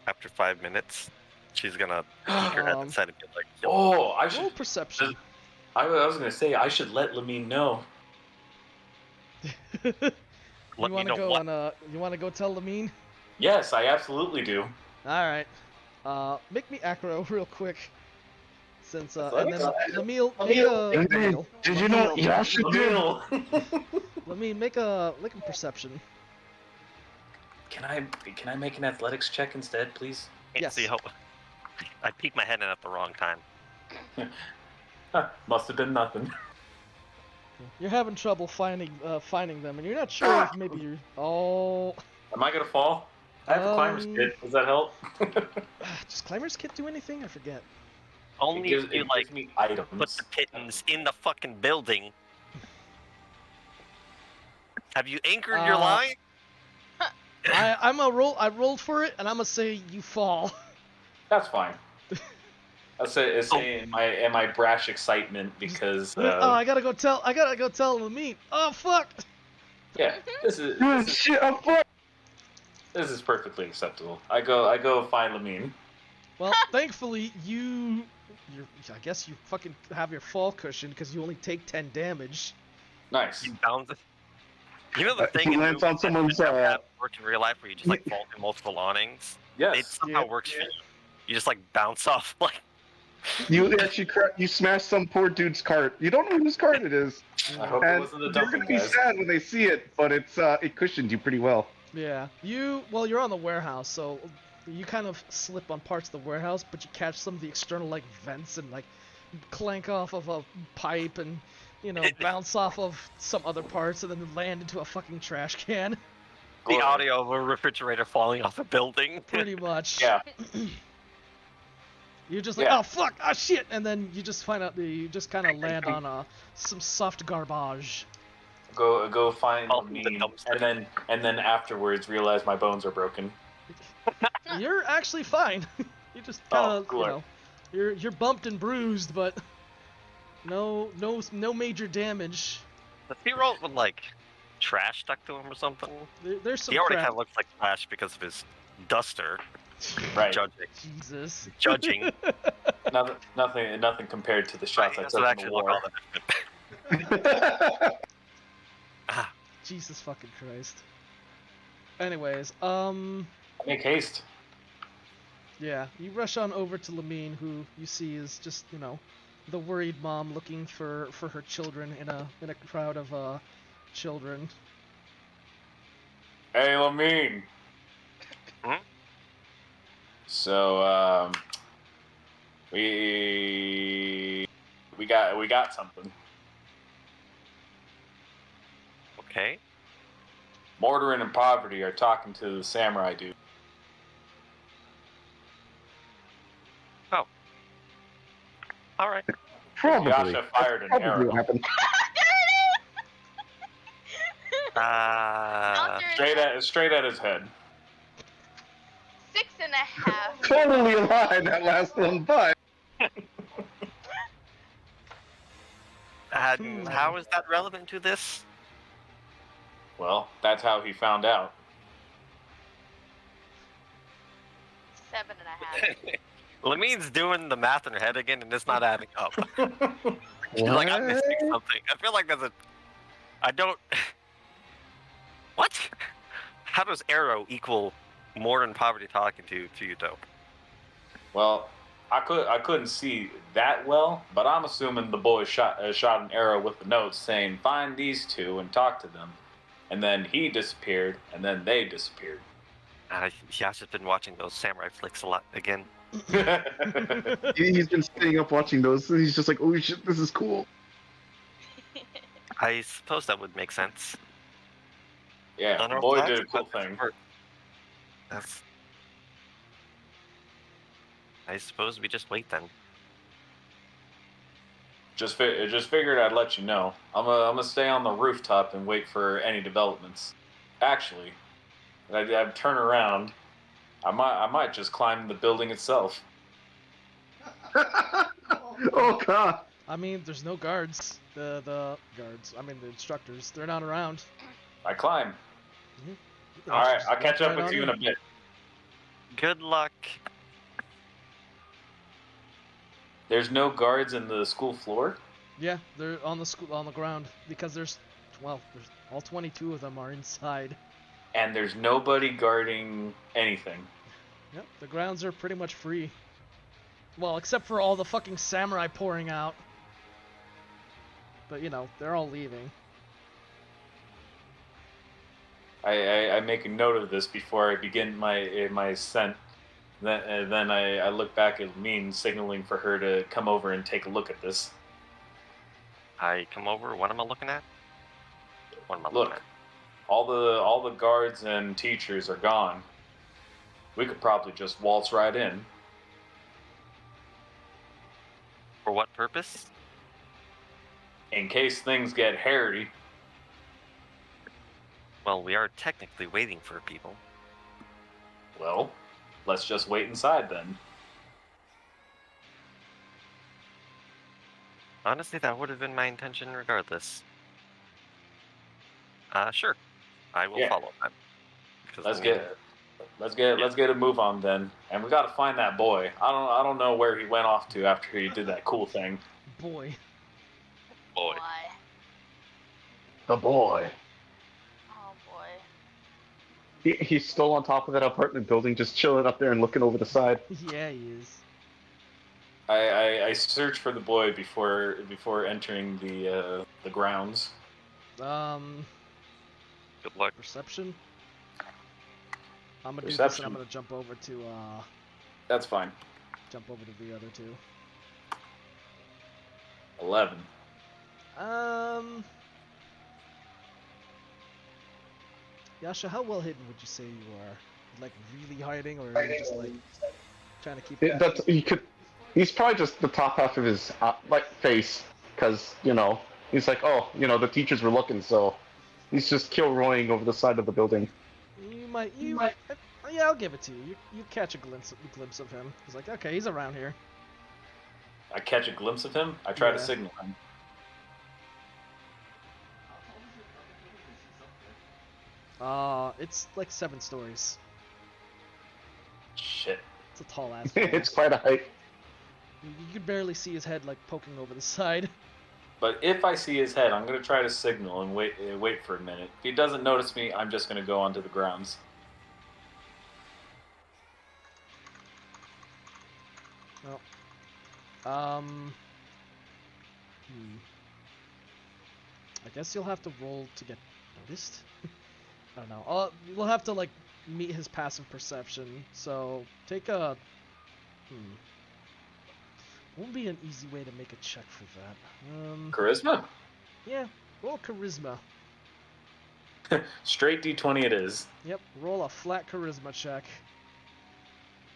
after 5 minutes, she's gonna peek her head inside and be like, "Yo, Oh, I roll should. perception. I was gonna say I should let Lamine know. You let me want to know go what." you want to go tell Lamine? Yes, I absolutely do. All right. Make me acro real quick. Since and Athletics? then Lamille, Did you know Yasha did? Lamine. make a perception. Can I make an athletics check instead, please? Can't Yes. see how. I peeked my head in at the wrong time. Must have been nothing. You're having trouble finding them, and you're not sure if maybe you're. Oh. Am I gonna fall? I have a climber's kit. Does that help? Does climber's kit do anything? I forget. Only if you like gives me items. put the pittance in the fucking building. Have you anchored your line? I rolled for it, and I'm gonna say you fall. That's fine. I'll say in my brash excitement because. I gotta go tell Lamine. Oh fuck. Yeah, this is perfectly acceptable. I go find Lamine. Well, thankfully I guess you fucking have your fall cushion because you only take 10 damage. Nice. You bounce. You know the thing he in lands movies on someone's, that have work in real life where you just like fall through multiple awnings. It Yes. somehow Yep. works for you. You just like bounce off like. You actually you smash some poor dude's cart. You don't know whose cart it is. I hope it And wasn't the they're dumping gonna be guys. sad when they see it, but it cushioned you pretty well. Yeah. You're on the warehouse, so you kind of slip on parts of the warehouse, but you catch some of the external like vents and like clank off of a pipe and bounce off of some other parts and then land into a fucking trash can. The Glory. audio of a refrigerator falling off a building. Pretty much. Yeah. You're just like, Yeah. oh fuck, ah shit, and then you just find out that you just kind of land on some soft garbage. go find Oh, the me, dumpster. and then afterwards realize my bones are broken. You're actually fine. You just kind of, cool. you're bumped and bruised, but no major damage. Does he roll with like trash stuck to him or something? There's some He already crap. kind of looks like trash because of his duster. Right. Jesus. Judging. Nothing compared to the shots I Does took it in actually the look war. all that different? Ah, Jesus fucking Christ. Anyways, Make haste. yeah, you rush on over to Lamine, who you see is just, the worried mom looking for her children in a crowd of children. Hey, Lamine. Hmm? So, we got something. okay. Mortarin and Poverty are talking to the samurai dude. All right. Probably. Yasha fired an Probably arrow. what happened. Straight at his head. 6.5. Totally a lie, that last one, but And how is that relevant to this? Well, that's how he found out. 7.5. Lamine's doing the math in her head again, and it's not adding up. She's like, I'm missing something. I feel like there's a. I don't. What? How does arrow equal more than poverty talking to Fuyuto? Well, I couldn't see that well, but I'm assuming the boy shot an arrow with the notes saying, "Find these two and talk to them," and then he disappeared, and then they disappeared. Yasha's been watching those samurai flicks a lot again. he's been staying up watching those, and he's just like, oh shit, this is cool. I suppose that would make sense. Yeah, the boy did a cool thing. That's. I suppose we just wait then. Just figured I'd let you know. I'm gonna stay on the rooftop and wait for any developments. Actually, I'd turn around. I might just climb the building itself. Oh god. I mean, there's no guards. The guards. I mean, the instructors. They're not around. I climb. Mm-hmm. All right, Just I'll catch walk up right with on you in a bit. Good luck. There's no guards in the school floor. Yeah, they're on the ground because there's all 22 of them are inside. And there's nobody guarding anything. Yep, the grounds are pretty much free. Well, except for all the fucking samurai pouring out. But they're all leaving. I make a note of this before I begin my ascent. Then I look back at Min, signaling for her to come over and take a look at this. I come over. What am I looking at? What am I looking Look, at? all the guards and teachers are gone. We could probably just waltz right in. For what purpose? In case things get hairy. Well, we are technically waiting for people. Well, let's just wait inside then. Honestly, that would have been my intention regardless. Sure. I will follow that. Let's get a move on then. And we gotta find that boy. I don't know where he went off to after he did that cool thing. Boy. Boy. The boy. Oh boy. He's still on top of that apartment building, just chilling up there and looking over the side. Yeah, he is. I search for the boy before entering the grounds. Good luck. Perception. I'm gonna do this Perception. and I'm gonna jump over to That's fine. the other two. 11. Yasha, how well hidden would you say you are? Like really hiding, or are you just like trying to keep? He's probably just the top half of his face, because he's like, oh, the teachers were looking, so He's just Kilroying over the side of the building. You might. Yeah, I'll give it to you. You catch a glimpse of him. He's like, okay, he's around here. I catch a glimpse of him. I try to Yeah. signal him. It's like 7 stories. Shit. It's a tall ass. It's quite a height. You could barely see his head like poking over the side. But if I see his head, I'm gonna try to signal and wait for a minute. If he doesn't notice me, I'm just gonna go onto the grounds. Well, I guess you'll have to roll to get noticed. I don't know. We'll have to like meet his passive perception. So take a. Won't be an easy way to make a check for that. Charisma? Yeah, roll charisma. Straight D20 it is. Yep, roll a flat charisma check.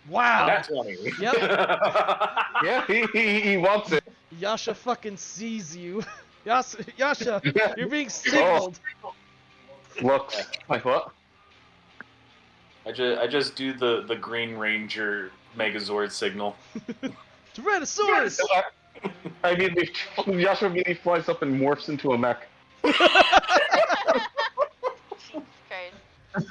Wow. That's 20. Yep. Yeah, he wants it. Yasha fucking sees you. Yasha, you're being signaled. Look, like what? I just do the Green Ranger Megazord signal. Tyrannosaurus! I mean, Yasha immediately flies up and morphs into a mech. Christ.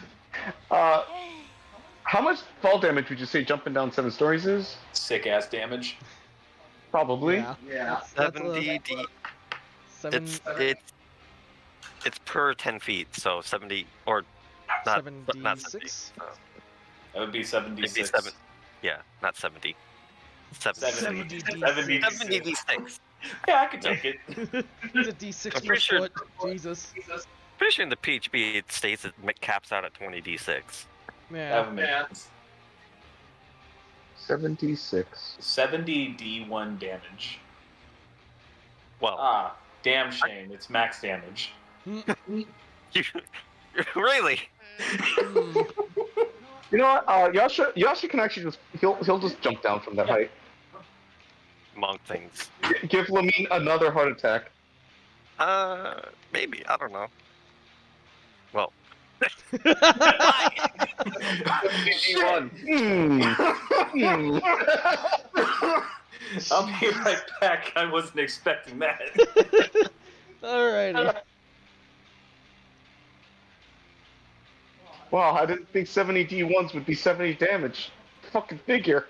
How much fall damage would you say jumping down 7 stories is? Sick ass damage. Probably. Yeah. 70 D. 7 It's per 10 feet, so 70 or not. Not 70. 7d6? That would be It'd be 76. 7. Yeah, not 70. 70 70 D6. Yeah, I could take it. It's a d6 I'm per pretty sure- foot. Jesus. Pretty sure in the PHB it states it caps out at 20 D6. Yeah. That would make sense. 76. 70 D1 damage. Well, Ah, damn shame. It's max damage. you really? Hmm. You know what? Yasha can actually just he'll just jump down from that height. Monk things. Give Lamine another heart attack. Maybe. I don't know. Well, 71. I'll be right back. I wasn't expecting that. Alrighty. Wow, I didn't think 70 D1s would be 70 damage. Fucking figure.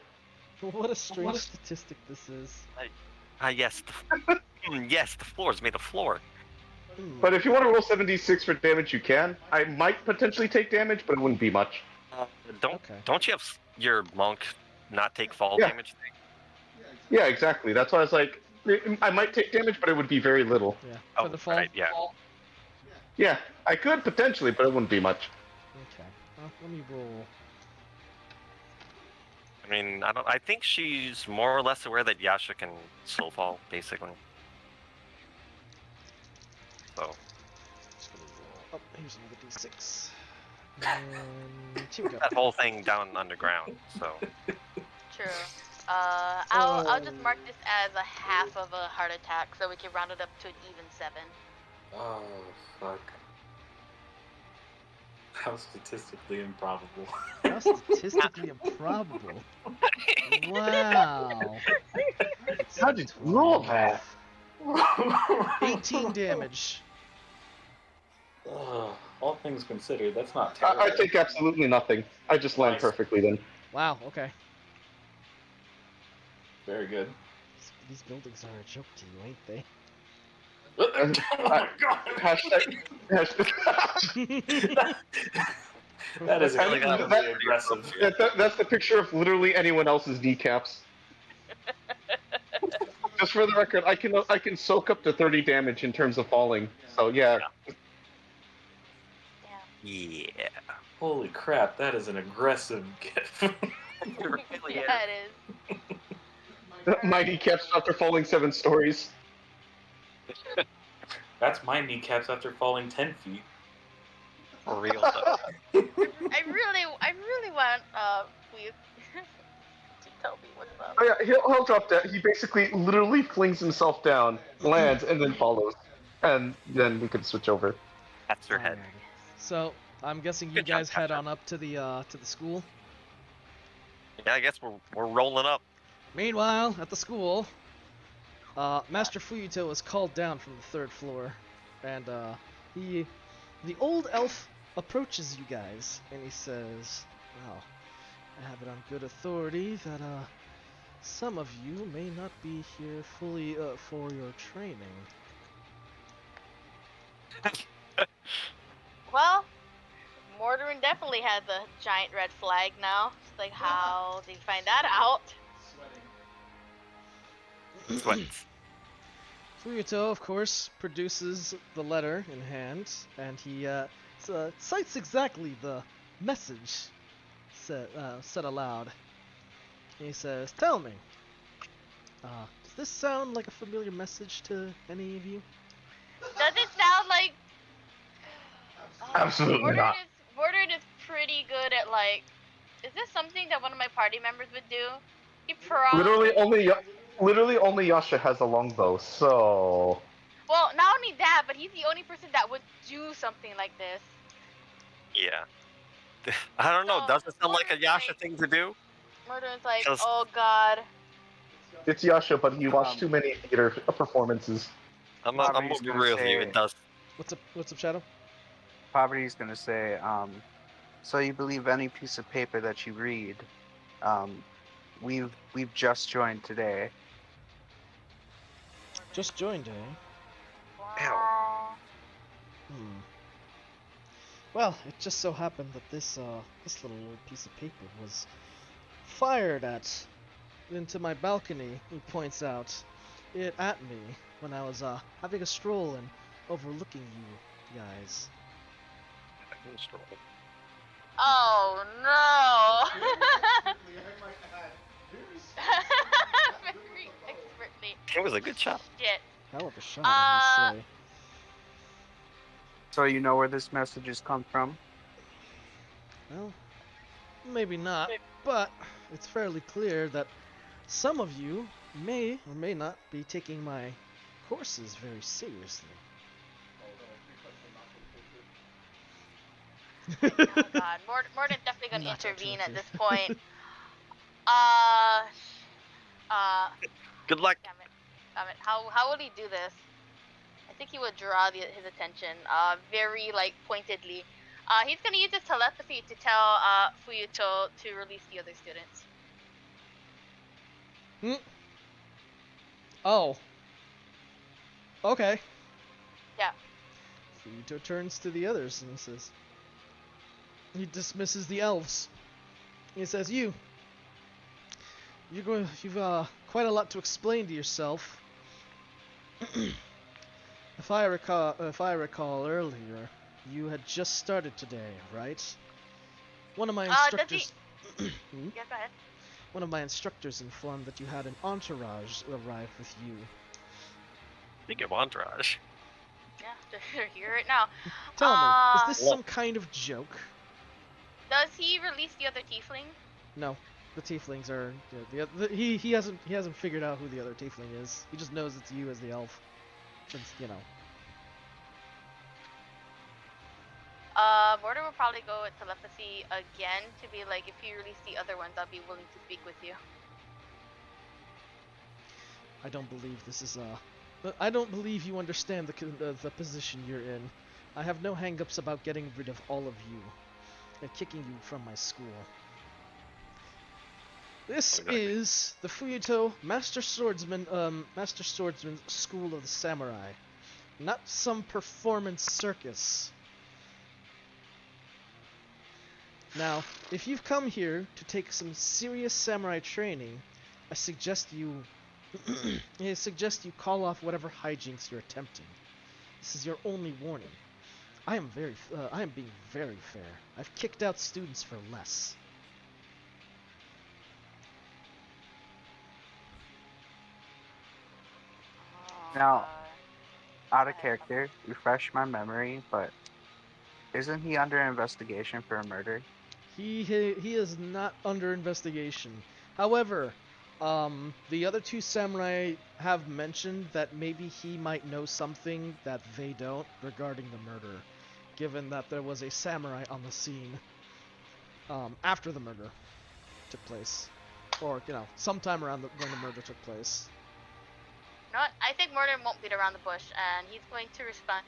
What a strange statistic this is. yes. Yes, the floor is made of floor. Hmm. But if you want to roll 76 for damage, you can. I might potentially take damage, but it wouldn't be much. Okay. Don't you have your monk not take fall Yeah. damage thing? Yeah, exactly. That's why I was like, I might take damage, but it would be very little. Yeah. Oh, For the fall. right, yeah. Yeah, I could potentially, but it wouldn't be much. Okay. Let me roll. I mean, I think she's more or less aware that Yasha can slow fall, basically. So, Just gonna roll. Oh, here's another d6. And here we go. that whole thing down underground. So, True. I'll just mark this as a half of a heart attack so we can round it up to an even 7. Oh, fuck. How statistically improbable. How statistically improbable. Wow. How did you roll that? 18 damage. Ugh, all things considered, that's not terrible. I take absolutely nothing. I just land Nice. perfectly then. Wow, okay. Very good. These buildings are a joke to you, ain't they? Oh my god! Hashtag. That is Really got incredibly aggressive. That's the picture of literally anyone else's kneecaps. Just for the record, I can soak up to 30 damage in terms of falling. So yeah, yeah. Holy crap, that is an aggressive gif. It really is. Yeah, it is. my kneecaps after falling 7 stories. That's my kneecaps after falling 10 feet. For real, though. I really want Fuyuto to tell me what's up. Oh yeah, he'll drop that. He basically literally flings himself down, lands, and then follows, and then we can switch over. That's your head. Alrighty. So I'm guessing you Good job, guys head Captain. on up to the school. Yeah, I guess we're rolling up. Meanwhile, at the school, Master Fuyuto was called down from the 3rd floor, and the old elf approaches you guys, and he says, "Well, I have it on good authority that some of you may not be here fully for your training." Well, Mordorin definitely has a giant red flag now. It's like, how did you find that out? Sweats. Fuyuto, of course, produces the letter in hand, and he cites exactly the message said aloud. He says, "Tell me, does this sound like a familiar message to any of you?" Does it sound like... Absolutely not. Mordorin is pretty good at, like... Is this something that one of my party members would do? He probably... Literally only Yasha has a longbow, so... Well, not only that, but he's the only person that would do something like this. Yeah. I don't know. So, Does it sound like a Mordorin's Yasha like- thing to do? Mordorin's like, 'Cause- oh god. It's Yasha, but he watched too many theater performances. I'm Poverty's gonna gonna agree with you. say- It does. What's up, Shadow? Poverty's gonna say, so you believe any piece of paper that you read? We've just joined today. Just joined, eh? Wow. Well, it just so happened that this little piece of paper was fired at into my balcony. He points out it at me when I was having a stroll and overlooking you guys. Oh no! Very expertly. It was a good shot. Shit. Hell of a shot, I must say. So you know where this message has come from? Well, maybe not, but it's fairly clear that some of you may or may not be taking my courses very seriously. Oh god, Morden's definitely gonna Not intervene actually. at this point. Good luck. Damn it. How would he do this? I think he would draw his attention, very, like, pointedly. He's gonna use his telepathy to tell, Fuyuto to release the other students. Oh. Okay. Yeah. Fuyuto turns to the others and he says, he dismisses the elves. He says, You've quite a lot to explain to yourself. If I recall earlier, you had just started today, right? One of my instructors. Yeah, go ahead. One of my instructors informed that you had an entourage arrive with you. Think of entourage. Yeah, they're here right now. Tell me, is this Well- some kind of joke? Does he release the other tiefling? No, the tieflings are. He hasn't figured out who the other tiefling is. He just knows it's you as the elf. Since Mortar will probably go with telepathy again to be like, if you release the other ones, I'll be willing to speak with you. I don't believe this is I don't believe you understand the position you're in. I have no hang-ups about getting rid of all of you and kicking you from my school. This is the Fuyuto Master Swordsman School of the Samurai, not some performance circus. Now, if you've come here to take some serious samurai training, I suggest you call off whatever hijinks you're attempting. This is your only warning. I am being very fair. I've kicked out students for less. Now, out of character, refresh my memory, but isn't he under investigation for a murder? He is not under investigation. However, the other two samurai have mentioned that maybe he might know something that they don't regarding the murder. given that there was a samurai on the scene after the murder took place, or sometime around when the murder took place. You know what? I think Mordrin won't beat around the bush, and he's going to respond.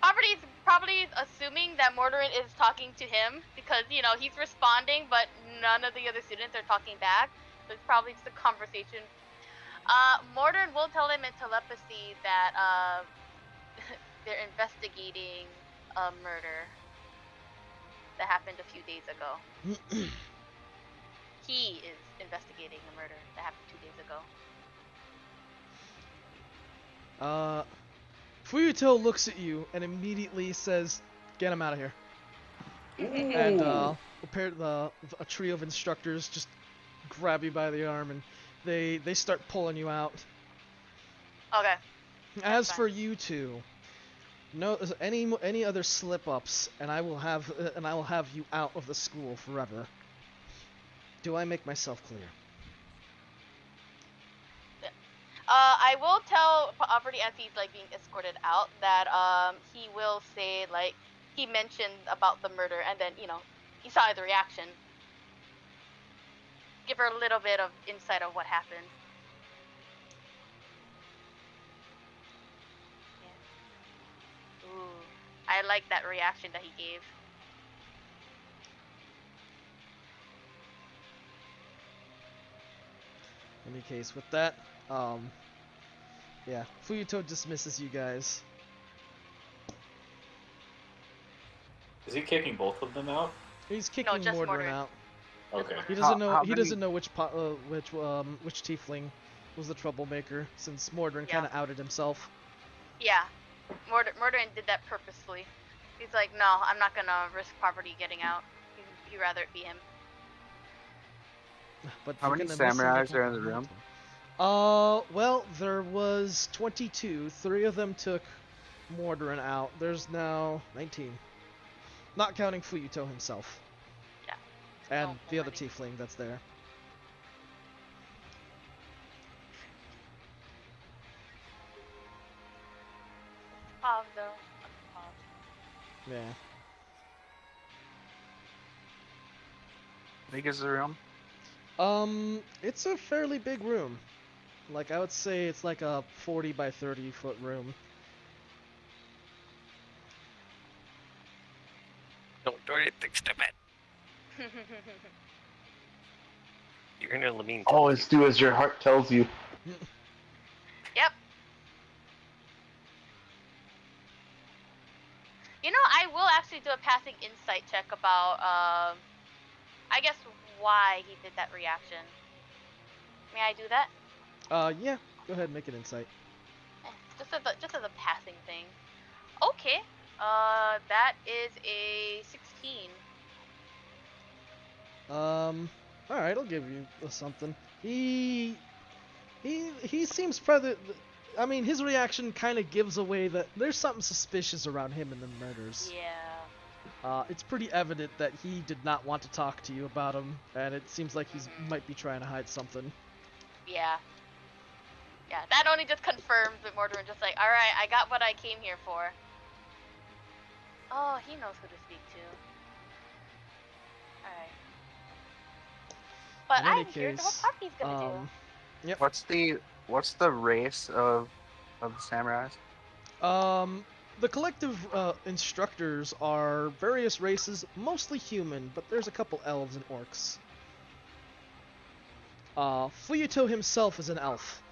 Poverty's probably assuming that Mordrin is talking to him because he's responding, but none of the other students are talking back. So it's probably just a conversation. Mordrin will tell him in telepathy that they're investigating a murder that happened a few days ago. He is investigating a murder that happened 2 days ago. Fuyuto looks at you and immediately says, "Get him out of here." And a trio of instructors just grab you by the arm and they start pulling you out. Okay. As fine. for you two, no any other slip-ups, and I will have you out of the school forever. Do I make myself clear? I will tell Poverty as he's being escorted out that he will say he mentioned about the murder, and then he saw the reaction. Give her a little bit of insight of what happened. Yeah. Ooh, I like that reaction that he gave. In any case, with that, yeah, Fuyuto dismisses you guys. Is he kicking both of them out? He's kicking just Mordrin Mordrin. out. Okay. He doesn't know. How He many- doesn't know which tiefling was the troublemaker, since Mordrin Yeah. kind of outed himself. Yeah, Mordrin did that purposefully. He's like, no, I'm not gonna risk Poverty getting out. He'd rather it be him. But How you're many gonna miss him samurais the are in the whole room? time. Well, there was 22. 3 of them took Mordrin out. There's now 19. Not counting Fuyuto himself. Yeah. And Oh, the other already. tiefling that's there. Pause though. Pause. Yeah. Big is the room? It's a fairly big room. I would say it's like a 40 by 30 foot room. Don't do anything stupid. You're gonna Lamine. Always do as your heart tells you. Yep. I will actually do a passing insight check about, I guess why he did that reaction. May I do that? Yeah. Go ahead and make an insight. Just as a passing thing. Okay. That is a 16. Alright, I'll give you something. He seems rather... I mean, his reaction kind of gives away that there's something suspicious around him and the murders. Yeah. It's pretty evident that he did not want to talk to you about him, and it seems like he might be trying to hide something. Yeah. Yeah, that only just confirms that Mordrin just alright, I got what I came here for. Oh, he knows who to speak to. Alright. But In any I'm here to what case, Poppy's gonna Yep. What's the race of the samurais? The collective instructors are various races, mostly human, but there's a couple elves and orcs. Fuyuto himself is an elf.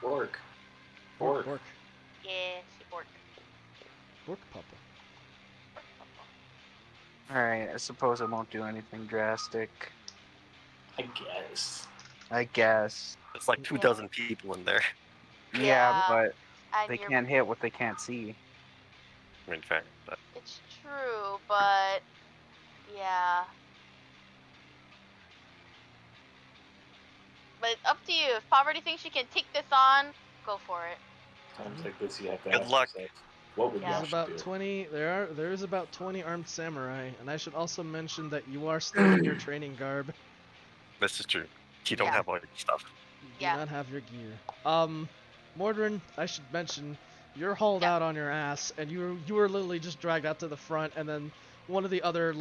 Orc. Orc. do. Yeah, she orc. Orc papa. Alright, I suppose I won't do anything drastic. I guess. I guess. It's like 2 dozen people in there. Yeah, Yeah, but And they you're- can't hit what they can't see. In fact, but It's true, but yeah. But it's up to you. If Poverty thinks she can take this on, go for it. Times like this, you have to Good ask luck. yourself, what would Yeah. There's Yash about do? 20. There is about 20 armed samurai, and I should also mention that you are still in your training garb. this is true. You don't Yeah. have all your stuff. do Yeah. not have your gear. Mordorin, I should mention, you're hauled Yeah. out on your ass, and you were literally just dragged out to the front, and then one of the other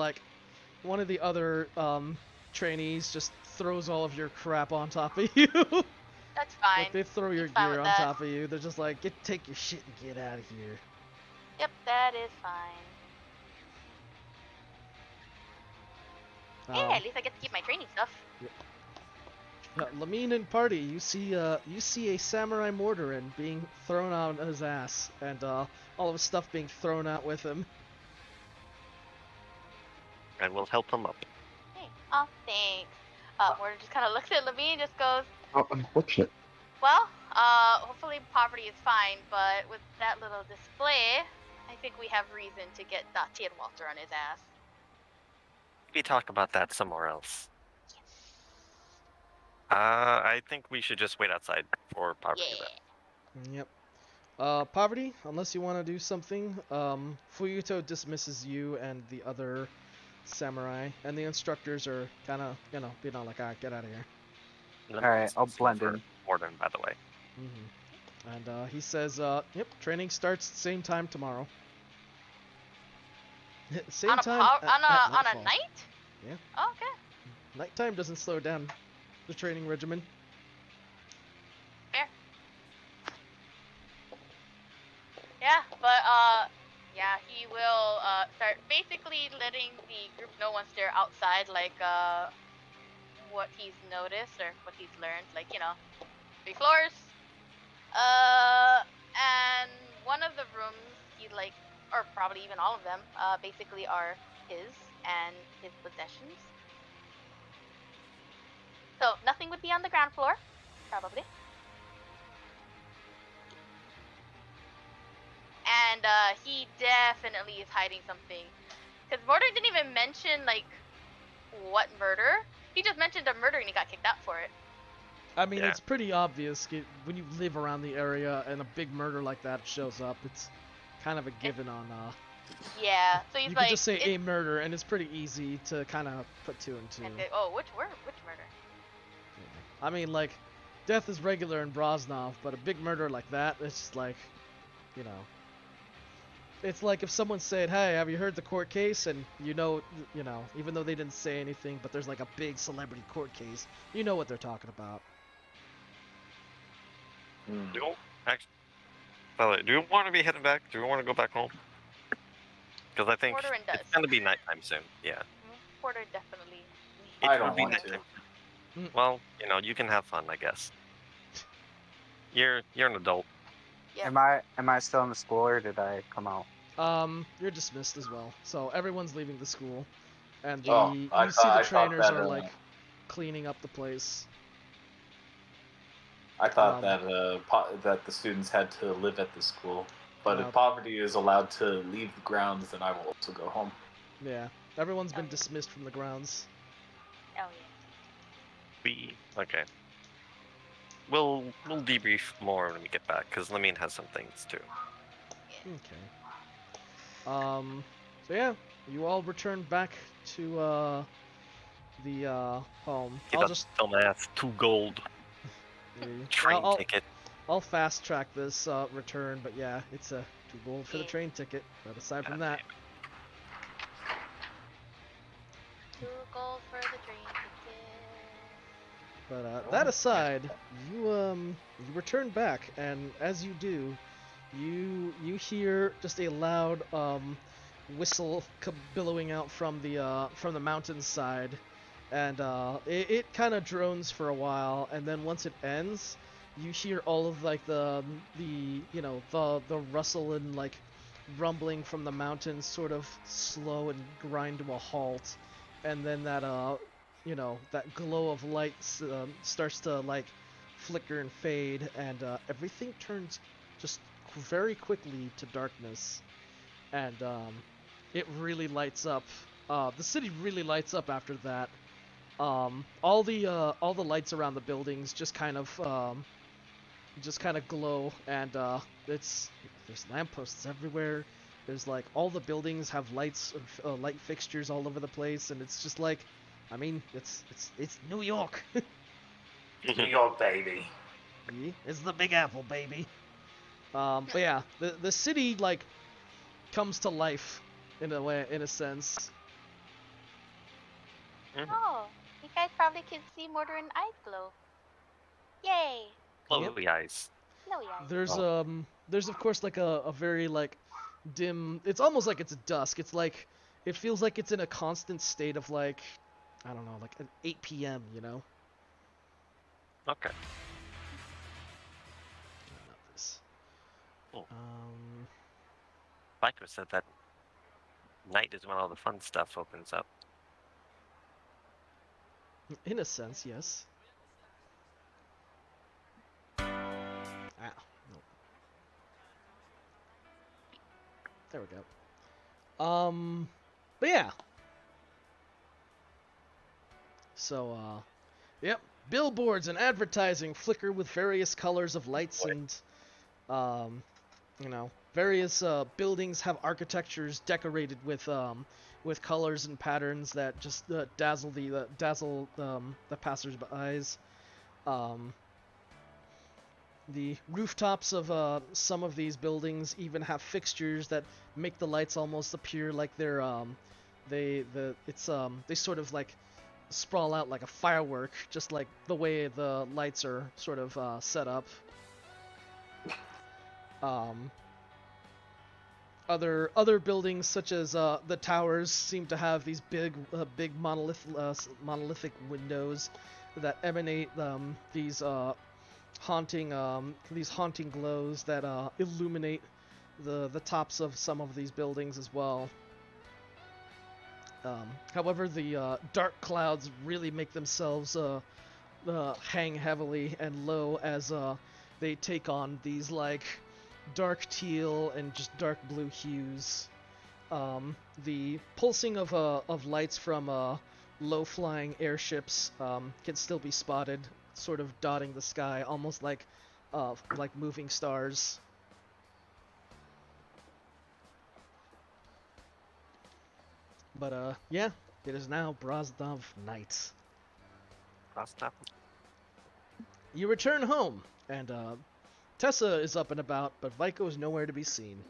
trainees just throws all of your crap on top of you. That's fine. Like they throw your He's fine gear with on that. top of you. They're just like, take your shit and get out of here. Yep, that is fine. Hey, Um, at least I get to keep my training stuff. Lamine and party, you see a samurai Mordorin being thrown on his ass, and all of his stuff being thrown out with him. And we'll help him up. Hey, oh, thanks. Mortar just kind of looks at Levine and just goes, How unfortunate. well, hopefully poverty is fine, but with that little display, I think we have reason to get Dottie and Walter on his ass. We talk about that somewhere else. I think we should just wait outside for poverty then. Yep. Poverty, unless you want to do something, Fuyuto dismisses you and the other samurai, and the instructors are kind of, being all like, get out of here. Alright, I'll blend in. Warden, by the way. And he says, yep, training starts same time tomorrow. Same On a time on a nightfall. night? Yeah. Oh, okay. Nighttime doesn't slow down the training regimen. Fair. Yeah, but yeah, he will start basically letting the group know once they're outside, like what he's noticed or what he's learned, like 3 floors. And one of the rooms he or probably even all of them, basically are his and his possessions. So nothing would be on the ground floor, probably. And he definitely is hiding something. Because Mortar didn't even mention, what murder. He just mentioned a murder and he got kicked out for it. I mean, Yeah. it's pretty obvious when you live around the area and a big murder like that shows up. It's kind of a given on. Yeah, so he's You like, could just say a murder, and it's pretty easy to kind of put 2 and 2. and oh, which murder? I mean, like, death is regular in Brosnov, but a big murder like that, it's just like, it's like if someone said, "Hey, have you heard the court case?" And even though they didn't say anything, but there's like a big celebrity court case, you know what they're talking about. By the way, do you want to be heading back? Do you want to go back home? Because I think Mortarin does. it's going to be nighttime soon. Yeah. Porter definitely. It I will don't be want nighttime. to. Well, you can have fun, I guess. You're an adult. Yeah. Am I still in the school or did I come out? You're dismissed as well. So everyone's leaving the school, and Oh, you I see thought- the I thought trainers that, are like cleaning up the place. I thought Um, that the students had to live at the school, but No. if poverty is allowed to leave the grounds, then I will also go home. Yeah, everyone's been dismissed from the grounds. Oh yeah. Okay. We'll debrief more when we get back, because Lamine has some things too. Okay. So yeah, you all return back to the home. Get I'll that just dumbass 2 gold train I'll ticket. I'll fast track this return, but yeah, it's a 2 gold for the Yeah. train ticket. But aside from God that, $2 gold for the train ticket. but that aside, you return back, and as you do, you hear just a loud whistle billowing out from the mountainside, and it kind of drones for a while, and then once it ends, you hear all of like the rustle and like rumbling from the mountains sort of slow and grind to a halt, and then that that glow of light starts to like flicker and fade, and everything turns just very quickly to darkness, and it really lights up. The city really lights up after that. All the lights around the buildings just kind of glow, and there's lampposts everywhere. There's like all the buildings have lights, light fixtures all over the place, and it's just like, I mean, it's New York. New York, baby. Yeah, it's the Big Apple, baby. But yeah, the city like comes to life in a way, in a sense. Oh, you guys probably can see Mordrin eyes glow. Yay! Lovely eyes. No, yeah. There's of course like a very like dim. It's almost like it's dusk. It's like it feels like it's in a constant state of like I don't know, like an 8 p.m. You know. Okay. Not this. Cool. Um. Vico said that night is when all the fun stuff opens up. In a sense, yes. Ah, no. There we go. But yeah. So, yep. Billboards and advertising flicker with various colors of lights and, various buildings have architectures decorated with colors and patterns that just dazzle the passersby. The rooftops of some of these buildings even have fixtures that make the lights almost appear like they're they sort of like sprawl out like a firework, just like the way the lights are sort of set up. Other buildings such as the towers seem to have these big monolithic windows that emanate these haunting glows that illuminate the tops of some of these buildings as well. However, the dark clouds really make themselves hang heavily and low as they take on these like dark teal and just dark blue hues. The pulsing of lights from low-flying airships can still be spotted, sort of dotting the sky, almost like moving stars. But yeah, it is now Brazdov night. Brazdov. You return home, and Tessa is up and about, but Vico is nowhere to be seen.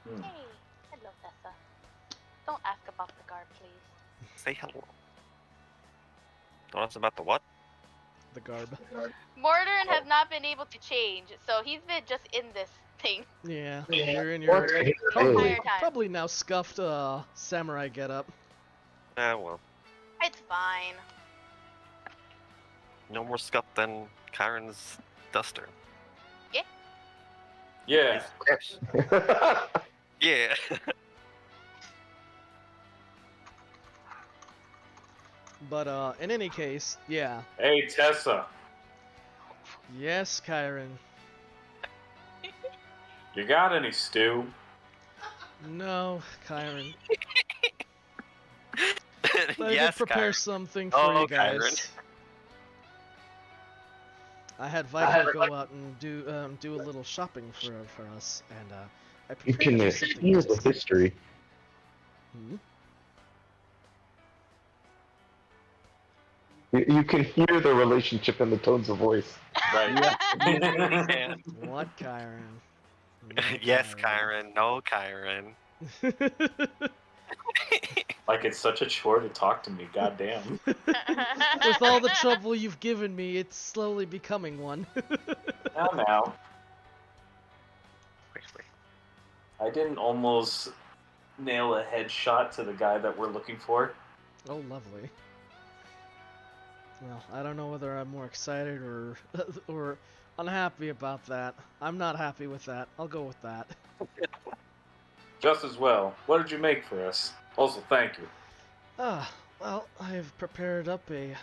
Hey, hello, Tessa. Don't ask about the guard, please. Say hello. Don't ask about the what? The garb. Mordrin has not been able to change, so he's been just in this thing Yeah, you're in your the probably, entire time. probably now scuffed samurai getup. Ah, well. It's fine. No more scuff than Kyron's duster. Yeah. Yeah. But in any case, yeah. Hey, Tessa. Yes, Kyron. You got any stew? No, Kyron. I Yes, did prepare Kyron. something for you guys. Kyron. I had Vico go out and do a little shopping for us, and I You prepared can you something hear the nice. history. Hmm? You can hear the relationship in the tones of voice. Right. Yeah. What, Kyron? No, Yes, Kyron. No, Kyron. Like it's such a chore to talk to me. Goddamn. With all the trouble you've given me, it's slowly becoming one. Now. I didn't almost nail a headshot to the guy that we're looking for. Oh, lovely. Well, I don't know whether I'm more excited or or unhappy about that. I'm not happy with that. I'll go with that. Just as well. What did you make for us? Also, thank you. Well, I've prepared up a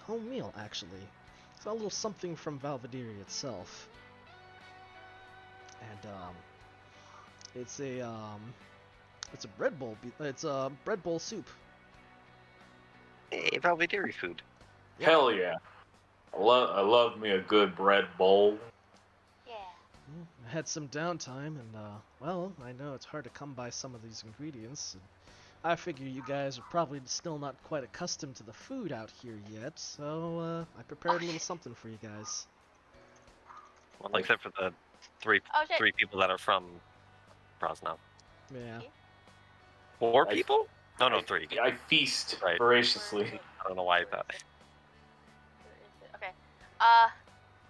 home meal actually. It's a little something from Valvadiri itself, and it's a bread bowl. It's a bread bowl soup. Hey, Valvadiri food. Yep. Hell yeah. I love me a good bread bowl. Yeah. I had some downtime, and well, I know it's hard to come by some of these ingredients. And I figure you guys are probably still not quite accustomed to the food out here yet, so I prepared a little something for you guys. Well, except for the three Oh shit. people that are from Brosnov. Yeah. 4 I- people? No, 3. I feast Right. voraciously. I don't know why I thought. Okay.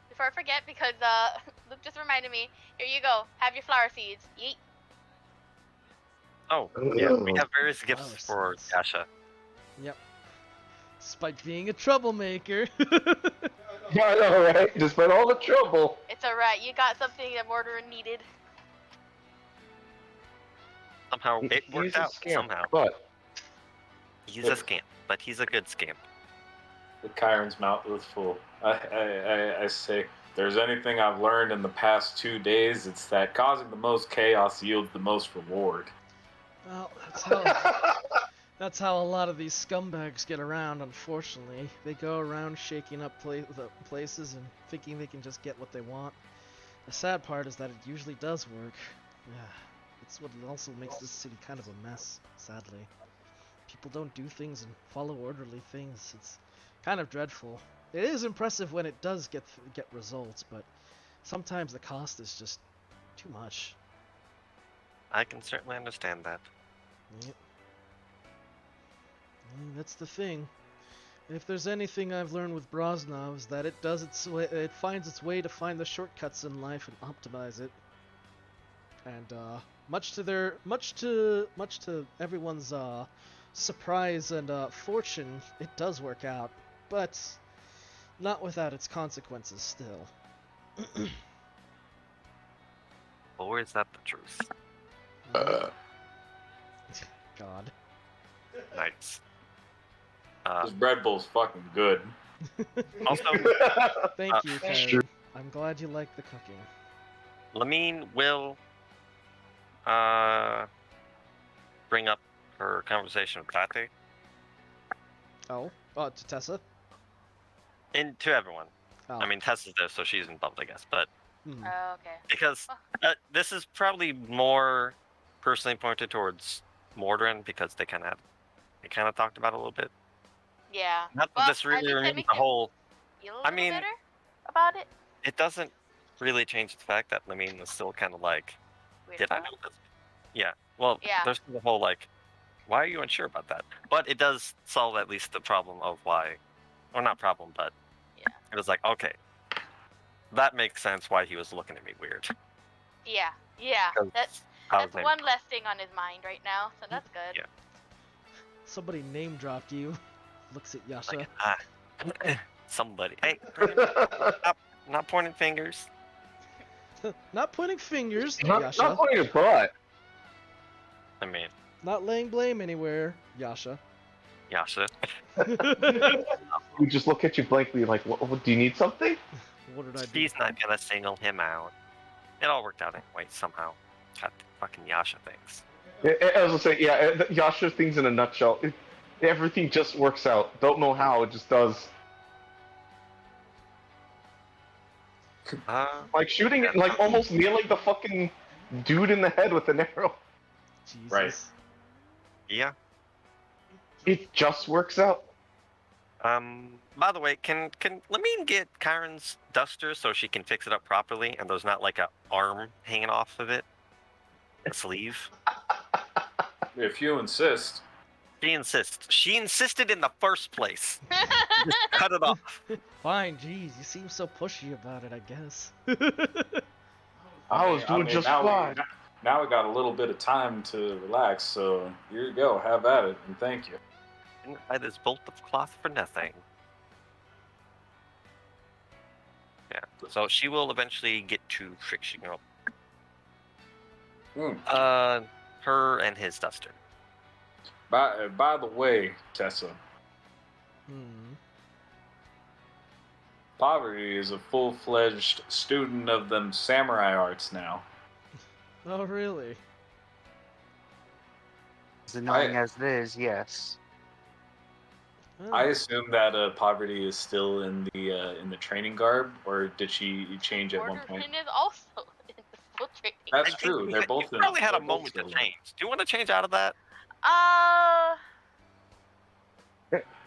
Before I forget, because Luke just reminded me. Here you go. Have your flower seeds. Yeet. Oh, yeah. We have various Flower gifts for seeds. Yasha. Yep. Despite being a troublemaker. Yeah, I know, right? Despite all the trouble. It's alright. You got something that Mortar needed. Somehow it He's worked a out. scamp, Somehow. but He's a scamp, but he's a good scamp. The Chiron's mouth was full. I say, if there's anything I've learned in the past 2 days, it's that causing the most chaos yields the most reward. Well, that's how a lot of these scumbags get around, unfortunately. They go around shaking up places and thinking they can just get what they want. The sad part is that it usually does work. Yeah, it's what also makes this city kind of a mess, sadly. People don't do things and follow orderly things. It's kind of dreadful. It is impressive when it does get results, but sometimes the cost is just too much. I can certainly understand that. Yep. That's the thing. If there's anything I've learned with Brosnov is that it does its way, it finds its way to find the shortcuts in life and optimize it. And much to everyone's surprise and fortune, it does work out, but not without its consequences still. Or is that the truth? God. Nice. This bread bowl's fucking good. Also, Thank you, Sure. Karen. I'm glad you like the cooking. Lamine will bring up her conversation with Tate Oh, to Tessa? and to everyone. Oh. I mean, Tessa's there, so she's involved, I guess. But Hmm. Oh, okay. because this is probably more personally pointed towards Mordrin because they kind of talked about it a little bit. Yeah. Not that Well, this at really least that removes makes the you whole. feel a I little mean, better about it. It doesn't really change the fact that Lamine was still kind of like, Weird did I about know this? Yeah. Well, Yeah. there's the whole like, why are you unsure about that? But it does solve at least the problem of why, or not problem, but Yeah. it was like, okay, that makes sense why he was looking at me weird. Yeah. Yeah. 'Cause That's I was one less thing on his mind right now, so that's good. Yeah. Somebody name dropped you. Looks at Yasha. like, somebody. Hey, not pointing fingers. Not pointing fingers, not Yasha. pointing your butt. I mean, Not laying blame anywhere, Yasha. Yasha. You just look at you blankly like, what, do you need something? What did I do? He's not gonna single him out. It all worked out anyway, somehow. Got the fucking Yasha things. I was gonna say, yeah, Yasha things in a nutshell. Everything just works out. Don't know how, it just does. Like shooting it, like almost nailing the fucking dude in the head with an arrow. Jesus. Right. Yeah. It just works out. By the way, can Lamine get Kyron's duster so she can fix it up properly and there's not like a arm hanging off of it? A sleeve? If you insist. She insists. She insisted in the first place. Just cut it off. Fine, jeez, you seem so pushy about it, I guess. I was doing just fine. Now we got a little bit of time to relax, so here you go. Have at it, and thank you. Didn't buy this bolt of cloth for nothing. Yeah. So she will eventually get to fixing up. Her and his duster. By the way, Tessa, Poverty is a full-fledged student of them samurai arts now. Oh, really? As annoying as it is, yes. Oh. I assume that Poverty is still in the training garb, or did she change at one point? Mortarson is also in the full training. That's true. They're both in. Probably had a they're both moment to still in. change. Do you want to change out of that? Uh,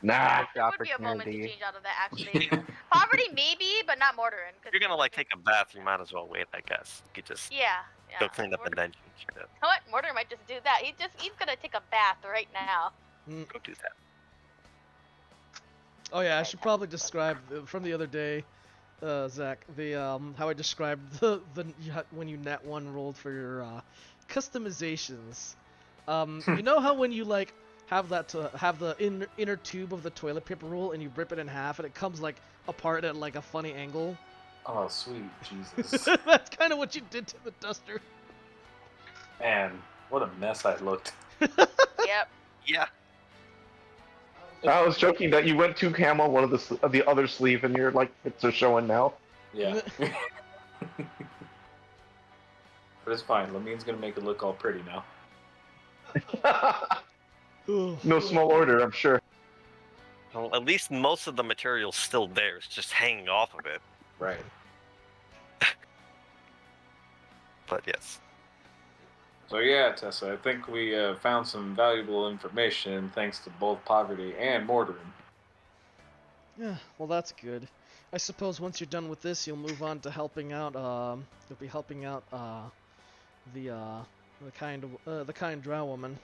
Nah. The there would be a moment to opportunity. change out of that actually. Poverty maybe, but not Mortarin. If you're gonna like take a bath, you might as well wait. I guess you could just Yeah, yeah. go clean up the Mortar- dungeon. Shit. You know what? Mortarin might just do that. He's gonna take a bath right now. Go do that. Oh yeah, I Right, should that's probably funny. describe from the other day, Zach, the how I described the when you nat one rolled for your customizations. You know how when you like have the inner tube of the toilet paper roll and you rip it in half and it comes like apart at like a funny angle. Oh, sweet Jesus. That's kind of what you did to the duster. Man, what a mess I looked. Yep. Yeah. I was joking that you went to camo one of the other sleeve and your like bits are showing now. Yeah. But it's fine. Lamine's gonna make it look all pretty now. No small order, I'm sure. Well, at least most of the material's still there. It's just hanging off of it. Right. But yes. So yeah, Tessa, I think we found some valuable information thanks to both Poverty and Mortarin. Yeah, well that's good. I suppose once you're done with this, you'll move on to helping out. You'll be helping out the kind drow woman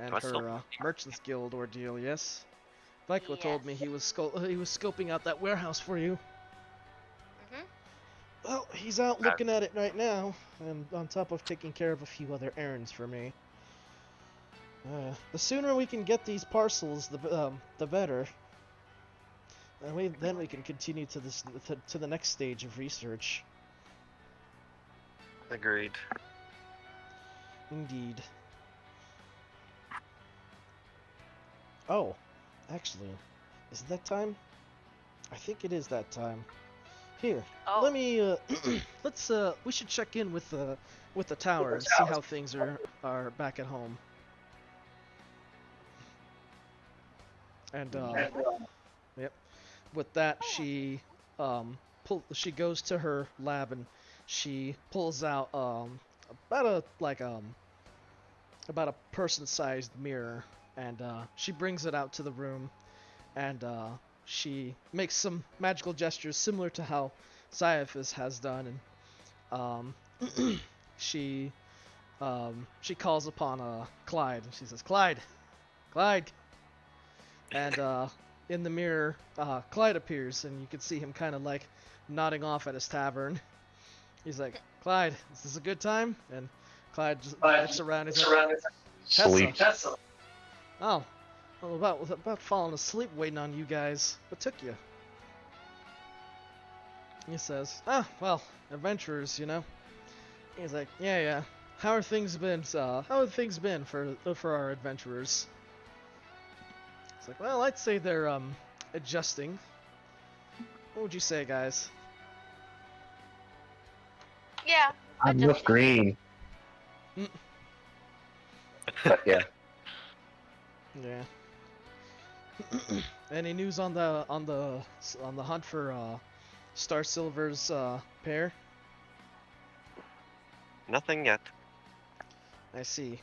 and Do I still- her merchants guild ordeal. Yes, Vico told me Yes. he was scoping out that warehouse for you. Mhm. Well, he's out looking at it right now, and on top of taking care of a few other errands for me. The sooner we can get these parcels, the better. And then we can continue to the next stage of research. Agreed. Indeed. Oh, actually, is it that time? I think it is that time. Here, Oh. let me we should check in with the tower and see how things are back at home. And yep. With that, she she goes to her lab and she pulls out about a person-sized mirror, and she brings it out to the room, and she makes some magical gestures similar to how Caiaphas has done, and she calls upon Clyde, and she says, Clyde, and in the mirror, Clyde appears, and you can see him kind of like nodding off at his tavern. He's like, Clyde, is this a good time? And Clyde just looks around. He's like, Sleep. Tessa. Oh, well, about falling asleep waiting on you guys. What took you? He says, well, adventurers, you know. He's like, yeah. How are things been? How have things been for our adventurers? It's like, well, I'd say they're adjusting. What would you say, guys? Yeah. I'm with Green. Mm. But yeah. Yeah. Any news on the hunt for Star Silver's pair? Nothing yet. I see.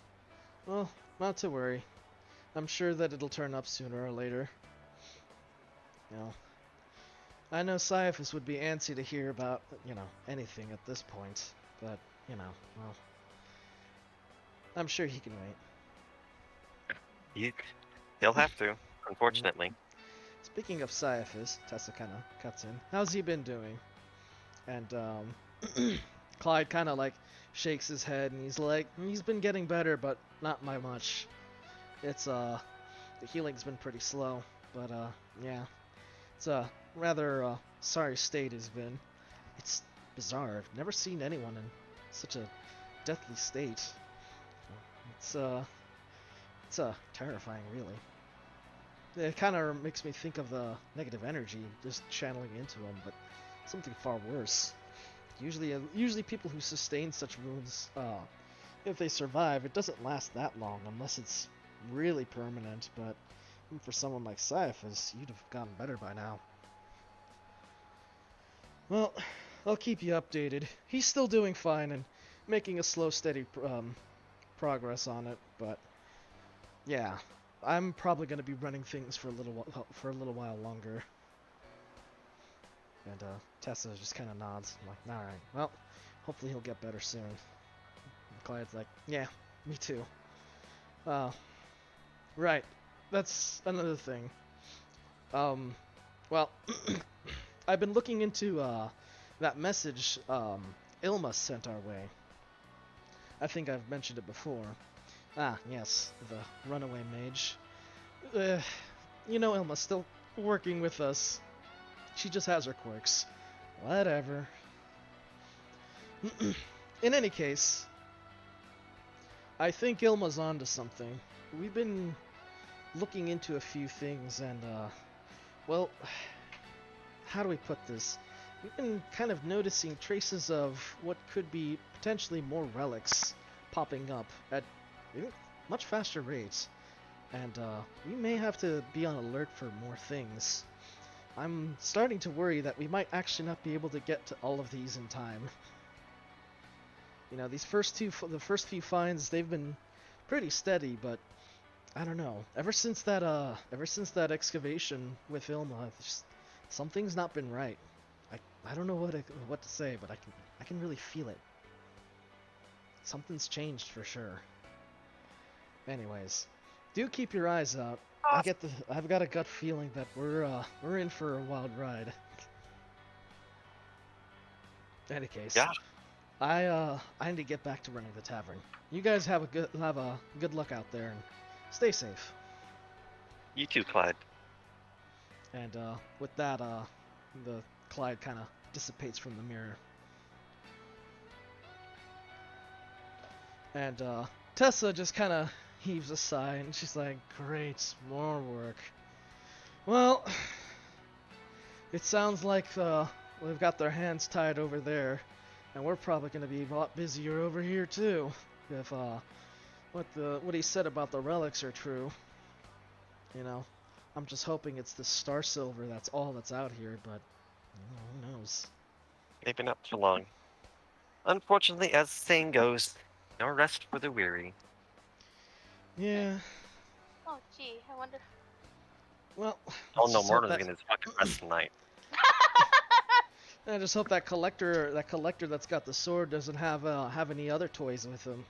Well, not to worry. I'm sure that it'll turn up sooner or later. You know, I know Caiaphas would be antsy to hear about, anything at this point, but, well, I'm sure he can wait. He'll have to, unfortunately. Speaking of Caiaphas, Tessa kind of cuts in. How's he been doing? And Clyde kind of like shakes his head, and he's like, he's been getting better, but not by much. It's the healing's been pretty slow, but yeah, it's a rather sorry state has been. It's bizarre. I've never seen anyone in such a deathly state. It's terrifying, really. It kind of makes me think of the negative energy just channeling into him, but something far worse. Usually people who sustain such wounds, if they survive, it doesn't last that long unless it's really permanent, but for someone like Caiaphas, you'd have gotten better by now. Well, I'll keep you updated. He's still doing fine and making a slow, steady progress on it, but Yeah, I'm probably gonna be running things for a little while longer. And Tessa just kind of nods. I'm like, all right, well, hopefully he'll get better soon. And Clyde's like, yeah, me too. Right, that's another thing. Well, I've been looking into that message Ilma sent our way. I think I've mentioned it before. Ah, yes, the runaway mage. You know, Ilma's still working with us. She just has her quirks. Whatever. In any case, I think Ilma's onto something. We've been looking into a few things and, well, how do we put this? We've been kind of noticing traces of what could be potentially more relics popping up at much faster rates. And we may have to be on alert for more things. I'm starting to worry that we might actually not be able to get to all of these in time. You know, the first few finds, they've been pretty steady, but I don't know. Ever since that excavation with Ilma, something's not been right. I don't know what to say, but I can really feel it. Something's changed for sure. Anyways, do keep your eyes out. I've got a gut feeling that we're in for a wild ride. In any case, Yeah. I need to get back to running the tavern. You guys have a good luck out there and stay safe. You too, Clyde. And with that, the Clyde kind of dissipates from the mirror. And Tessa just kind of heaves a sigh and she's like, great, more work. Well, it sounds like they've got their hands tied over there, and we're probably going to be a lot busier over here too, if what he said about the relics are true. You know, I'm just hoping it's the Star Silver that's all that's out here, but who knows? Maybe not for long. Unfortunately, as the saying goes, no rest for the weary. Yeah. Oh, gee, I wonder. Well, Oh let's no, just hope Morton's gonna fucking rest tonight. I just hope that collector that's got the sword doesn't have any other toys with him.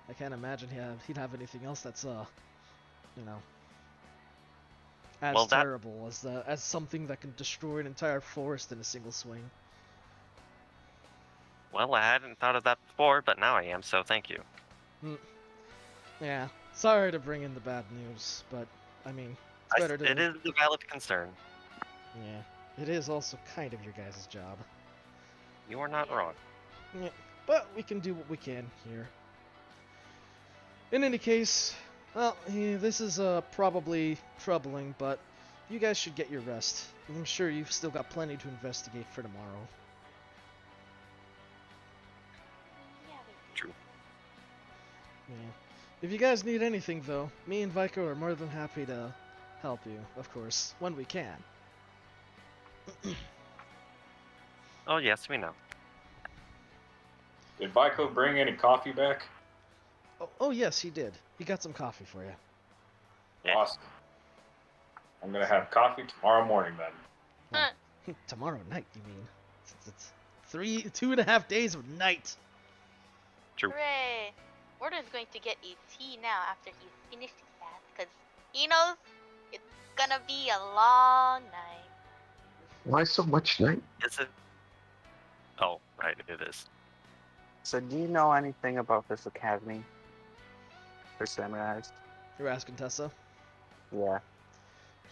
I can't imagine he'd have anything else that's you know, as Well, that- terrible as something that can destroy an entire forest in a single swing. Well, I hadn't thought of that before, but now I am, so thank you. Yeah, sorry to bring in the bad news, but I mean, it's better to. It is a valid concern. Yeah, it is also kind of your guys' job. You are not wrong. Yeah, but we can do what we can here. In any case, well, yeah, this is probably troubling, but you guys should get your rest. I'm sure you've still got plenty to investigate for tomorrow. Yeah, True. Yeah. If you guys need anything, though, me and Vico are more than happy to help you, of course, when we can. Oh yes, we know. Did Vico bring any coffee back? Oh, yes, he did. He got some coffee for you. Yeah. Awesome. I'm gonna have coffee tomorrow morning then. Tomorrow night, you mean? It's 2.5 days of night. True. hooray! Morton's going to get a tea now after he's finished his bath, because he knows it's gonna be a long night. Why so much night? Is it? Oh, right, it is. So do you know anything about this academy for samurais? You're asking Tessa? Yeah.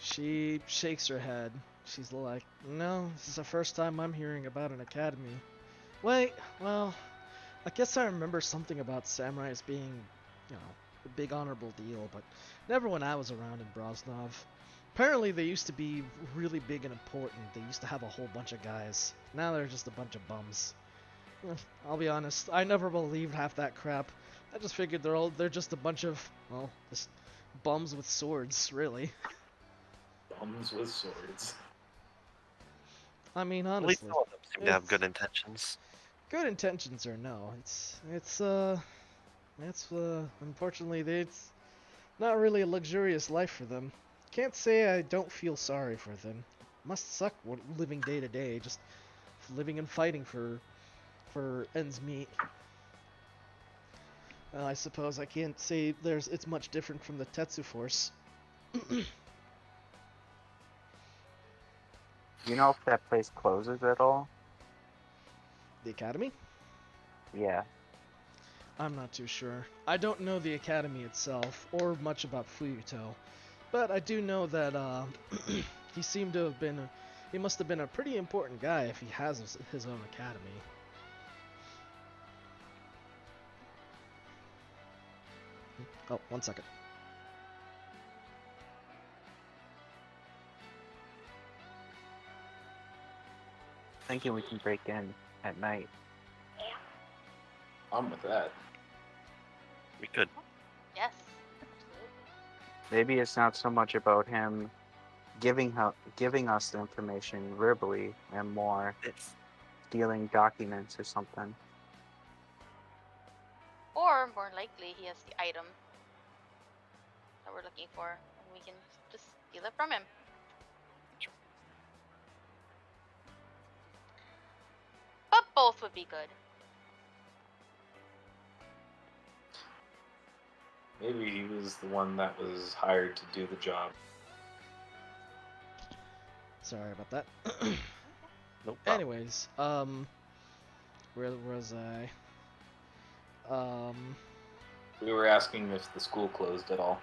She shakes her head. She's like, no, this is the first time I'm hearing about an academy. Wait, well, I guess I remember something about samurais being, you know, a big honorable deal, but never when I was around in Brosnov. Apparently they used to be really big and important. They used to have a whole bunch of guys. Now they're just a bunch of bums. I'll be honest, I never believed half that crap. I just figured they're just a bunch of, well, just bums with swords, really. Bums with swords. I mean, At least honestly, some of them seem to have it's- good intentions. good intentions or no, it's unfortunately not really a luxurious life for them. Can't say I don't feel sorry for them. Must suck living day to day, just living and fighting for ends meet. Well, I suppose I can't say it's much different from the Tetsu Force. Do you know if that place closes at all? The Academy? Yeah. I'm not too sure. I don't know the Academy itself, or much about Fuyuto, but I do know that he seemed to have been, he must have been a pretty important guy if he has his own academy. Oh, 1 second. Thinking we can break in at night. I'm with that. We could. Yes. Maybe it's not so much about him giving us the information verbally and more It's stealing documents or something. Or more likely, he has the item that we're looking for, and we can just steal it from him. But both would be good. Maybe he was the one that was hired to do the job. Sorry about that. no problem. Anyways, where was I? We were asking if the school closed at all.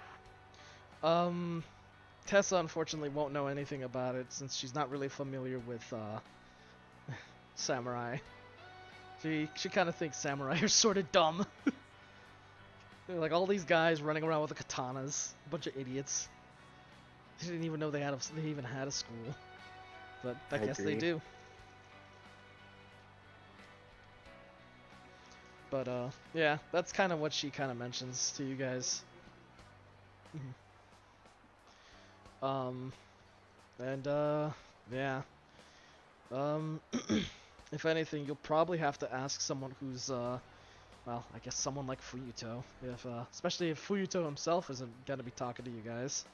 Tessa unfortunately won't know anything about it since she's not really familiar with, samurai. She kind of thinks samurai are sort of dumb. They're like all these guys running around with the katanas, a bunch of idiots. She didn't even know they even had a school, but I guess they agree. do. But yeah, that's kind of what she kind of mentions to you guys. And yeah. If anything, you'll probably have to ask someone who's well, I guess someone like Fuyuto, if especially if Fuyuto himself isn't gonna be talking to you guys.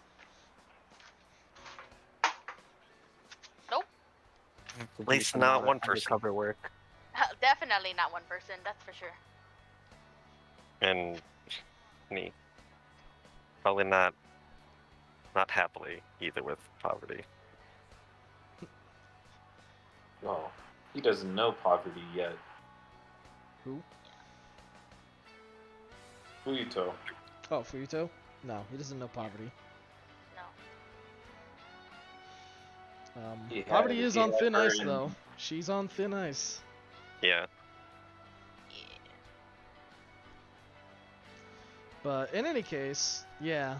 Nope. At least not one person. Undercover work. Definitely not one person, that's for sure. And me. Probably not happily either with poverty. Well, he doesn't know poverty yet. Who? Fuyuto. Oh, Fuyuto? No, he doesn't know poverty. No. Poverty is on thin ice, in- though. She's on thin ice. Yeah. Yeah. But in any case, yeah.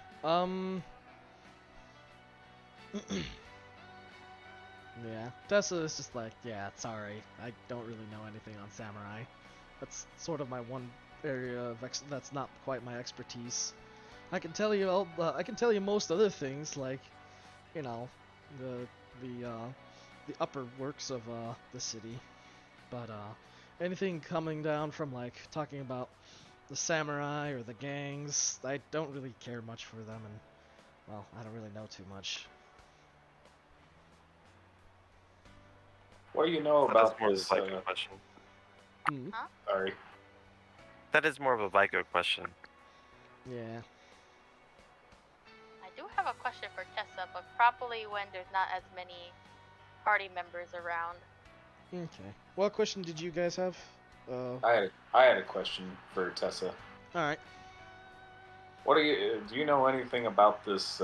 Yeah. Tessa is just like, yeah, sorry. I don't really know anything on samurai. That's sort of my one area of that's not quite my expertise. I can tell you I can tell you most other things like, you know, the upper works of the city. But anything coming down from like talking about the samurai or the gangs, I don't really care much for them, and well, I don't really know too much. What do you know That is about more of a this? Vico question. Hmm. Sorry. That is more of a Vico question. Yeah. I do have a question for Tessa, but probably when there's not as many party members around. Okay. What question did you guys have? I had a question for Tessa. All right. What do you know anything about this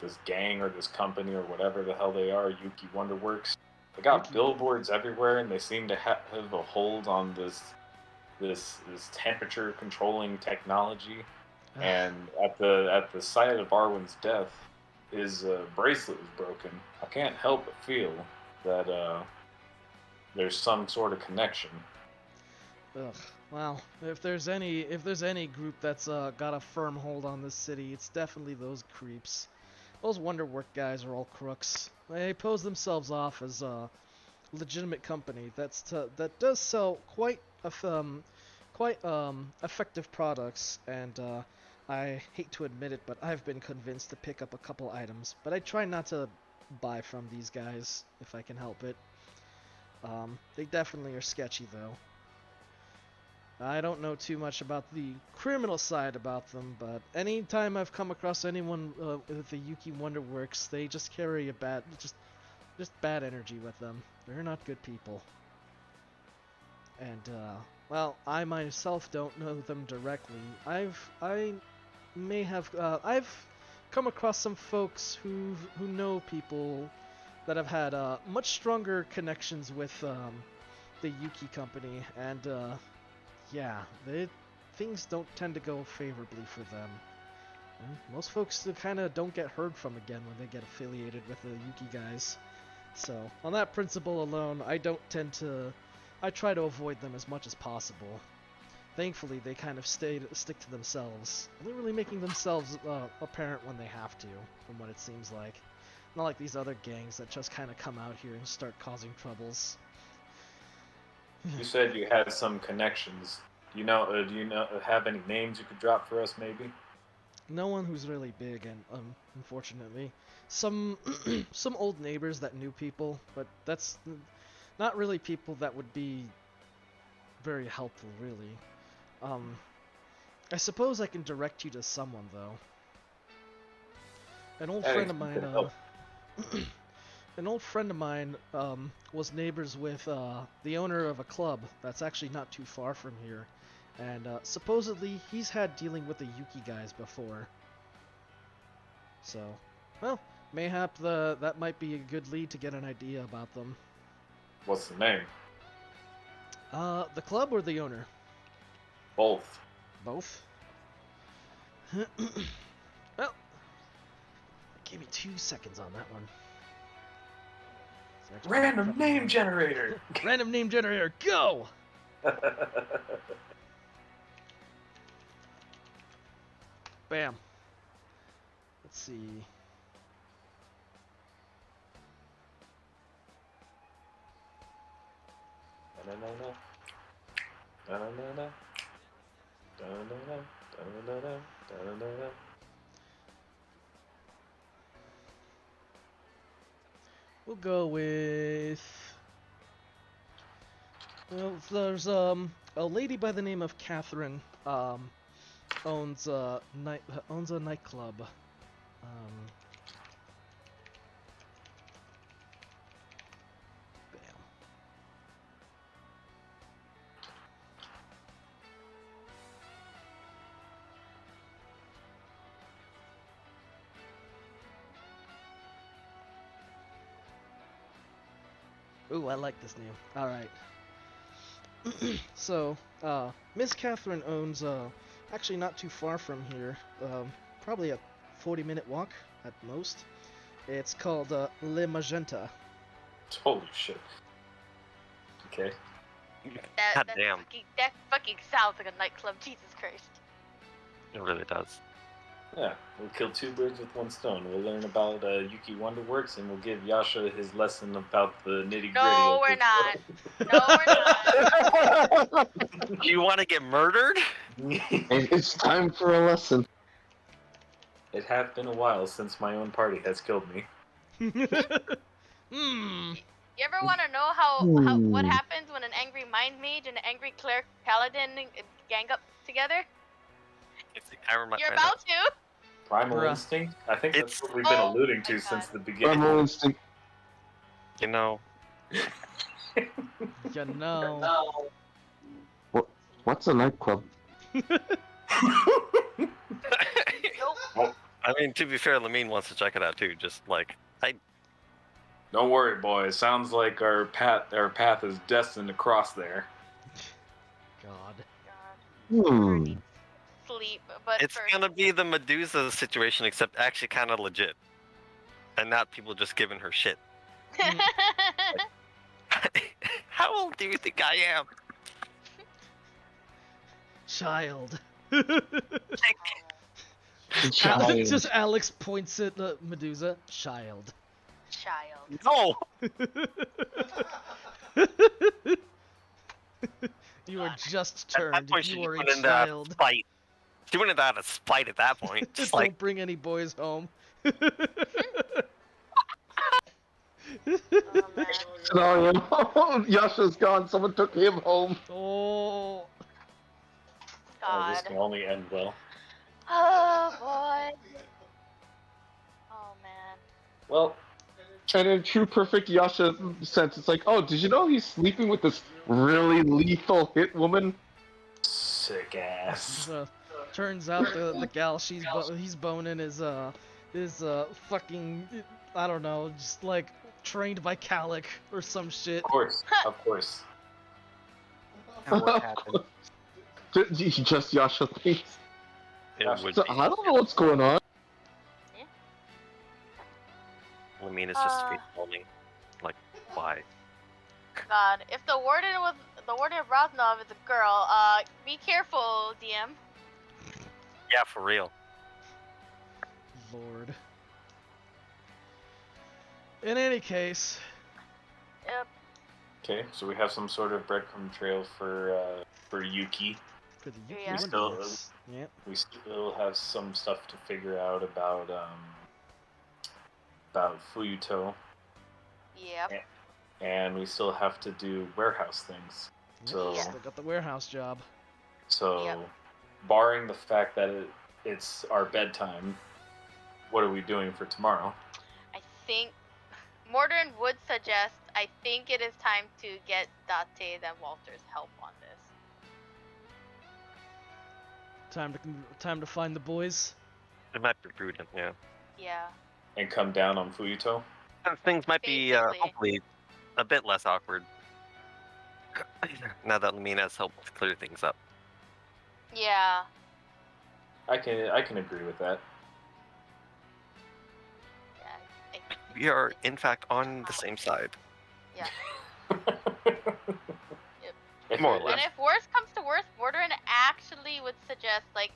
this gang or this company or whatever the hell they are, Yuki Wonderworks? They got Yuki. billboards everywhere, and they seem to have a hold on this temperature controlling technology. And at the site of Arwen's death, his bracelet was broken. I can't help but feel that there's some sort of connection. Ugh. Well, if there's any group that's got a firm hold on this city, it's definitely those creeps. Those Wonderwork guys are all crooks. They pose themselves off as a legitimate company that does sell quite effective products, and I hate to admit it, but I've been convinced to pick up a couple items, but I try not to buy from these guys if I can help it. They definitely are sketchy though. I don't know too much about the criminal side about them, but anytime I've come across anyone with the Yuki Wonder Works, they just carry a just bad energy with them. They're not good people. And well, I myself don't know them directly. I've come across some folks who know people that have had much stronger connections with the Yuki company, and yeah, things don't tend to go favorably for them. Most folks kind of don't get heard from again when they get affiliated with the Yuki guys. So, on that principle alone, I try to avoid them as much as possible. Thankfully, they kind of stick to themselves, only really making themselves apparent when they have to, from what it seems like. Not like these other gangs that just kind of come out here and start causing troubles. You said you had some connections. Do you have any names you could drop for us, maybe? No one who's really big, and unfortunately, some some old neighbors that knew people, but that's not really people that would be very helpful, really. I suppose I can direct you to someone, though. An old friend of mine, an old friend of mine, was neighbors with the owner of a club that's actually not too far from here, and supposedly he's had dealing with the Yuki guys before. So, well, mayhap that might be a good lead to get an idea about them. What's the name? The club or the owner? Both. Both? Well, give me 2 seconds on that one. Random name generator! Random name generator, go! Bam. Let's see. We'll go with. Well, there's a lady by the name of Catherine owns a nightclub. Bam. Ooh, I like this name. All right. So, Miss Catherine owns, actually not too far from here, probably a 40-minute walk at most. It's called, Le Magenta. Holy shit. Okay. God damn. That fucking sounds like a nightclub. Jesus Christ. It really does. Yeah, we'll kill two birds with one stone. We'll learn about Yuki Wonderworks, and we'll give Yasha his lesson about the nitty-gritty. No, we're not. No, we're not. You want to get murdered? It's time for a lesson. It hath been a while since my own party has killed me. Hmm. You ever want to know what happens when an angry mind mage and an angry cleric paladin gang up together? You're about to. Primal instinct? I think that's what we've been alluding to since the beginning. Primal instinct. You know. You know. What's a nightclub? Nope. I mean, to be fair, Lamine wants to check it out too. Just like Don't worry, boys. Sounds like our path is destined to cross there. God. Sleep, but it's first. gonna be the Medusa situation, except actually kind of legit, and not people just giving her shit. How old do you think I am? Child. Child. Just Alex points at Medusa. Child. Child. No. You are just At that turned. point, You she are put a in child. the fight. She wouldn't have had a spite at that point. Just like, Don't bring any boys home. Oh man. Scenario. Yasha's gone. Someone took him home. Oh. Oh, this God. can only end well. Oh boy. Oh man. Well, And in true perfect Yasha sense, it's like, oh, did you know he's sleeping with this really lethal hit woman? sick ass. So, turns out the gal he's boning is fucking, I don't know, just like trained by Calic or some shit. Of course, of course. And what happened? Just Yasha thinks. it would So, be. I don't know what's going on. Lamine is just face palming. Like, why? God. If the warden of Rosnov is a girl, be careful, DM. Yeah, for real. Lord. In any case, Yep. Okay, so we have some sort of breadcrumb trail for Yuki. for the Yeah. Yuki We still- Wonders. Yep. We still have some stuff to figure out about Fuyuto, Yep. and we still have to do warehouse things. So, Still got the warehouse job. Yep. barring the fact that it's our bedtime, what are we doing for tomorrow? I think Mordrin would suggest. I think it is time to get Date and Walter's help on this. Time to find the boys. It might be prudent, yeah. Yeah. And come down on Fuyuto? Things might be, Basically. hopefully, a bit less awkward. Now that Lamine has helped clear things up. Yeah. I can agree with that. Yeah. We are, in fact, on the same side. Yeah. More or And less. if worse comes to worse, Mordrin actually would suggest, like,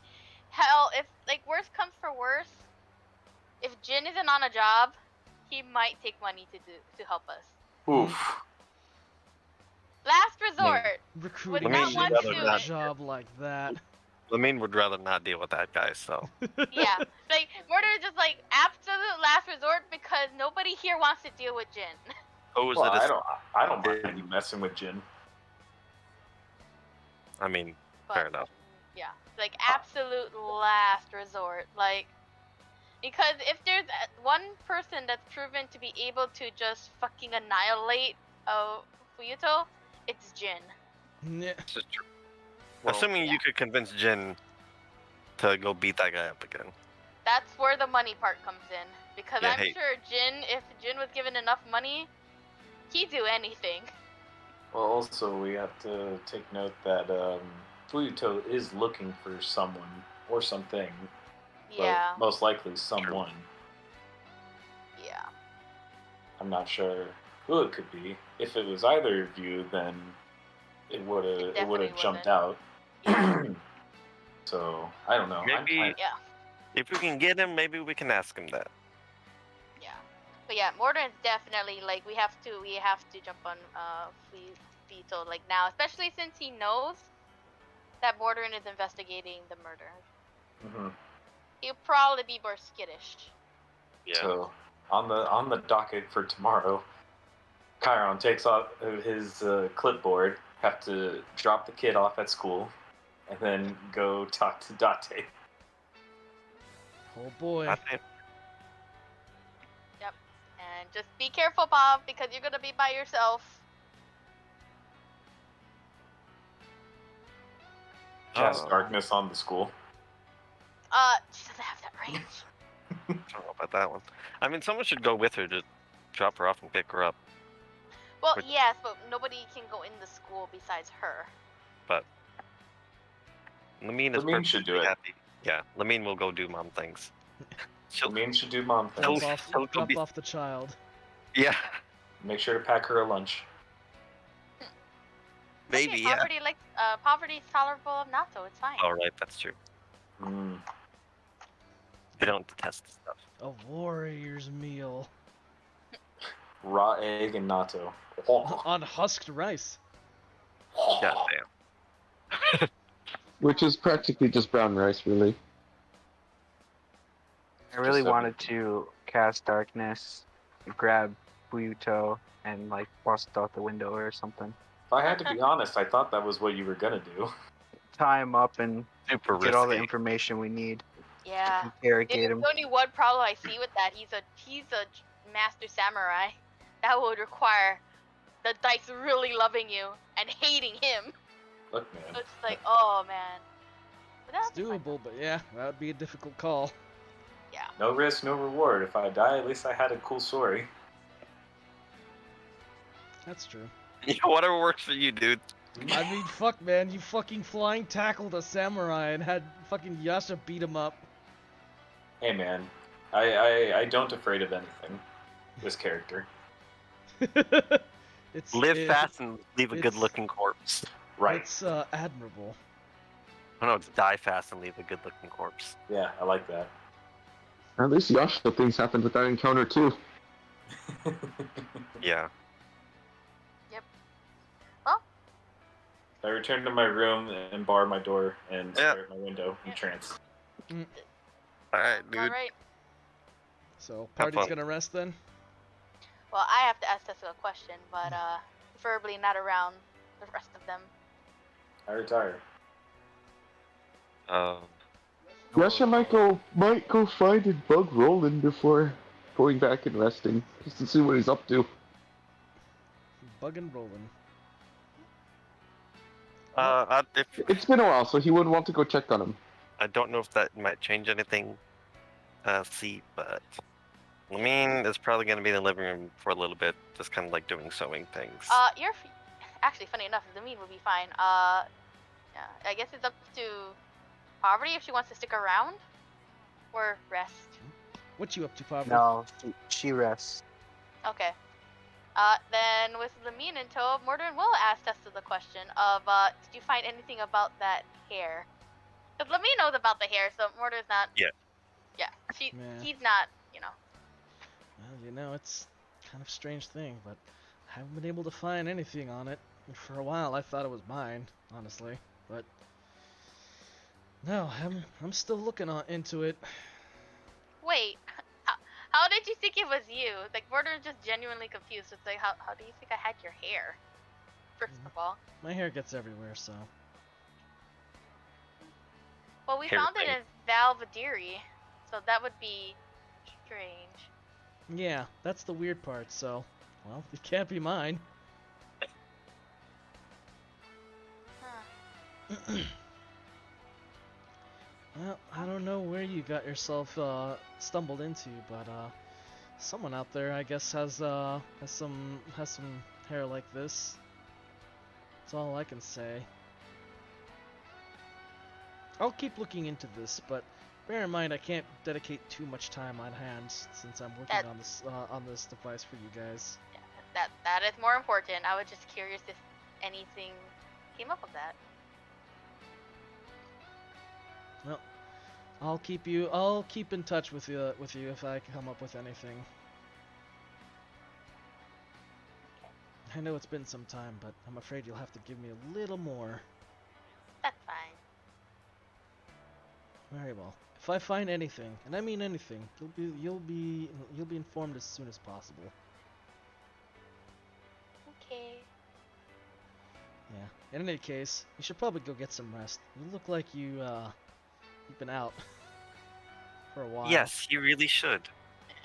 hell, if, like, worse comes for worse, if Jin isn't on a job, he might take money to help us. Oof. Last resort. Recruiting not Jin want for to- a job like that. Lamine would rather not deal with that guy, so. Yeah. Like, Mordrin is just, like, absolute last resort because nobody here wants to deal with Jin. Pose Well, it as, I don't mind you messing with Jin. I mean, But, fair enough. yeah. Like, absolute last resort. Like, because if there's one person that's proven to be able to just fucking annihilate Fuyuto, it's Jin. Yeah. This is true. Well, Assuming yeah. you could convince Jin to go beat that guy up again. That's where the money part comes in. Because Yeah, I'm hey. sure if Jin was given enough money, he'd do anything. Well, also we have to take note that Fuyuto is looking for someone or something. Yeah. But most likely someone. Yeah. I'm not sure who it could be. If it was either of you, then it would definitely have jumped wasn't. out. Yeah. So I don't know. Maybe Yeah. if we can get him, maybe we can ask him that. Yeah. But yeah, Mordrin's definitely, like, we have to jump on Fuyuto, like, now, especially since he knows that Mordrin is investigating the murder. Mhm. He'll probably be more skittish. Yeah. So on the docket for tomorrow, Chiron takes off his clipboard, have to drop the kid off at school, and then go talk to Date. Oh boy. That's it. And just be careful, Bob, because you're gonna be by yourself. Cast Oh. darkness on the school. She doesn't have that range. I don't know about that one. I mean, someone should go with her to drop her off and pick her up. Well, But- yes, but nobody can go in the school besides her. Lamine is Lamine should do perfectly it. happy. Yeah, Lamine will go do mom things. She'll, Lamine should do mom Drop things. Tell- off, tell- drop be- off the child. yeah, Make sure to pack her a lunch. maybe, Okay, yeah. poverty's tolerable of natto. It's fine. All right, that's true. Mm. They don't detest stuff. A warrior's meal. Raw egg and natto. On husked rice. God damn. which is practically just brown rice, really. I really Just wanted to cast darkness, grab Fuyuto, and like bust out the window or something. If I had to be honest, I thought that was what you were gonna do. Tie him up and Super get all the risky. information we need. Yeah. Interrogate There's him. only one problem I see with that. He's a master samurai. That would require the dice really loving you and hating him. Look, man. So it's like, oh man. But It's that'll be fun. doable, but yeah, that would be a difficult call. Yeah. No risk, no reward. If I die, at least I had a cool story. That's true. Yeah, whatever works for you, dude. I mean, fuck, man, you fucking flying tackled a samurai and had fucking Yasha beat him up. Hey, man. I don't afraid of anything. This character. It's Live it- fast and leave a it's- good-looking corpse. Right. It's admirable. Oh no, it's die fast and leave a good-looking corpse. Yeah, I like that. At least Yasha things happened with that encounter too. Yeah. I return to my room and bar my door and Yeah. stare at my window in trance. Alright, dude. Alright. So, Have party's fun. gonna rest then? Well, I have to ask Tessa a question, but preferably not around the rest of them. I retire. Yasha might go find and bug Roland before going back and resting, just to see what he's up to. Buggin' rolling. It's been a while, so he would want to go check on him. I don't know if that might change anything, but Lamine is probably going to be in the living room for a little bit, just kind of like doing sewing things. Actually, funny enough, Zameen would be fine. Yeah, I guess it's up to Poverty if she wants to stick around or rest. What you up to, Poverty? No, she rests. Okay. Then with Lamine in tow, Mordrin will ask Tessa the question of, did you find anything about that hair? Because Lamine knows about the hair, so Mordrin's not. Yeah. Yeah, Yeah. he's not, you know. Well, it's kind of a strange thing, but I haven't been able to find anything on it. For a while, I thought it was mine, honestly, but no, I'm still looking into it. Wait, how did you think it was you? Like, Mordrin's just genuinely confused. It's like, how do you think I had your hair? First of all. My hair gets everywhere, so. Well, we Hair found it thing. in Valvadiri, so that would be strange. Yeah, that's the weird part, so. Well, it can't be mine. Huh. Well, I don't know where you got yourself stumbled into, but someone out there, I guess, has some hair like this. That's all I can say. I'll keep looking into this, but bear in mind I can't dedicate too much time on hand since I'm working on this device for you guys. That is more important. I was just curious if anything came up of that. Well, I'll keep in touch with you if I come up with anything. I know it's been some time, but I'm afraid you'll have to give me a little more. That's fine. Very well. If I find anything, and I mean anything, you'll be informed as soon as possible. Okay. Yeah. In any case, you should probably go get some rest. You look like you've been out for a while. Yes, you really should.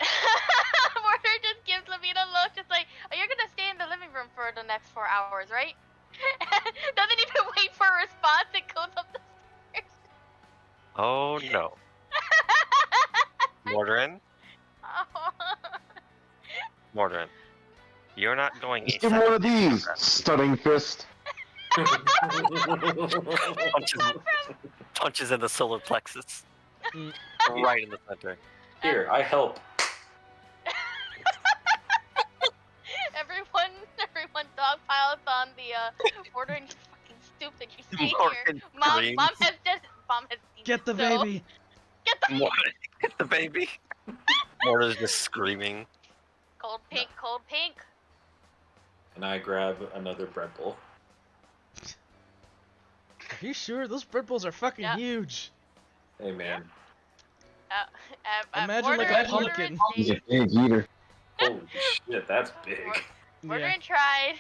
Mordrin just gives Lamina a look, just like, oh, you're gonna stay in the living room for the next 4 hours, right? Doesn't even wait for a response, it goes up the stairs. Oh no. Mordrin? Mordrin. You're not going Just give him one of these, stunning fist. punches in the solar plexus. Mm. Right in the center. Here, I help. Everyone dogpiles on the Mordrin just fucking stoops and you stay here. Mordrin Mom screams. has seen Get the so- baby. Get the Mordrin, get the baby. Mordrin's just screaming. cold pink, cold pink. And I grab another bread bowl. you sure? Those bread bowls are fucking Yeah. huge. Hey man, Imagine like a pumpkin. He's a big eater. holy shit, that's big. Yeah. Mortarin tried,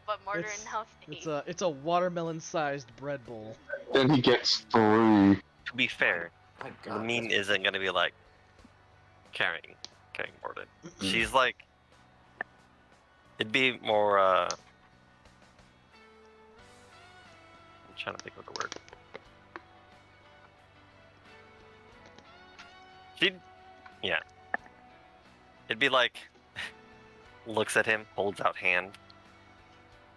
but Mortarin It's- now stays. It's a watermelon-sized bread bowl. Then he gets 3. To be fair, My God, Lamine that's- isn't gonna be like carrying Morden. She's like, it'd be more. I'm trying to think of the word. She'd, yeah. It'd be like, looks at him, holds out hand,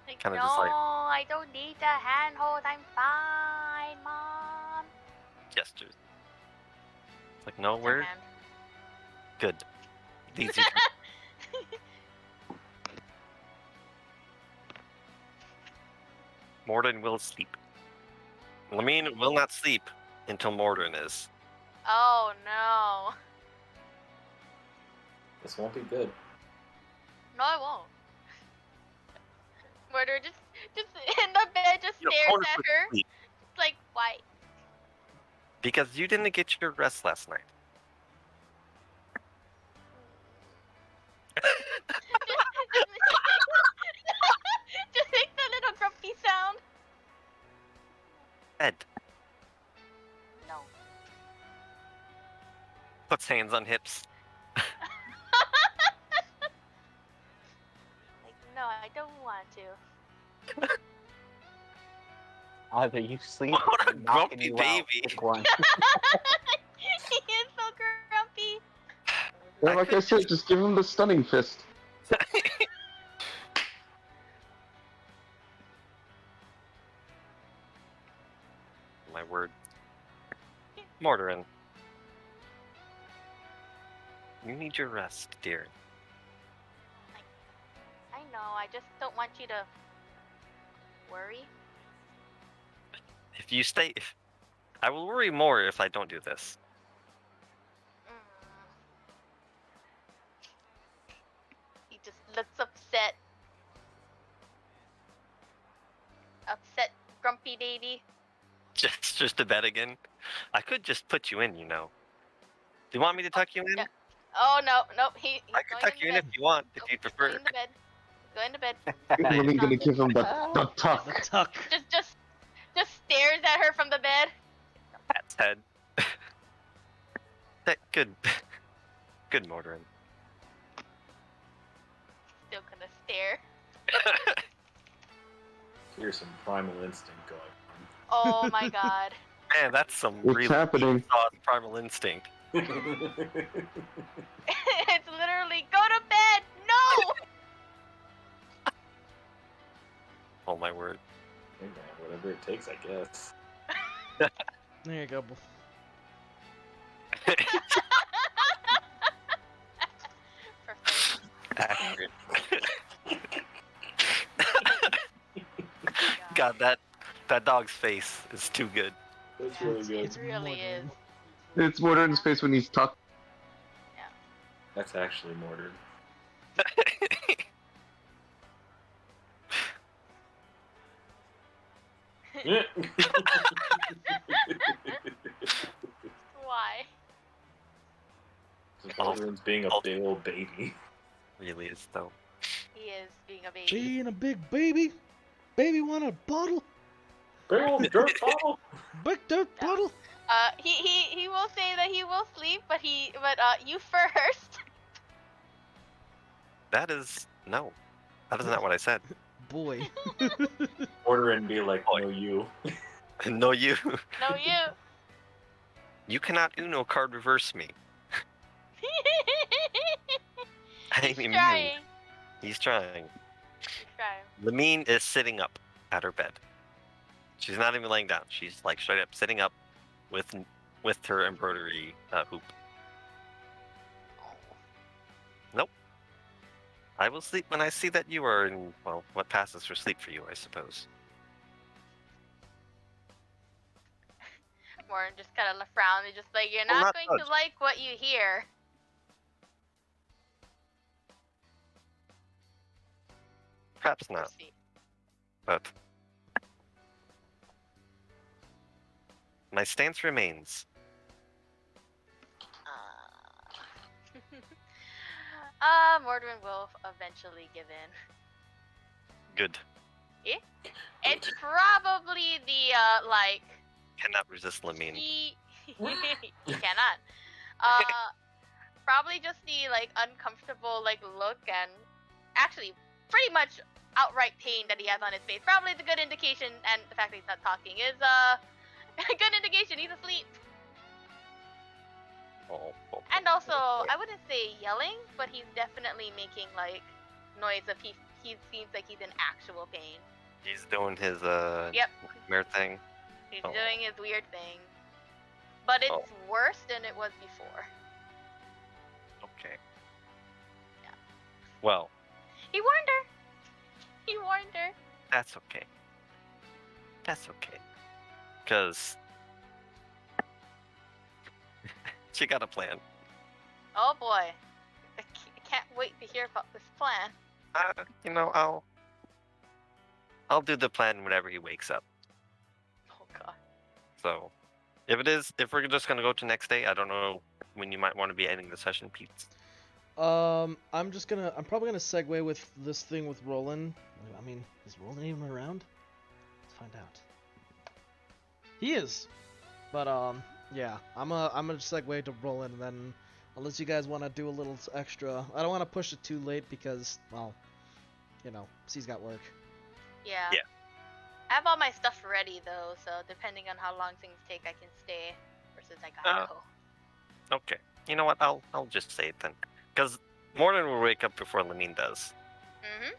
Like, kinda no, just like- I don't need the handhold. I'm fine, Mom. gestures. It's like, no, It's her we're hand. good. These you Morden will sleep. Lamine will not sleep until Morden is. Oh no. This won't be good. No, I won't. Murder just in the bed, just Yo, stares Morden at would her. sleep It's like, why? because you didn't get your rest last night. Just make the little grumpy sound. Ed No. puts hands on hips. Like, no, I don't want to. Either you sleep What or a I'm knocking grumpy you out. baby. Pick one. He is so grumpy. Yeah, I like I could said, just give him the stunning fist. My word. Morderin. You need your rest, dear. I know, I just don't want you to worry. If you stay... I will worry more if I don't do this. Mm. He just looks upset. Upset, grumpy baby. Just to bed again. I could just put you in, you know. Do you want me to tuck you in? yeah. Oh no, nope. He's I could going tuck in the you in bed. if you want, if Nope, you he's prefer. going to bed. He's going to bed. I'm only gonna give him the The tuck. tuck. Just stares at her from the bed. Pat's head. Good. Good, Morderin. Still gonna stare. Here's some primal instinct going Oh my god. Man, that's some It's really happening. sauce primal instinct. on. It's literally go to bed. No. Oh my word. Hey man, whatever it takes, I guess. There you go. Perfect. Accurate. God. God, that dog's face is too good. That's really good. It's It really Morderin. is. It's more in his face when he's tucked. That's actually Mordred. Why? Mordred's being a big old baby. Really is though. He is being a baby. She and a big baby. Baby want a bottle. Big old dirt bottle. Big dirt Yeah. bottle. He will say that he will sleep, but you first. That is no. That is not what I said. Boy. Order and be like, no, you. No, you. No, you. You cannot Uno card reverse me. I He's mean, trying. He's trying. He's trying. Lamine is sitting up at her bed. She's not even laying down. She's like straight up sitting up with her embroidery hoop. Nope. I will sleep when I see that you are in, well, what passes for sleep for you, I suppose. Warren just kind of frowned. He's just like, you're Well, not not going to judge. like what you hear. Perhaps not, Proceed. but my stance remains. Mordrin will eventually give in. Good. It's probably the like Cannot resist Lamine. he cannot. Probably just the like uncomfortable like look and actually pretty much outright pain that he has on his face. Probably the good indication, and the fact that he's not talking is a good indication he's asleep. Oh. And also, I wouldn't say yelling, but he's definitely making like noise of he seems like he's in actual pain. He's doing his Yep. nightmare thing. He's Oh. doing his weird thing. But it's Oh. worse than it was before. Okay. Yeah. Well, He warned her. He warned her. that's okay. That's okay. Cause she got a plan. Oh boy. I can't wait to hear about this plan. You know, I'll do the plan whenever he wakes up. Oh god. So, if we're just gonna go to next day, I don't know when you might want to be ending the session, Pete. I'm probably gonna segue with this thing with Roland. I mean, is Roland even around? Let's find out. He is. But yeah, I'm gonna segue to Roland, and then unless you guys want to do a little extra, I don't want to push it too late because, well, you know, he's got work. Yeah. Yeah. I have all my stuff ready though, so depending on how long things take, I can stay versus I gotta go. Okay. You know what? I'll just say it then, because Morton will wake up before Lamine does. Mhm.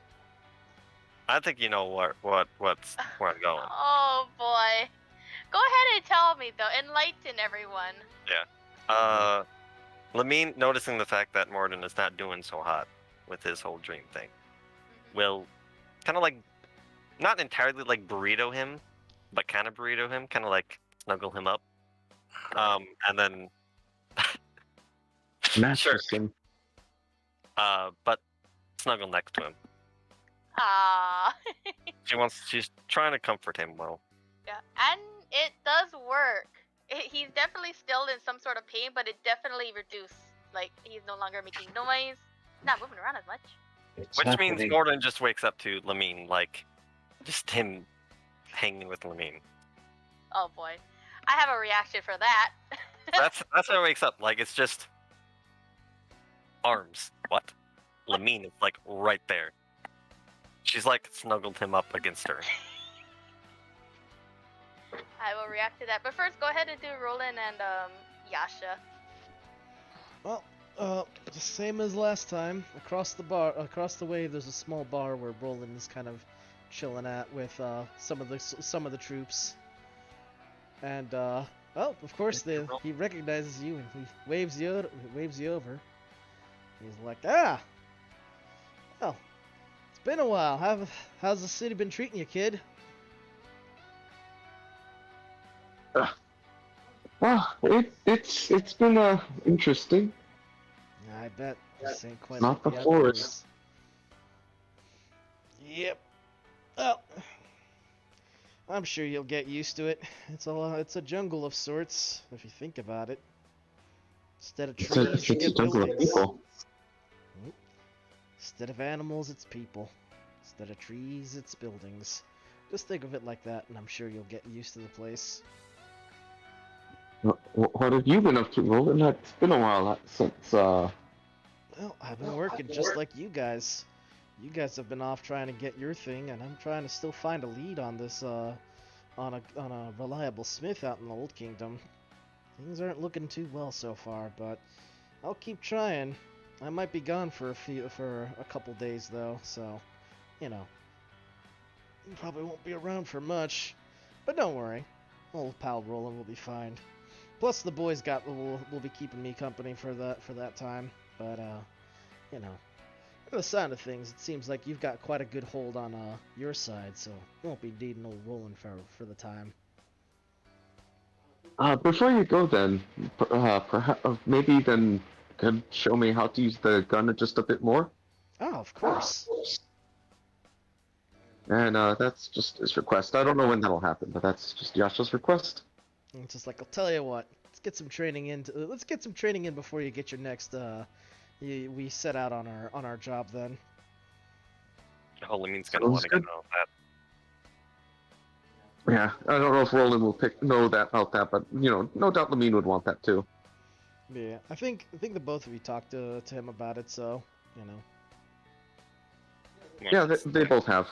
I think you know where I'm going. Oh boy. Go ahead and tell me though. Enlighten everyone. Lamine, noticing the fact that Morton is not doing so hot with his whole dream thing, will kind of like, not entirely like burrito him, but kind of burrito him, kind of like snuggle him up. And then Mattress him. but snuggle next to him. Ah. She's trying to comfort him. Well, Yeah, and it does work. He's definitely still in some sort of pain, but it definitely reduced. Like, he's no longer making noise, not moving around as much. which means Morton just wakes up to Lamine, like, just him hanging with Lamine. Oh boy. I have a reaction for that. That's how it wakes up. Like, it's just arms. What? Lamine is like right there. She's like snuggled him up against her. I will react to that. But first, go ahead and do Roland and Yasha. Well, the same as last time. Across the way, there's a small bar where Roland is kind of chilling at with some of the troops. And oh, of course, he recognizes you and he waves you over. He's like, well, it's been a while. How's the city been treating you, kid? Well, it's been interesting. I bet this ain't quite Not like the other forest. ones. Yep. Well, I'm sure you'll get used to it. It's a jungle of sorts, if you think about it. Instead of trees, It's you a get jungle of buildings. people. Instead of animals, it's people. Instead of trees, it's buildings. Just think of it like that, and I'm sure you'll get used to the place. What have you been up to, Roland? It's been a while since Well, I've been working just like you guys. You guys have been off trying to get your thing, and I'm trying to still find a lead on this, on a reliable smith out in the Old Kingdom. Things aren't looking too well so far, but I'll keep trying. I might be gone for a couple days though, so you know, you probably won't be around for much. But don't worry, old pal Roland will be fine. Plus the boys will be keeping me company for that time. But you know, from the sound of things, it seems like you've got quite a good hold on your side, so you won't be needing old Roland for the time. Before you go, then, perhaps maybe then could show me how to use the gun just a bit more. Oh, of course. And that's just his request. I don't know when that'll happen, but that's just Yasha's request. And it's just like, I'll tell you what, let's get some training in. Let's get some training in before you get your next. We set out on our job then. Holomean's gonna Sounds want to good. know that. Yeah, I don't know if Roland will know that about that, but no doubt Lamine would want that too. Yeah, I think the both of you talked to him about it, so you know. Yeah, they both have.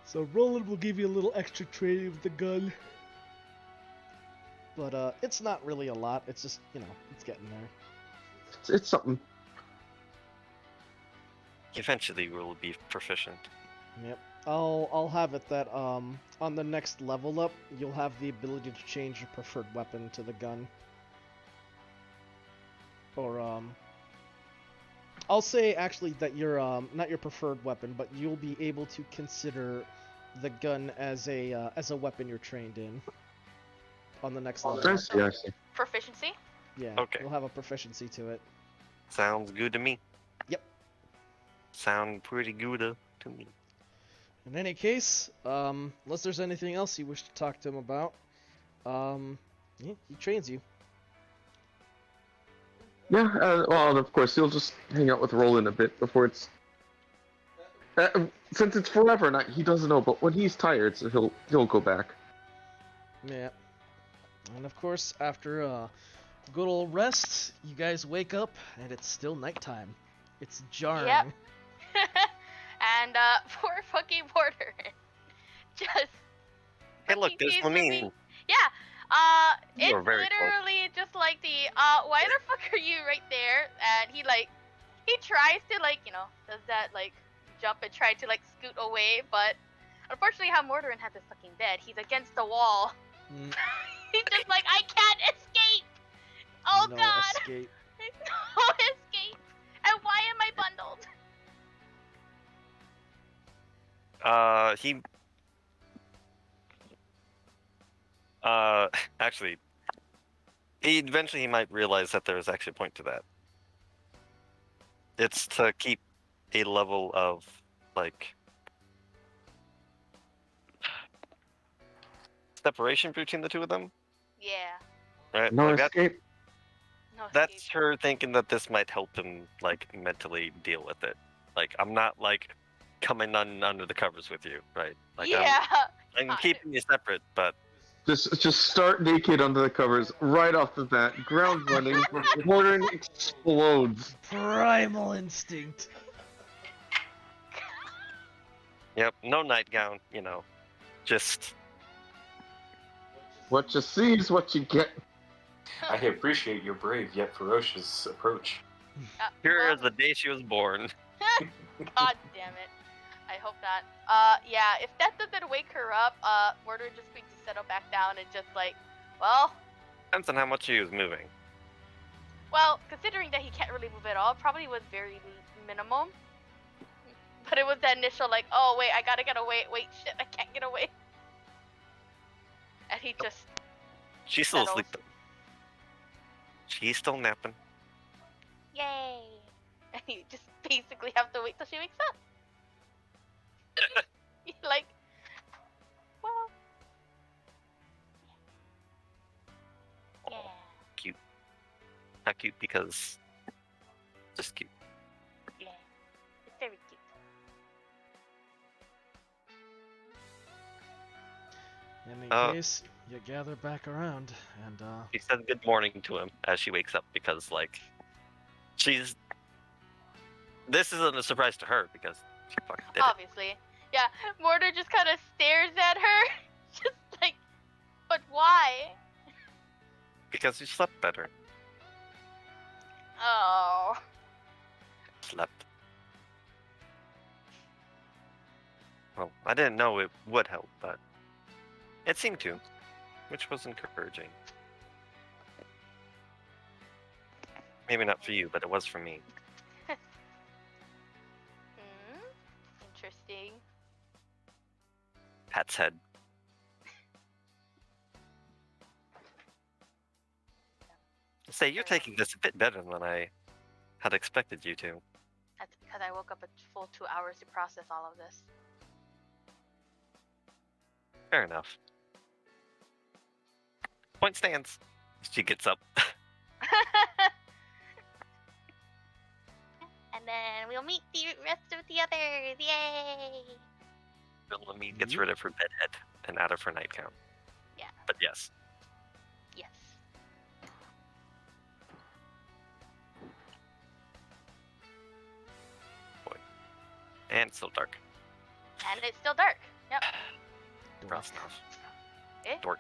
So Roland will give you a little extra training with the gun. But it's not really a lot. It's just, it's getting there. It's something. Eventually, we'll be proficient. Yep. I'll have it that on the next level up, you'll have the ability to change your preferred weapon to the gun. Or I'll say actually that your not your preferred weapon, but you'll be able to consider the gun as a weapon you're trained in. On the next level. I see. Proficiency? Yeah. Okay. You'll have a proficiency to it. Sounds good to me. Yep. Sound pretty good to me. In any case, unless there's anything else you wish to talk to him about, yeah, he trains you. Yeah, well, of course, he'll just hang out with Roland a bit before it's. Since it's forever night, he doesn't know, but when he's tired, so he'll go back. Yeah. And of course, after a good old rest, you guys wake up and it's still nighttime. It's jarring. Yep. And poor fucking Porter. Just. Hey, look, fucking there's seems to be- Lamine. Yeah. You are It's very close. literally just like the why the fuck are you right there? And he tries to does that jump and try to scoot away, but unfortunately how Mordorin has his fucking bed, he's against the wall. Mm, He's just like, I can't escape. Oh no god. escape. No escape. And why am I bundled? Actually, eventually he might realize that there is actually a point to that. It's to keep a level of, separation between the two of them, Yeah. right? No Like, escape. No that's escape. her thinking that this might help him, mentally deal with it. I'm not, coming under the covers with you, right? Yeah. I'm God. keeping you separate, but Just start naked under the covers right off the bat. Ground running. Mordorin explodes. Primal instinct. yep, no nightgown, just What you see is what you get. I appreciate your brave yet ferocious approach. pure Well, as the day she was born. God damn it. I hope not. Yeah, if that doesn't wake her up, Mordorin just needs to settle back down and just well, Depends on how much he was moving. considering that he can't really move at all, probably was very minimum. But it was that initial oh wait, I gotta get away. Wait, shit, I can't get away. And he just She's still settles. asleep though. She's still napping. Yay! And you just basically have to wait till she wakes up. You're well, yeah. Cute. Not cute because just cute. Yeah, it's very cute. In any case, you gather back around, and She said good morning to him as she wakes up because she's. This isn't a surprise to her because she fucking did it. Obviously. Yeah, Mortar just kind of stares at her. Just but why? Because you slept better. Oh. Slept. Well, I didn't know it would help, but it seemed to, which was encouraging. Maybe not for you, but it was for me. Interesting. Pat's head. Say, you're taking this a bit better than I had expected you to. That's because I woke up a full 2 hours to process all of this. Fair enough. Point stands. She gets up. And then we'll meet the rest of the others. Yay! Lamine gets rid of her bedhead and out of her nightgown. Yeah. But yes. Yes. And it's still dark. And it's still dark. Yep. Brosnov. Eh? Dork.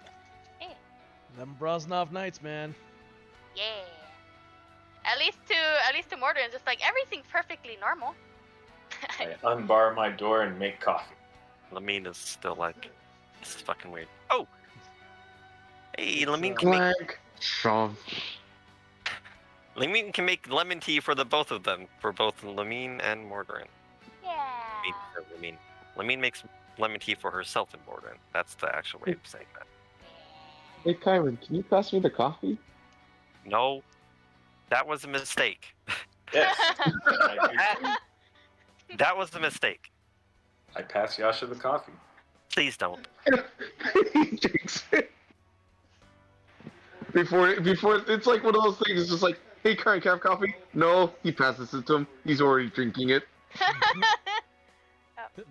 Them Brosnov nights, man. Yeah. At least to Mordor, it's just like everything's perfectly normal. I unbar my door and make coffee. Lamine is still like, this is fucking weird. Oh! Hey, Lamine So- can make Clank. Shove. Lamine can make lemon tea for the both of them, for both Lamine and Mordorin. Yeah. Lamine makes lemon tea for herself and Mordorin. That's the actual way of saying that. Hey, Kyron, can you pass me the coffee? No, that was a mistake. Yes. That was a mistake. I pass Yasha the coffee. Please don't. He drinks it. Before it's like one of those things. It's just like, hey, Kyron, can I have coffee? No, he passes it to him. He's already drinking it.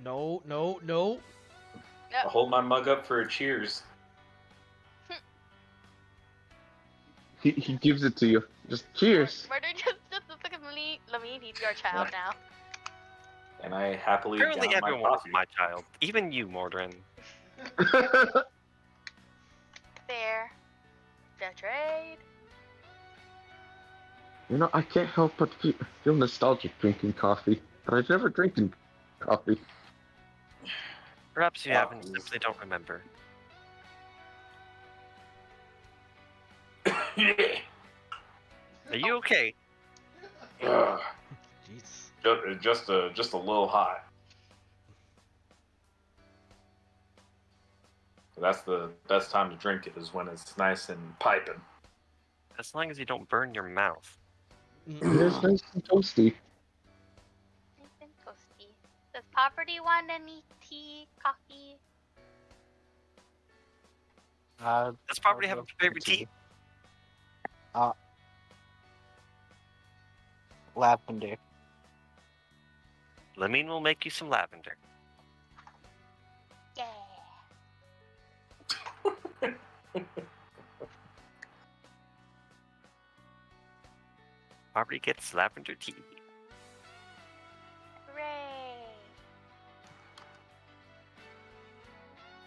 No. I hold my mug up for a cheers. He gives it to you. Just cheers. Mordor just look at Lamine, he's your child now. And I happily Apparently down my everyone's coffee. my child. Even you, Mordorin. There. Betrayed. You know, I can't help but feel nostalgic drinking coffee. But I've never drinking coffee. Perhaps you haven't, Coffees. simply don't remember. Are you okay? Ugh, Jeez. just a little hot. That's the best time to drink it, is when it's nice and piping. As long as you don't burn your mouth. It's nice and toasty. Nice and toasty. Does Poverty want any tea, coffee? Does Poverty have a favorite tea? Lavender. Lamine will make you some lavender. Yeah. Poverty gets lavender tea. Hooray.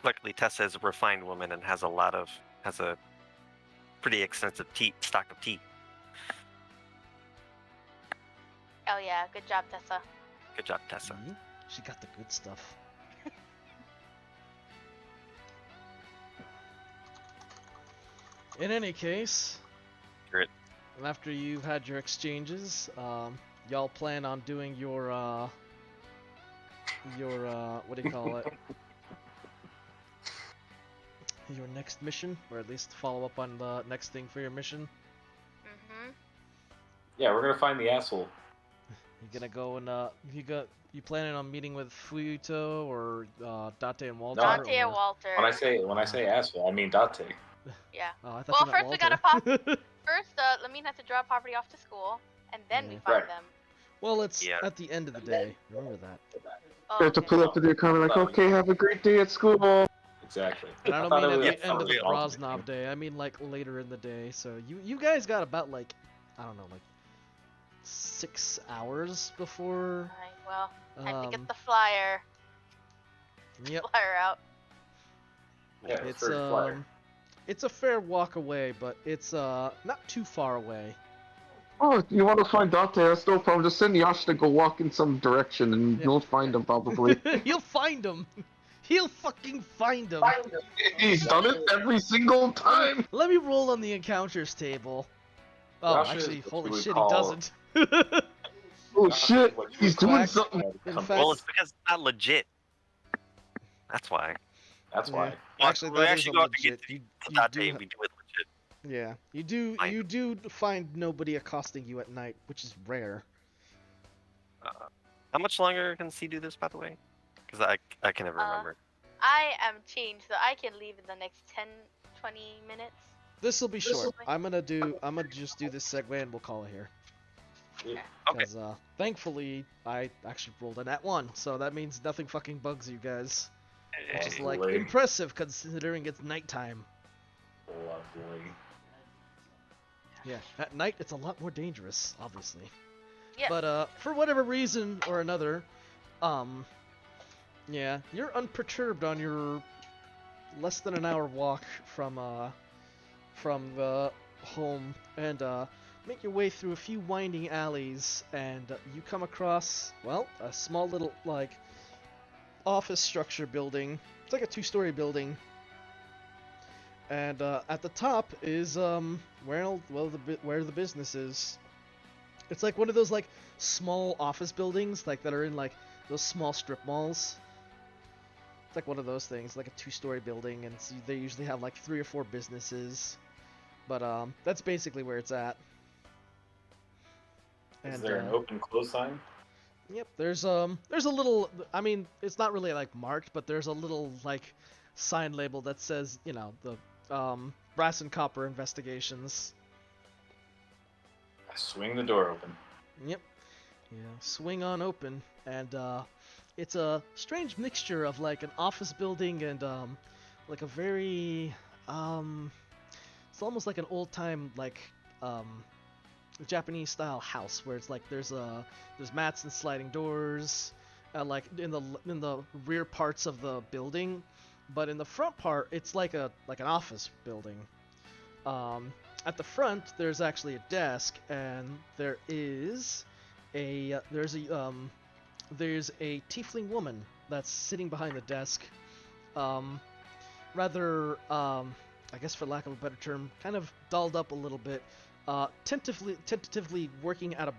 Luckily, Tessa is a refined woman and has a pretty extensive stock of tea. Oh yeah, good job, Tessa. Good job, Tessa. See? She got the good stuff. In any case, Great. after you've had your exchanges, y'all plan on doing your what do you call it? Your next mission, or at least follow up on the next thing for your mission. Mm-hmm. Yeah, we're gonna find the asshole. You gonna go and you planning on meeting with Fuyuto or Date and Walter? Dante or... and Walter. When I say asshole, I mean Date. Yeah. Oh, I thought Well, you meant first we gotta Walter. First, Lamine has to drop Poverty off to school, and then we Yeah. find Right. them. Well, it's Yeah. at the end of the day. Remember that. Oh, You have to okay. pull up to the economy like, okay, have a great day at school. Exactly. And I don't thought mean it at was- the end of the yeah, Brosnov day. I mean like later in the day. So you guys got about like, I don't know, like 6 hours before. Alright, well, time to get Um, the flyer Yep. out. Yeah, It's first flyer. it's a fair walk away, but it's not too far away. Oh, you want to find Dante? That's no problem. Just send Yash to go walk in some direction, and Yeah. you'll find him probably. You'll find him. He'll fucking find him. He's done it every single time. Let me roll on the encounters table. Oh, Josh is actually, what holy you would shit, call- he doesn't. Oh shit, What you he's would call doing fact- something. In Come- fact, Well, it's because it's not legit. That's why. That's yeah. why. Actually, we that actually is go out to legit. get You That do day ha- we do it legit. yeah, you do. Fine. You do find nobody accosting you at night, which is rare. How much longer can C do this, by the way? Because I can never remember. I am changed, so I can leave in the next 10, 20 minutes. This will be short. I'm gonna just do this segue and we'll call it here. Okay. Because thankfully I actually rolled a nat 1, so that means nothing fucking bugs you guys. Which is like Lovely. impressive considering it's nighttime. Lovely. Yeah, at night it's a lot more dangerous, obviously. Yes. But for whatever reason or another, yeah, you're unperturbed on your less than an hour walk from the home, and make your way through a few winding alleys, and you come across, well, a small little like office structure building. It's like a 2-story building. And at the top is where the business is. It's like one of those like small office buildings like that are in like those small strip malls. It's like one of those things, like a 2-story building, and they usually have like 3 or 4 businesses. But that's basically where it's at. Is And, there an open close sign? Yep, there's a little, I mean, it's not really like marked, but there's a little like sign label that says, you know, the brass and copper investigations. I swing the door open. Yep. Yeah, swing on open, and it's a strange mixture of like an office building and like a very it's almost like an old-time like Japanese style house where it's like there's mats and sliding doors like in the rear parts of the building, but in the front part it's like an office building. At the front there's actually a desk, and there's a tiefling woman that's sitting behind the desk, rather I guess for lack of a better term, kind of dolled up a little bit, tentatively working at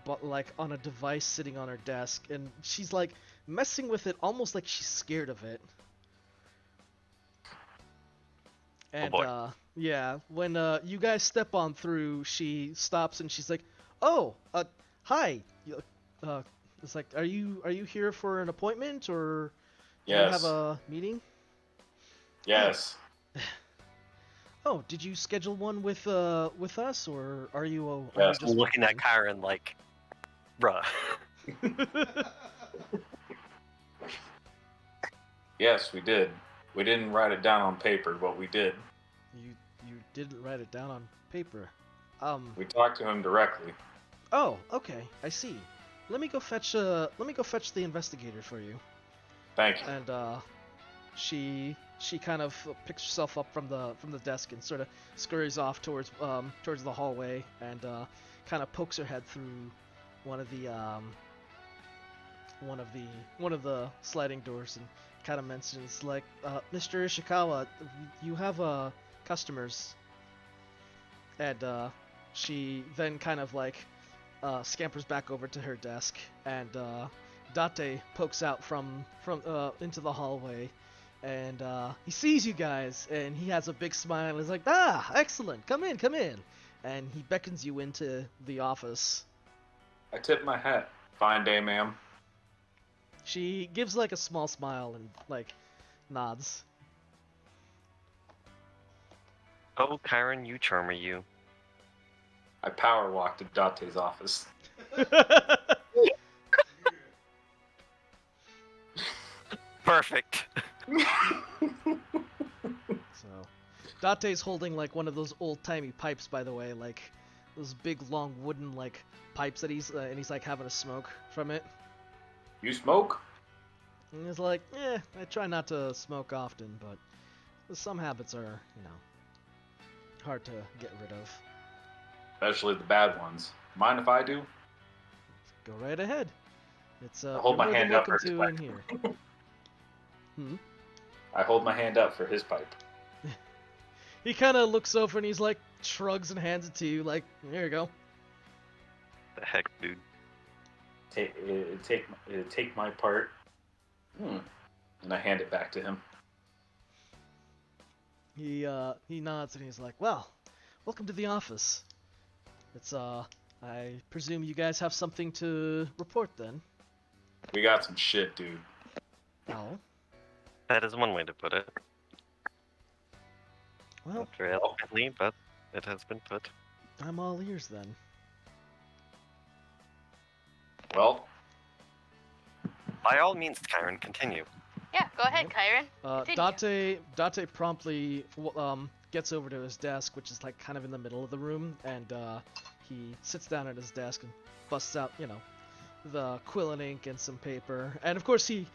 on a device sitting on her desk, and she's like messing with it almost like she's scared of it. And boy. yeah, when you guys step on through, she stops and she's like, "Oh, hi." It's like, are you here for an appointment, or do you have Yes. a meeting? Yes. Oh, did you schedule one with us, or are you? Are Yes. you just Looking at walking Kyron like, bruh. in? Yes, we did. We didn't write it down on paper, but we did. You didn't write it down on paper. We talked to him directly. Oh, okay, I see. Let me go fetch the investigator for you. Thank you. And she kind of picks herself up from the desk and sort of scurries off towards the hallway, and kind of pokes her head through one of the sliding doors, and kind of mentions like, Mr. Ishikawa, you have customers. And she then kind of like scampers back over to her desk, and Date pokes out from into the hallway, and he sees you guys, and he has a big smile and is like, "Ah, excellent, come in," and he beckons you into the office. I tip my hat. Fine day, ma'am. She gives like a small smile and like nods. Oh, Kyron, you charmer, you. I power walk to Date's office. Perfect. So, Date's holding like one of those old-timey pipes, by the way, like those big long wooden like pipes that he's like having a smoke from it. You smoke? And he's like, I try not to smoke often, but some habits are, hard to get rid of. Especially the bad ones. Mind if I do? Go right ahead. It's I hold you're my more than hand up welcome for his to in pipe. here. I hold my hand up for his pipe. He kind of looks over and he's like, shrugs and hands it to you, like, here you go. The heck, dude. Take my part. And I hand it back to him. He nods and he's like, well, welcome to the office. It's I presume you guys have something to report then. We got some shit, dude. Oh, That is one way to put it. well, Not very eloquently, but It has been put. I'm all ears then. Well, By all means, Kyron, continue. Yeah, go ahead, Yep. Kyron. Continue. Date promptly gets over to his desk, which is like kind of in the middle of the room, and he sits down at his desk and busts out, the quill and ink and some paper, and of course he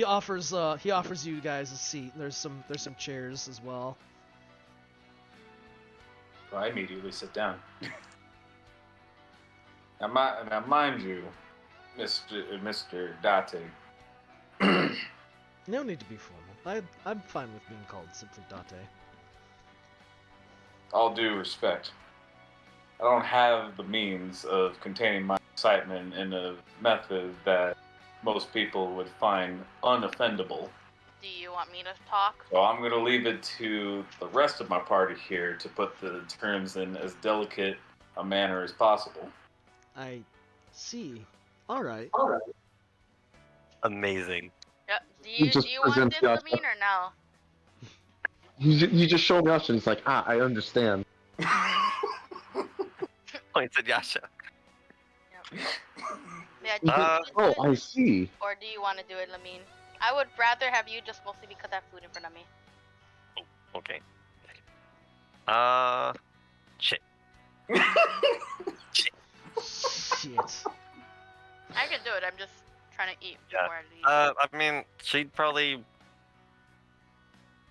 offers you guys a seat. There's some chairs as well. I immediately sit down. Now, mind you, Mr. Date. No need to be formal. I'm fine with being called simply Date. All due respect, I don't have the means of containing my excitement in a method that most people would find unoffendable. Do you want me to talk? So I'm going to leave it to the rest of my party here to put the terms in as delicate a manner as possible. I see. All right. Amazing. Yeah. Do He you just want presents this, the option. Lamine, or no? You just show me options. It's like, I understand. Points at Yasha. Yeah. Do you want to do Oh, it, I see. or do you want to do it, Lamine? I would rather have you just mostly because I have food in front of me. Okay. Shit. Shit. I can do it. I'm just trying to eat Yeah. before I leave. I mean, she'd probably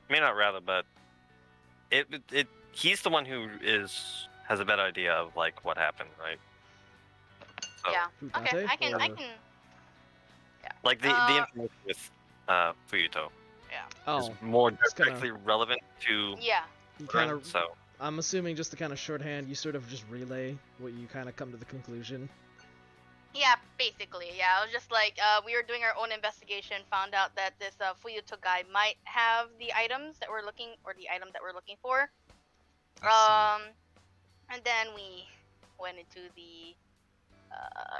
may not rather, but he's the one who has a better idea of like what happened, right? So, Yeah. Who, Okay. Date, I can. or- like the information with Fuyuto Oh, is more it's kinda- directly relevant to Yeah. you kind Ren, of. so I'm assuming just to kind of shorthand, you sort of just relay what you kind of come to the conclusion. Yeah, basically. Yeah, I was just like, we were doing our own investigation, found out that this Fuyuto guy might have the items that we're looking, or the item that we're looking for. And then we went into the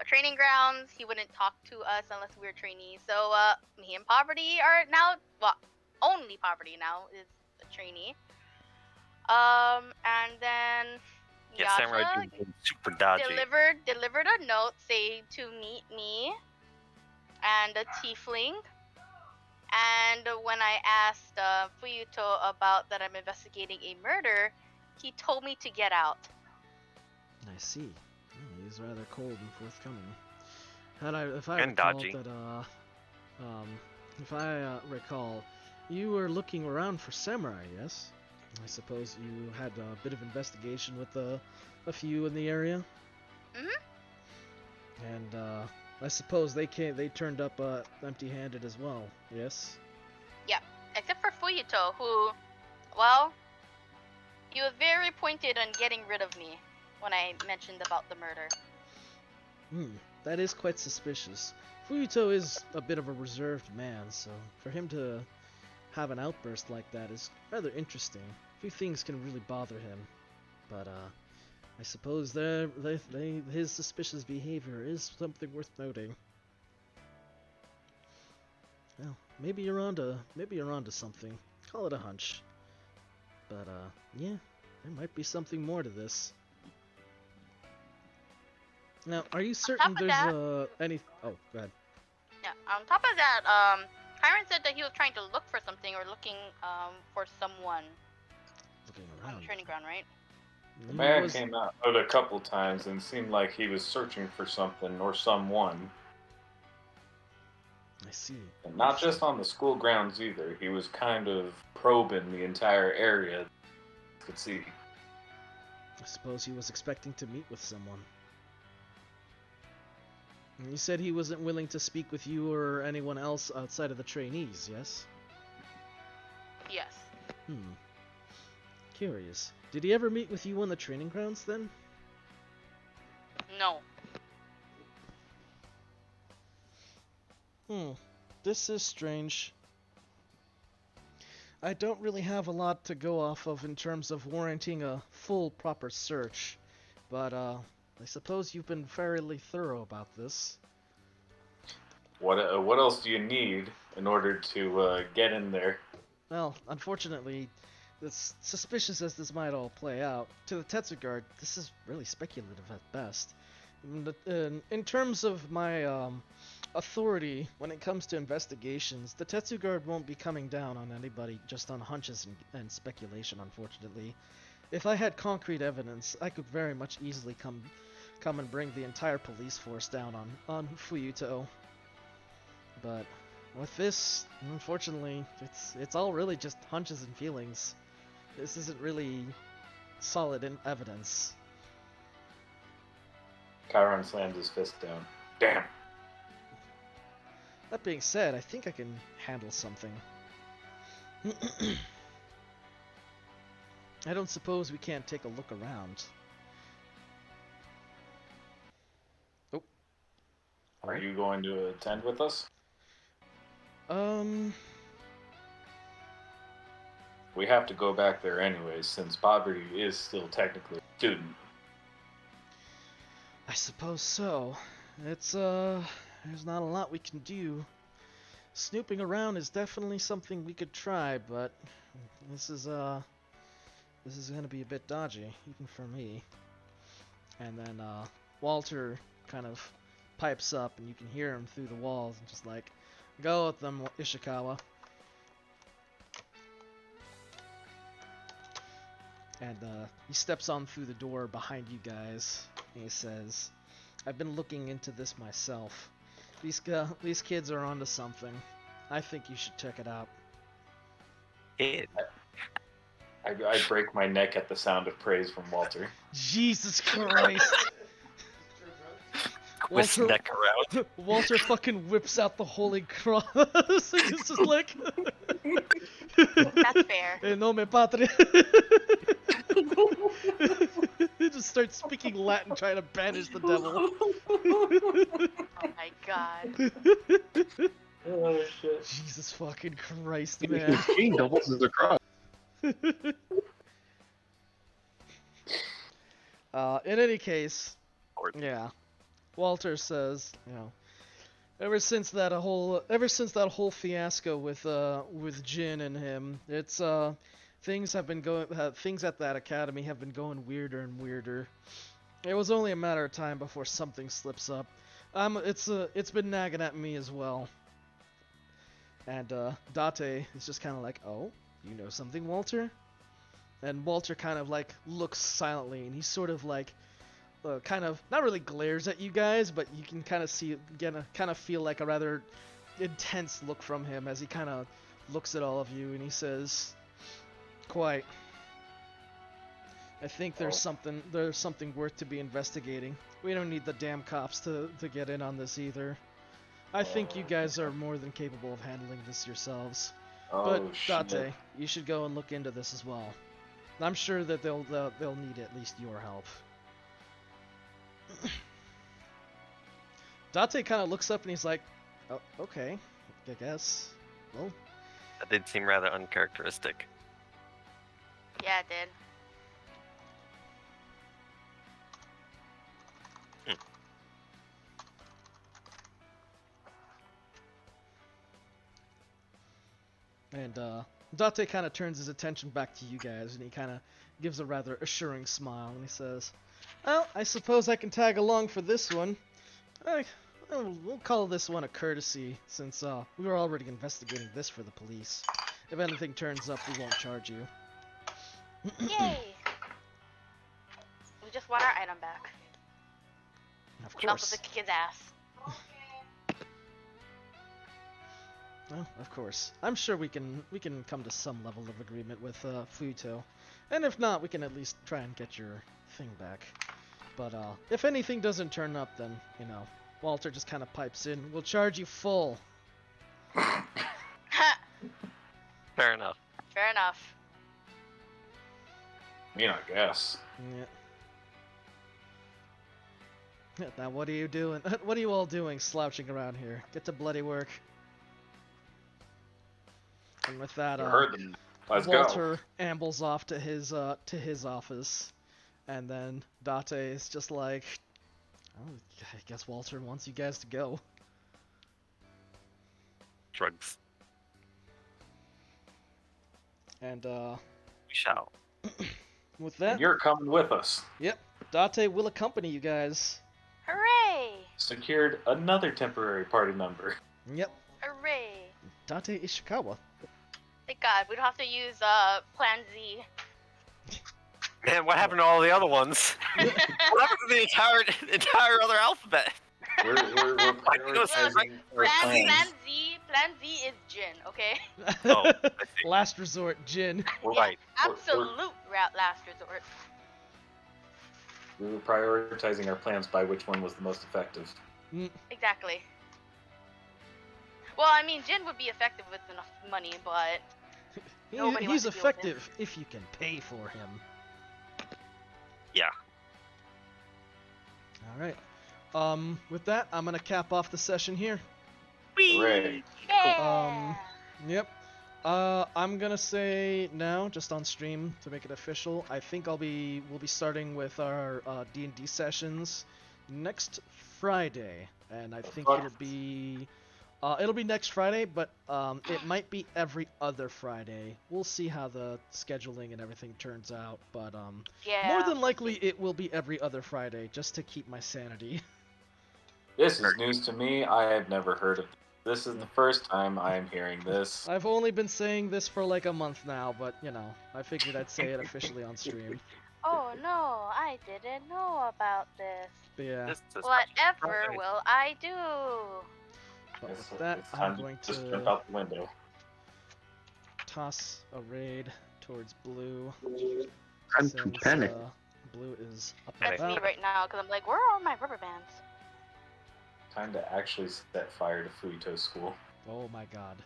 training grounds. He wouldn't talk to us unless we were trainees. So me and Poverty are now, well, only Poverty now is a trainee. And then yeah, Samurai Yasha dude is super dodgy. delivered a note saying to meet me and a tiefling. And when I asked Fuyuto about that I'm investigating a murder, he told me to get out. I see. Oh, he's rather cold and forthcoming. If I And recall dodgy. that, if I recall, you were looking around for samurai, yes? I suppose you had a bit of investigation with a few in the area. Mhm. And I suppose they turned up empty-handed as well. Yes. Except for Fuyuto, who, well, he was very pointed on getting rid of me when I mentioned about the murder. That is quite suspicious. Fuyuto is a bit of a reserved man, so for him to have an outburst like that is rather interesting. Few things can really bother him, but I suppose his suspicious behavior is something worth noting. Well, maybe you're onto something. Call it a hunch. But yeah, there might be something more to this. Now, are you certain top of there's any? Oh, go ahead. Yeah. On top of that, Kyron said that he was trying to look for something or looking for someone Looking on around. the training ground, right? The man came out a couple times and seemed like he was searching for something or someone. I see. And not just on the school grounds either. He was kind of probing the entire area. You could see. I suppose he was expecting to meet with someone. And you said he wasn't willing to speak with you or anyone else outside of the trainees, yes? Yes. Curious. Did he ever meet with you on the training grounds then? No. This is strange. I don't really have a lot to go off of in terms of warranting a full proper search, but I suppose you've been fairly thorough about this. What else do you need in order to get in there? Well, unfortunately, as suspicious as this might all play out, to the Tetsuguard, this is really speculative at best. In terms of my authority when it comes to investigations, the Tetsuguard won't be coming down on anybody just on hunches and speculation, unfortunately. If I had concrete evidence, I could very much easily come and bring the entire police force down on Fuyuto. But with this, unfortunately, it's all really just hunches and feelings. This isn't really solid evidence. Chiron slams his fist down. Damn. That being said, I think I can handle something. I don't suppose we can't take a look around. Oh. Are you going to attend with us? We have to go back there anyways, since Bobby is still technically a student. I suppose so. It's, there's not a lot we can do. Snooping around is definitely something we could try, but this is gonna be a bit dodgy, even for me. And then, Walter kind of pipes up, and you can hear him through the walls, and just like, go with them, Ishikawa. And, he steps on through the door behind you guys, and he says, I've been looking into this myself. These kids are onto something. I think you should check it out. Kid. I break my neck at the sound of praise from Walter. Jesus Christ! Twist Walter- neck around. Walter fucking whips out the Holy Cross. It's just like... That's fair. In nome patria. He just starts speaking Latin, trying to banish the devil. Oh my god. Oh shit. Jesus fucking Christ, man. His king doubles as a cross. In any case, Or- yeah, Walter says, you know, ever since that whole fiasco with Jin and him, it's things at that academy have been going weirder and weirder. It was only a matter of time before something slips up. It's been nagging at me as well. And Date is just kind of like, oh, you know something, Walter? And Walter kind of like looks silently, and he's sort of like, kind of not really glares at you guys, but you can kind of feel like a rather intense look from him as he kind of looks at all of you, and he says, "Quite. I think there's something worth to be investigating. We don't need the damn cops to get in on this either. I think you guys are more than capable of handling this yourselves. But Date, you should go and look into this as well. I'm sure that they'll need at least your help." Date kind of looks up and he's like, "Oh, okay, I guess. Well, That did seem rather uncharacteristic. Yeah, it did. And Date kind of turns his attention back to you guys, and he kind of gives a rather assuring smile, and he says, "Well, I suppose I can tag along for this one. We'll call this one a courtesy, since we were already investigating this for the police. If anything turns up, we won't charge you." Yay! We just want our item back. Of And also course. the kid's ass. Well, of course. I'm sure we can come to some level of agreement with Fuyuto. And if not, we can at least try and get your thing back. But if anything doesn't turn up, then, you know, Walter just kind of pipes in, "We'll charge you full." Fair enough. Fair enough. I mean, I guess. Yeah. Now what are you doing? What are you all doing slouching around here? Get to bloody work. And with that, You heard them. Let's Walter ambles off to his office, and then Date is just like, "Oh, I guess Walter wants you guys to go." Drugs. And we shall. With And that, you're coming with us. yep, Date will accompany you guys. Hooray! Secured another temporary party member. Yep, Hooray! Date Ishikawa. Thank God, we don't have to use Plan Z. Man, what happened to all the other ones? What happened to the entire other alphabet? We're prioritizing our Plan plans. Z is Jin, okay? Oh, I see. Last resort, Jin. We're Yeah, right. absolute last resort. We were prioritizing our plans by which one was the most effective. Exactly. Well, I mean, Jin would be effective with enough money, but Nobody He's wants to deal with him. effective if you can pay for him. Yeah. All right. With that, I'm gonna cap off the session here. Hooray. Yeah. Yep. I'm gonna say now, just on stream to make it official. I think we'll be starting with our D&D sessions next Friday, and I think fuck? it'll be next Friday, but it might be every other Friday. We'll see how the scheduling and everything turns out, but Yeah. more than likely it will be every other Friday, just to keep my sanity. This is news to me. I have never heard of this. This is the first time I am hearing this. I've only been saying this for like a month now, but you know, I figured I'd say it officially on stream. Oh no, I didn't know about this. But yeah, This is Whatever Friday. will I do? but It's- with that, it's I'm time going just to jump out the window. toss a raid towards blue. I'm Since, too panicked. blue is up Hey. and That's me about. right now, because I'm like, where are all my rubber bands? Time to actually set fire to Fuyuto school. Oh my god.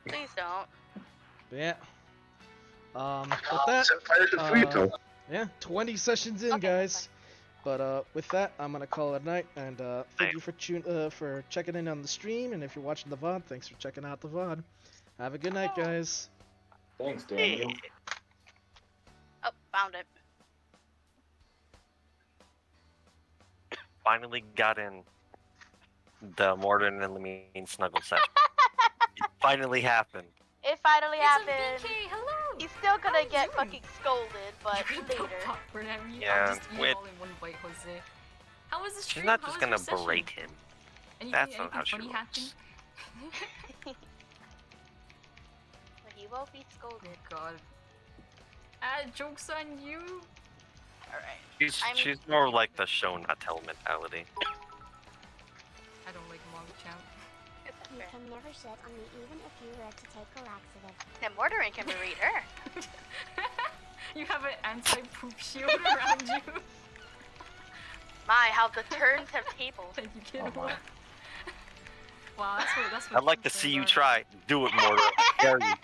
Please don't. But yeah. With that, Set fire to Fuyuto. yeah, 20 sessions in, Okay, guys. But with that, I'm gonna call it a night, and thank you for checking in on the stream, and if you're watching the VOD, thanks for checking out the VOD. Have a good night, guys. Thanks, Daniel. Oh, found it. Finally got in the Morden and Lamine snuggle session. It finally happened. It finally It's a happened. VK, hello! He's still gonna How you get doing? fucking scolded, but You're gonna later. pop for them. Yeah, I'll just eat wait. all in one bite, Jose. How was the She's stream? not How just was gonna your session? berate him. Anything, That's not how anything she funny works. happened? But he will be Oh scolded. god. Joke's on you! Alright. She's more like the show not tell mentality. I don't like Mogchamp. You can never shit on me even if you were to take a laxative. Then Mortarin can berate her. You have an anti-poop shield around you. My, how the turns have tabled. Thank you, kid. Oh my. Wow, that's what I'd like to see you try. Do it, Mortar. Dare you.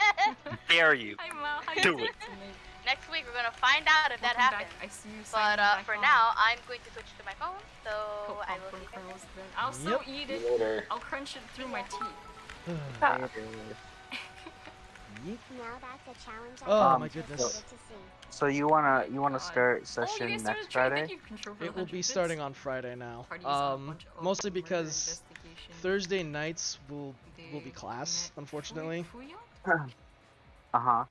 Dare you. Hi, Mal. How you Do doing it. tonight? Next week we're gonna find out if that Welcome happens. back. I see you But signing back for on. now, I'm going to switch to my phone, so Cook I will popcorn see you kernels guys. then. I'll still eat See it. you later. I'll crunch it through my teeth. Yeet. Now that's a challenge I Oh am my interested goodness. to see. So you wanna God. start Oh, you session guys started next training. Friday? Thank you, Control, for It the will 100 be bits. starting on Friday now. Parties have a bunch of Mostly murder because investigation. Thursday nights will be They class, met unfortunately. Fuyo? Uh huh.